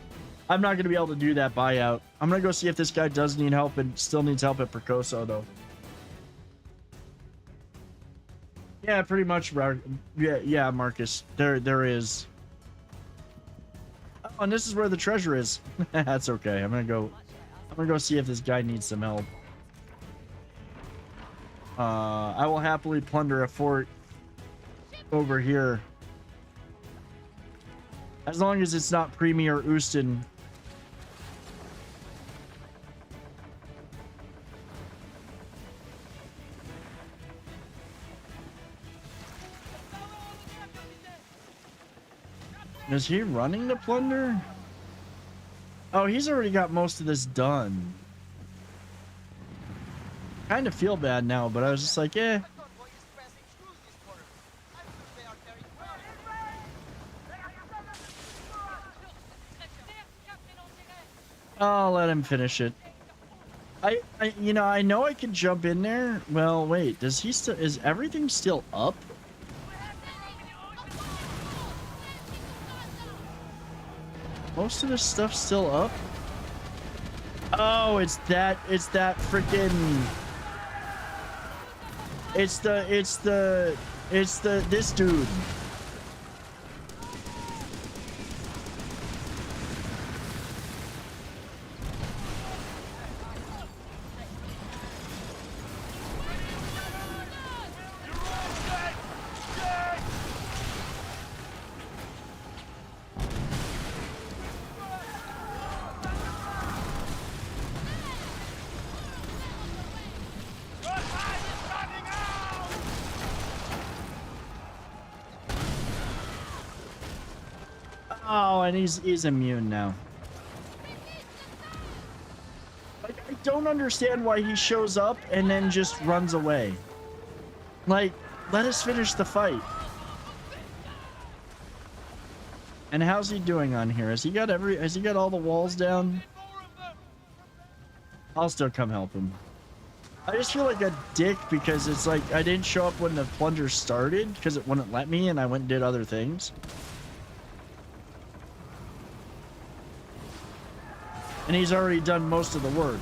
I'm not going to be able to do that buyout. I'm going to go see if this guy does need help and still needs help at Percoso, though. Yeah, pretty much. Yeah, Marcus. There is. Oh, and this is where the treasure is. That's okay. I'm going to go see if this guy needs some help. I will happily plunder a fort over here. As long as it's not Premier Houston. Is he running the plunder? Oh, he's already got most of this done. Kind of feel bad now, but I was just like, eh. I'll let him finish it. You know, I know I can jump in there. Well, wait, does he still, is everything still up? Most of this stuff's still up. Oh, it's that freaking. It's this dude. Oh, and he's immune now. Like, I don't understand why he shows up and then just runs away. Like, let us finish the fight. And how's he doing on here? Has he got all the walls down? I'll still come help him. I just feel like a dick because it's like I didn't show up when the plunder started because it wouldn't let me and I went and did other things. And he's already done most of the work.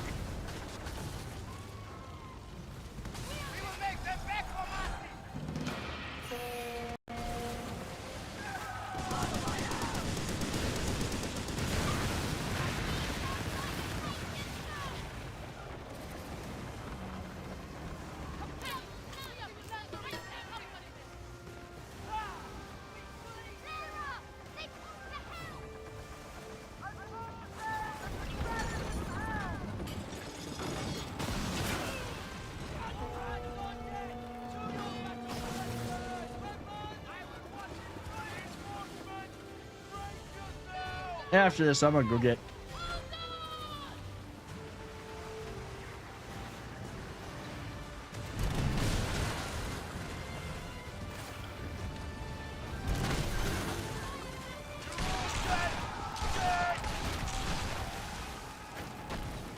After this, I'm gonna go get.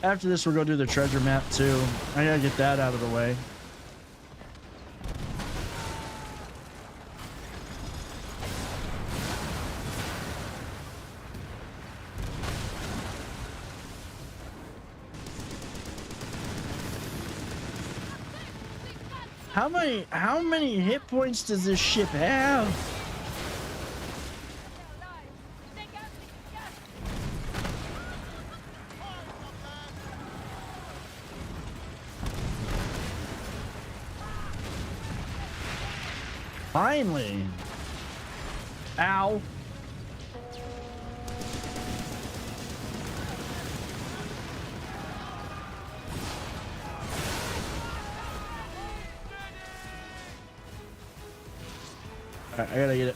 After this, we'll go do the treasure map too. I gotta get that out of the way. How many hit points does this ship have? Finally. Ow. Alright, I gotta get it.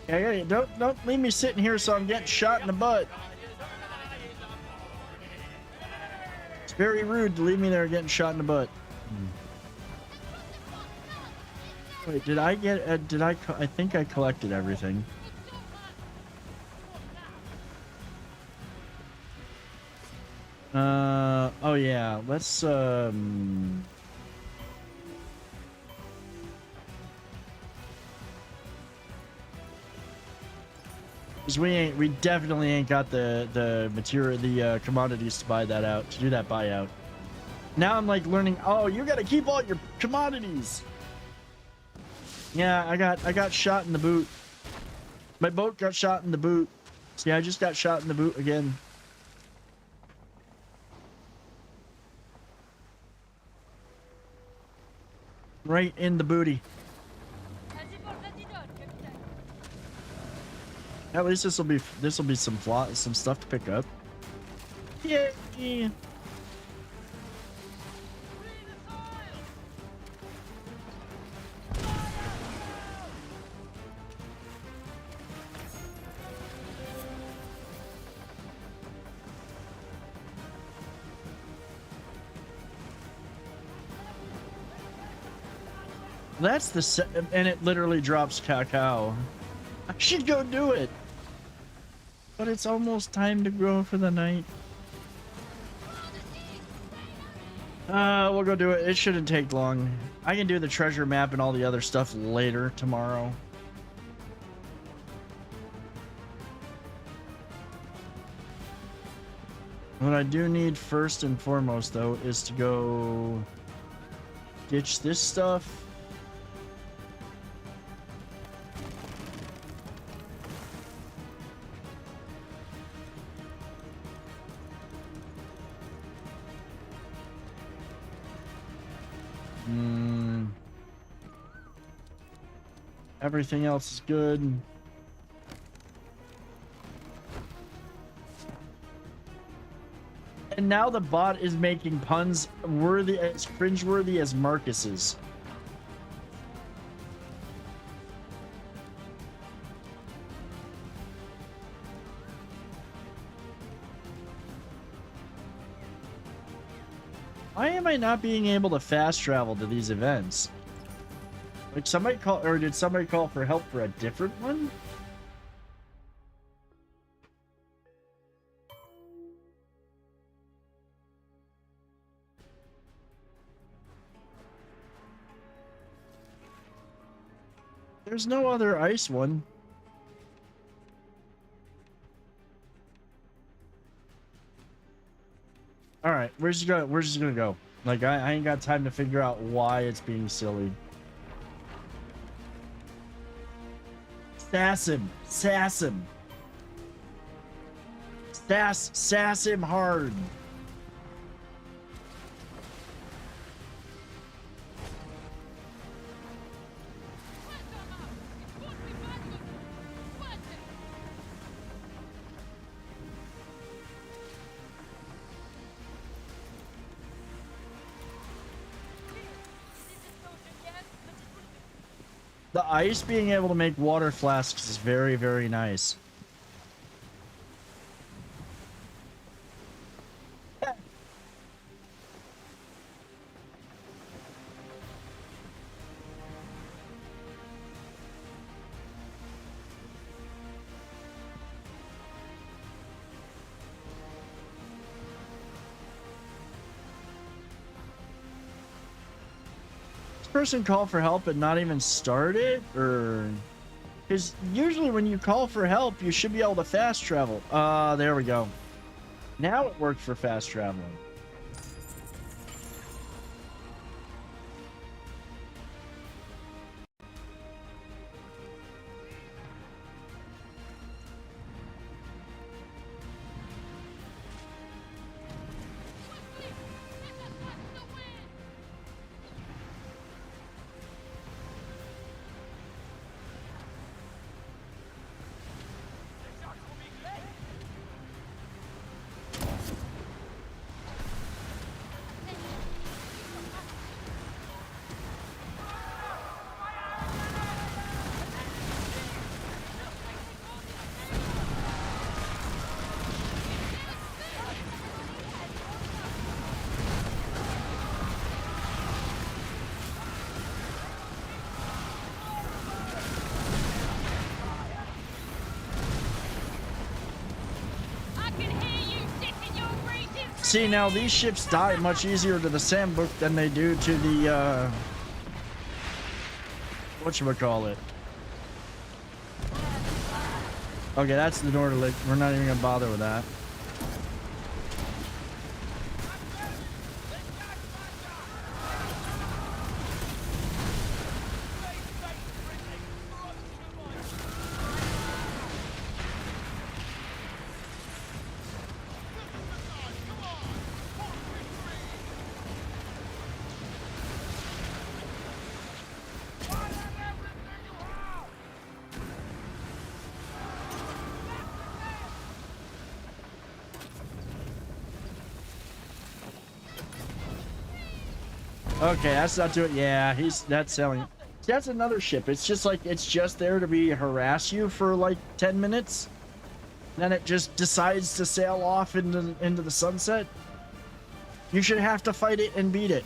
Yeah, don't leave me sitting here so I'm getting shot in the butt. It's very rude to leave me there getting shot in the butt. Wait, did I get? I think I collected everything. Oh yeah. Let's Cause we definitely ain't got the material, the commodities to buy that out, to do that buyout. Now I'm like learning, oh, you gotta keep all your commodities. Yeah, I got shot in the boot. My boat got shot in the boot. See, I just got shot in the boot again. Right in the booty. At least this will be some stuff to pick up. Yay! That's the and it literally drops cacao. I should go do it. But it's almost time to go for the night. We'll go do it. It shouldn't take long. I can do the treasure map and all the other stuff later tomorrow. What I do need first and foremost, though, is to go ditch this stuff. Everything else is good. And now the bot is making puns as cringeworthy as Marcus's. I am am I not being able to fast travel to these events? Like somebody call, or did somebody call for help for a different one? There's no other ice one. All right, we're just gonna go. Like I ain't got time to figure out why it's being silly. Sass him, sass him. Sass him hard. The ice being able to make water flasks is very, very nice. Person call for help and not even start it, or because usually when you call for help you should be able to fast travel. There we go. Now it worked for fast traveling. See, now these ships die much easier to the Sandbook than they do to the, whatchamacallit. Okay, that's the Norderlich. We're not even gonna bother with that. Okay, that's not doing. Yeah, that's selling. That's another ship. It's just like it's just there to be harass you for like 10 minutes. Then it just decides to sail off into the sunset. You should have to fight it and beat it.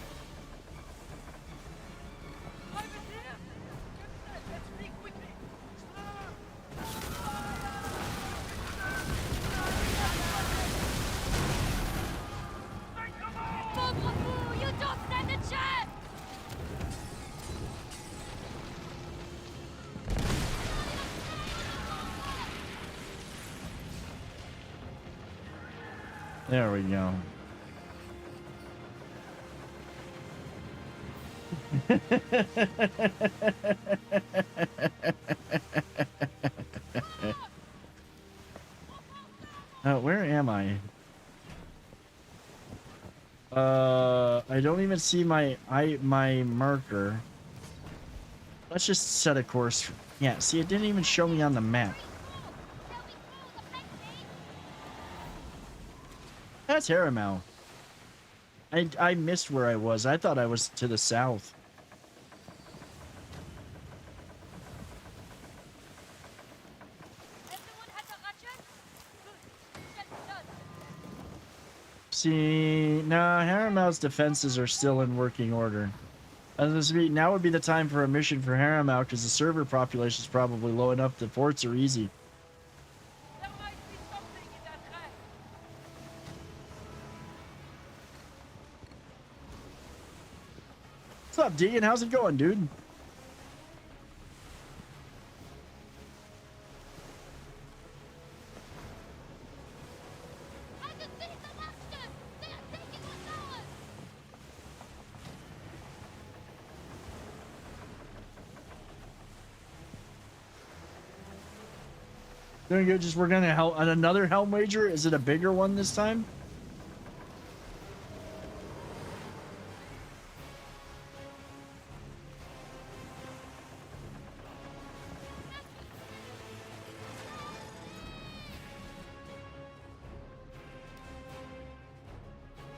There we go. Where am I? I don't even see my marker. Let's just set a course. Yeah, see, it didn't even show me on the map. That's Haramau. I missed where I was. I thought I was to the south. See, nah, Haramou's defenses are still in working order. Now would be the time for a mission for Haramau because the server population is probably low enough. The forts are easy. There might be something in that rack. What's up, Deegan? How's it going, dude? I can see the monster! They are taking what's ours! Doing good. Just we're gonna help on another Helm wager. Is it a bigger one this time?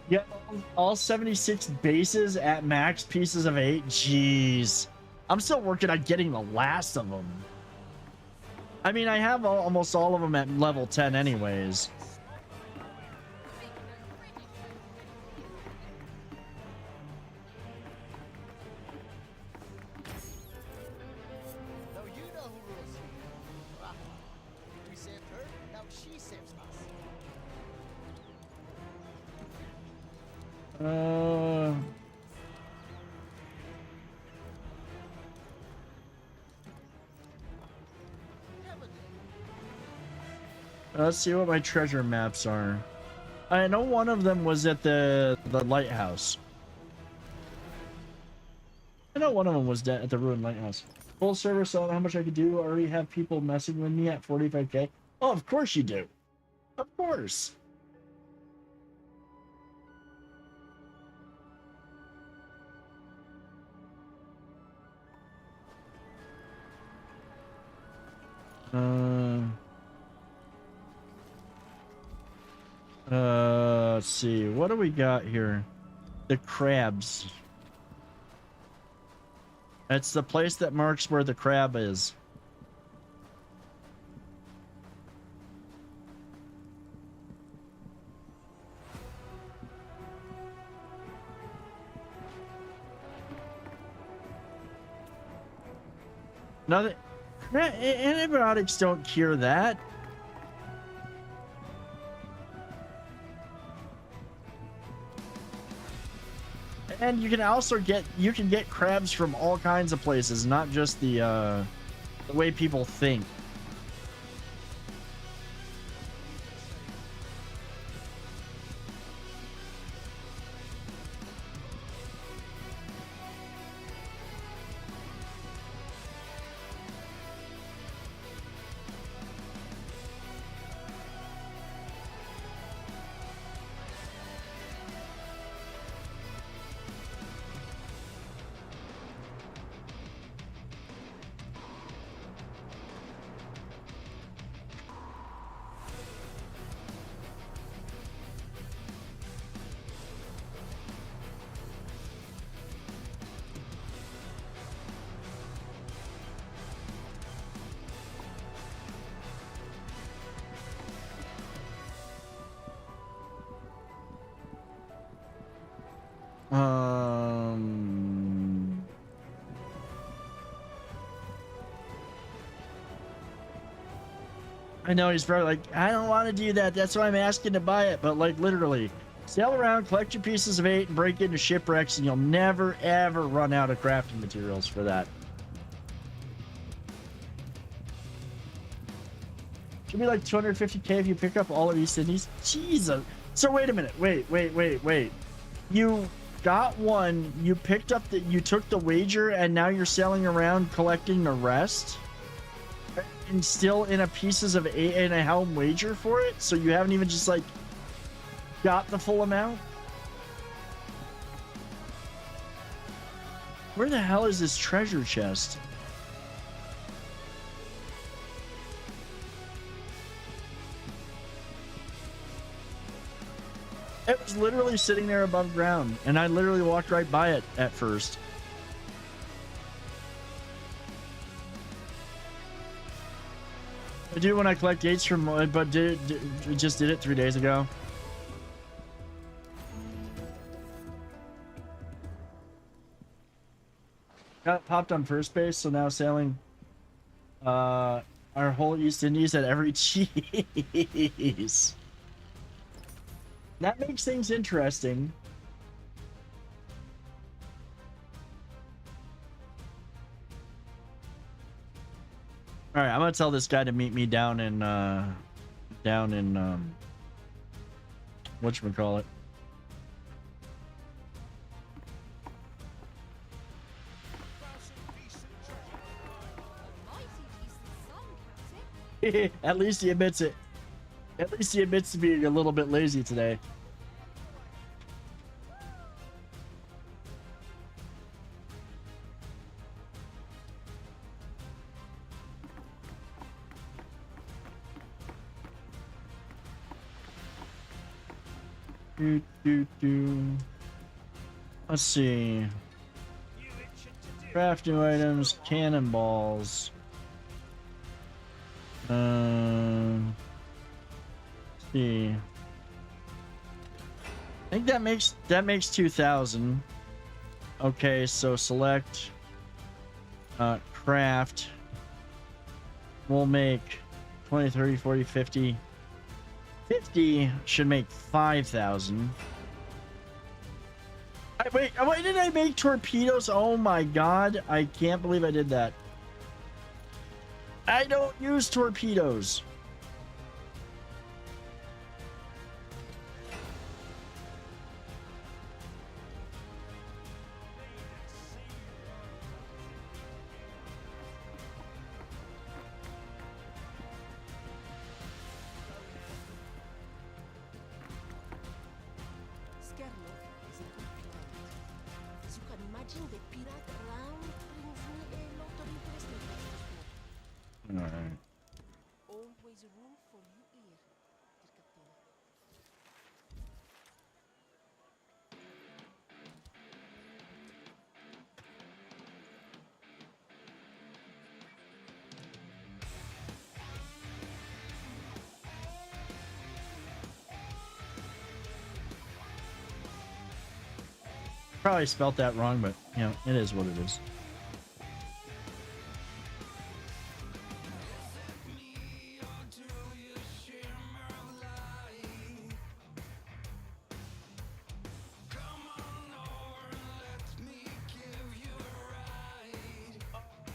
Yeah, all 76 bases at max pieces of 8. Jeez. I'm still working on getting the last of them. I mean, I have almost all of them at level 10 anyways. Now you know who rules here. Rafa. We saved her, now she saves us. Let's see what my treasure maps are. I know one of them was at the lighthouse. I know one of them was at the ruined lighthouse. Full server, so how much I could do. I already have people messing with me at 45k. Oh, of course you do. Of course. Let's see. What do we got here? The crabs. It's the place that marks where the crab is. Nothing. Antibiotics don't cure that. And you can also get crabs from all kinds of places, not just the way people think. I know he's probably like, I don't want to do that. That's why I'm asking to buy it. But like literally, sail around, collect your pieces of 8, and break into shipwrecks, and you'll never ever run out of crafting materials for that. Should be like 250k if you pick up all of East Indies. Jesus. So wait a minute. Wait. You got one. You picked up you took the wager, and now you're sailing around collecting the rest. And still in a pieces of 8 and a Helm wager for it, so you haven't even just like got the full amount. Where the hell is this treasure chest? It was literally sitting there above ground, and I literally walked right by it at first. I do when I collect gates from, but just did it 3 days ago. got popped on first base, so now sailing our whole East Indies at every cheese. That makes things interesting. All right, I'm gonna tell this guy to meet me down in whatchamacallit. At least he admits it. At least he admits to being a little bit lazy today. Let's see. Craft new items, cannonballs. Let's see. I think that makes 2,000. Okay, so select craft. We'll make 20, 30, 40, 50. 50 should make 5,000. Wait, why did I make torpedoes? Oh my god, I can't believe I did that. I don't use torpedoes. Skerloff is a good planet. As you can imagine, the pirate round brings me a lot of interesting places to explore. Alright. Always room for you here, dear Captain. Probably spelt that wrong, but you know, it is what it is.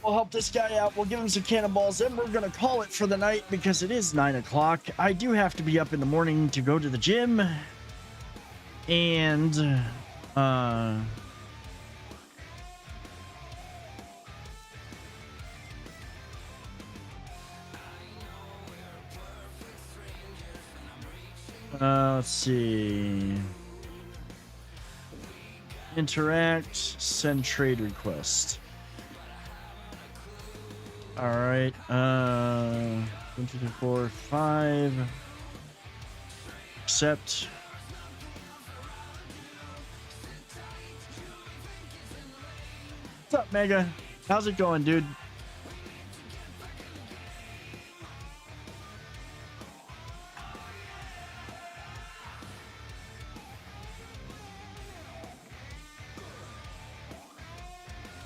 We'll help this guy out. We'll give him some cannonballs. Then we're going to call it for the night because it is 9 o'clock. I do have to be up in the morning to go to the gym. And, let's see. Interact, send trade request. All right. 1, 2, 3, 4, 5. Accept. What's up, Mega? How's it going, dude?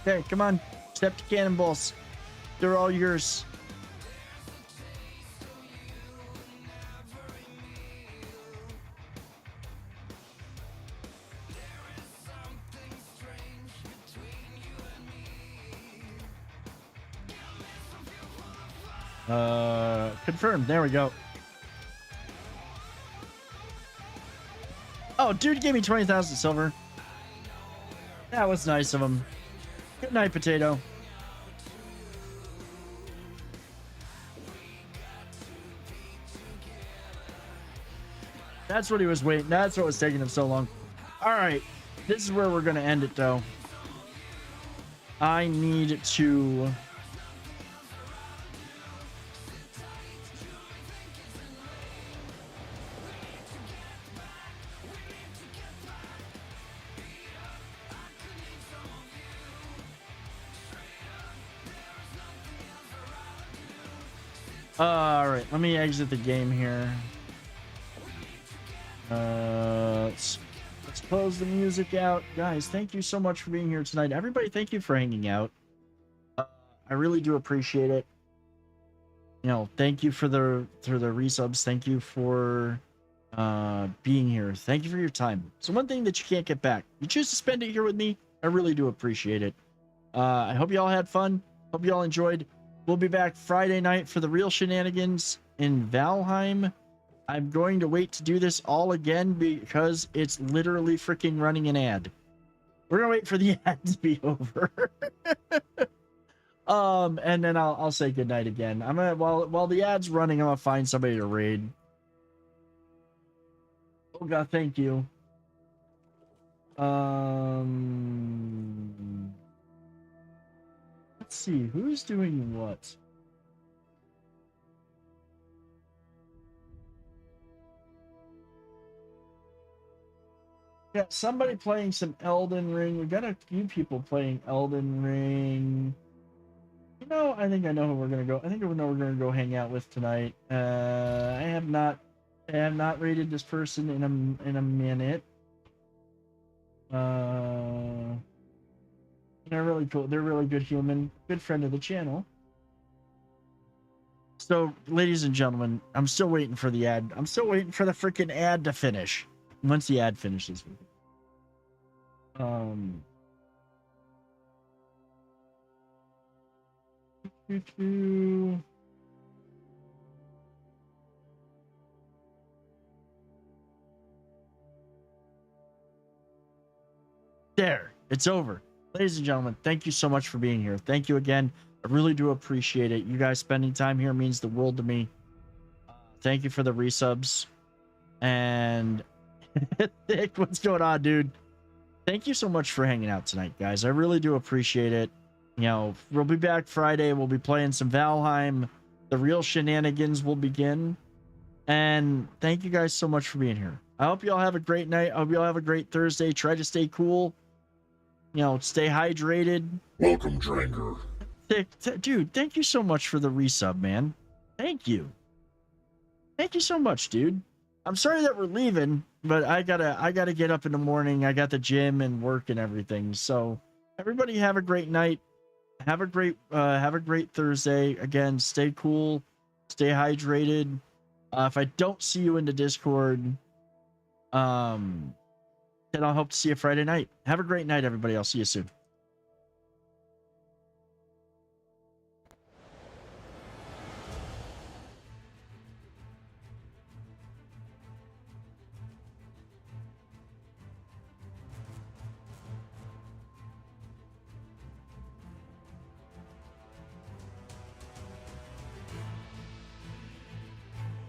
Okay, come on. Step to cannonballs. They're all yours. Confirmed. There we go. Oh, dude gave me 20,000 silver. That was nice of him. Good night, Potato. That's what he was waiting. That's what was taking him so long. All right. This is where we're going to end it, though. I need to... All right, let me exit the game here. Let's close the music out. Guys, thank you so much for being here tonight. Everybody, thank you for hanging out. I really do appreciate it. You know, thank you for the resubs. Thank you for being here. Thank you for your time. It's one thing that you can't get back. You choose to spend it here with me. I really do appreciate it. I hope you all had fun. Hope you all enjoyed. We'll be back Friday night for the real shenanigans in Valheim. I'm going to wait to do this all again because it's literally freaking running an ad. We're gonna wait for the ad to be over. And then I'll say goodnight again. I'm gonna while the ad's running, I'm gonna find somebody to raid. Oh god, thank you. Let's see who's doing what. Yeah, somebody playing some Elden Ring. We got a few people playing Elden Ring. You know, I think I know who we're gonna go. I think I know who we're gonna go hang out with tonight. I have not rated this person in a minute. They're really cool. They're really good human, good friend of the channel. So, ladies and gentlemen, I'm still waiting for the ad. I'm still waiting for the freaking ad to finish. Once the ad finishes. There, it's over. Ladies and gentlemen, thank you so much for being here. Thank you again. I really do appreciate it. You guys spending time here means the world to me. Thank you for the resubs. And Nick, what's going on, dude? Thank you so much for hanging out tonight, guys. I really do appreciate it. You know, we'll be back Friday. We'll be playing some Valheim. The real shenanigans will begin. And thank you guys so much for being here. I hope you all have a great night. I hope you all have a great Thursday. Try to stay cool. You know, stay hydrated. Welcome, Dranger. Dude, thank you so much for the resub, man. Thank you. Thank you so much, dude. I'm sorry that we're leaving, but I gotta get up in the morning. I got the gym and work and everything. So everybody have a great night. Have a great Thursday. Again, stay cool, stay hydrated. If I don't see you in the Discord, then I'll hope to see you Friday night. Have a great night, everybody. I'll see you soon.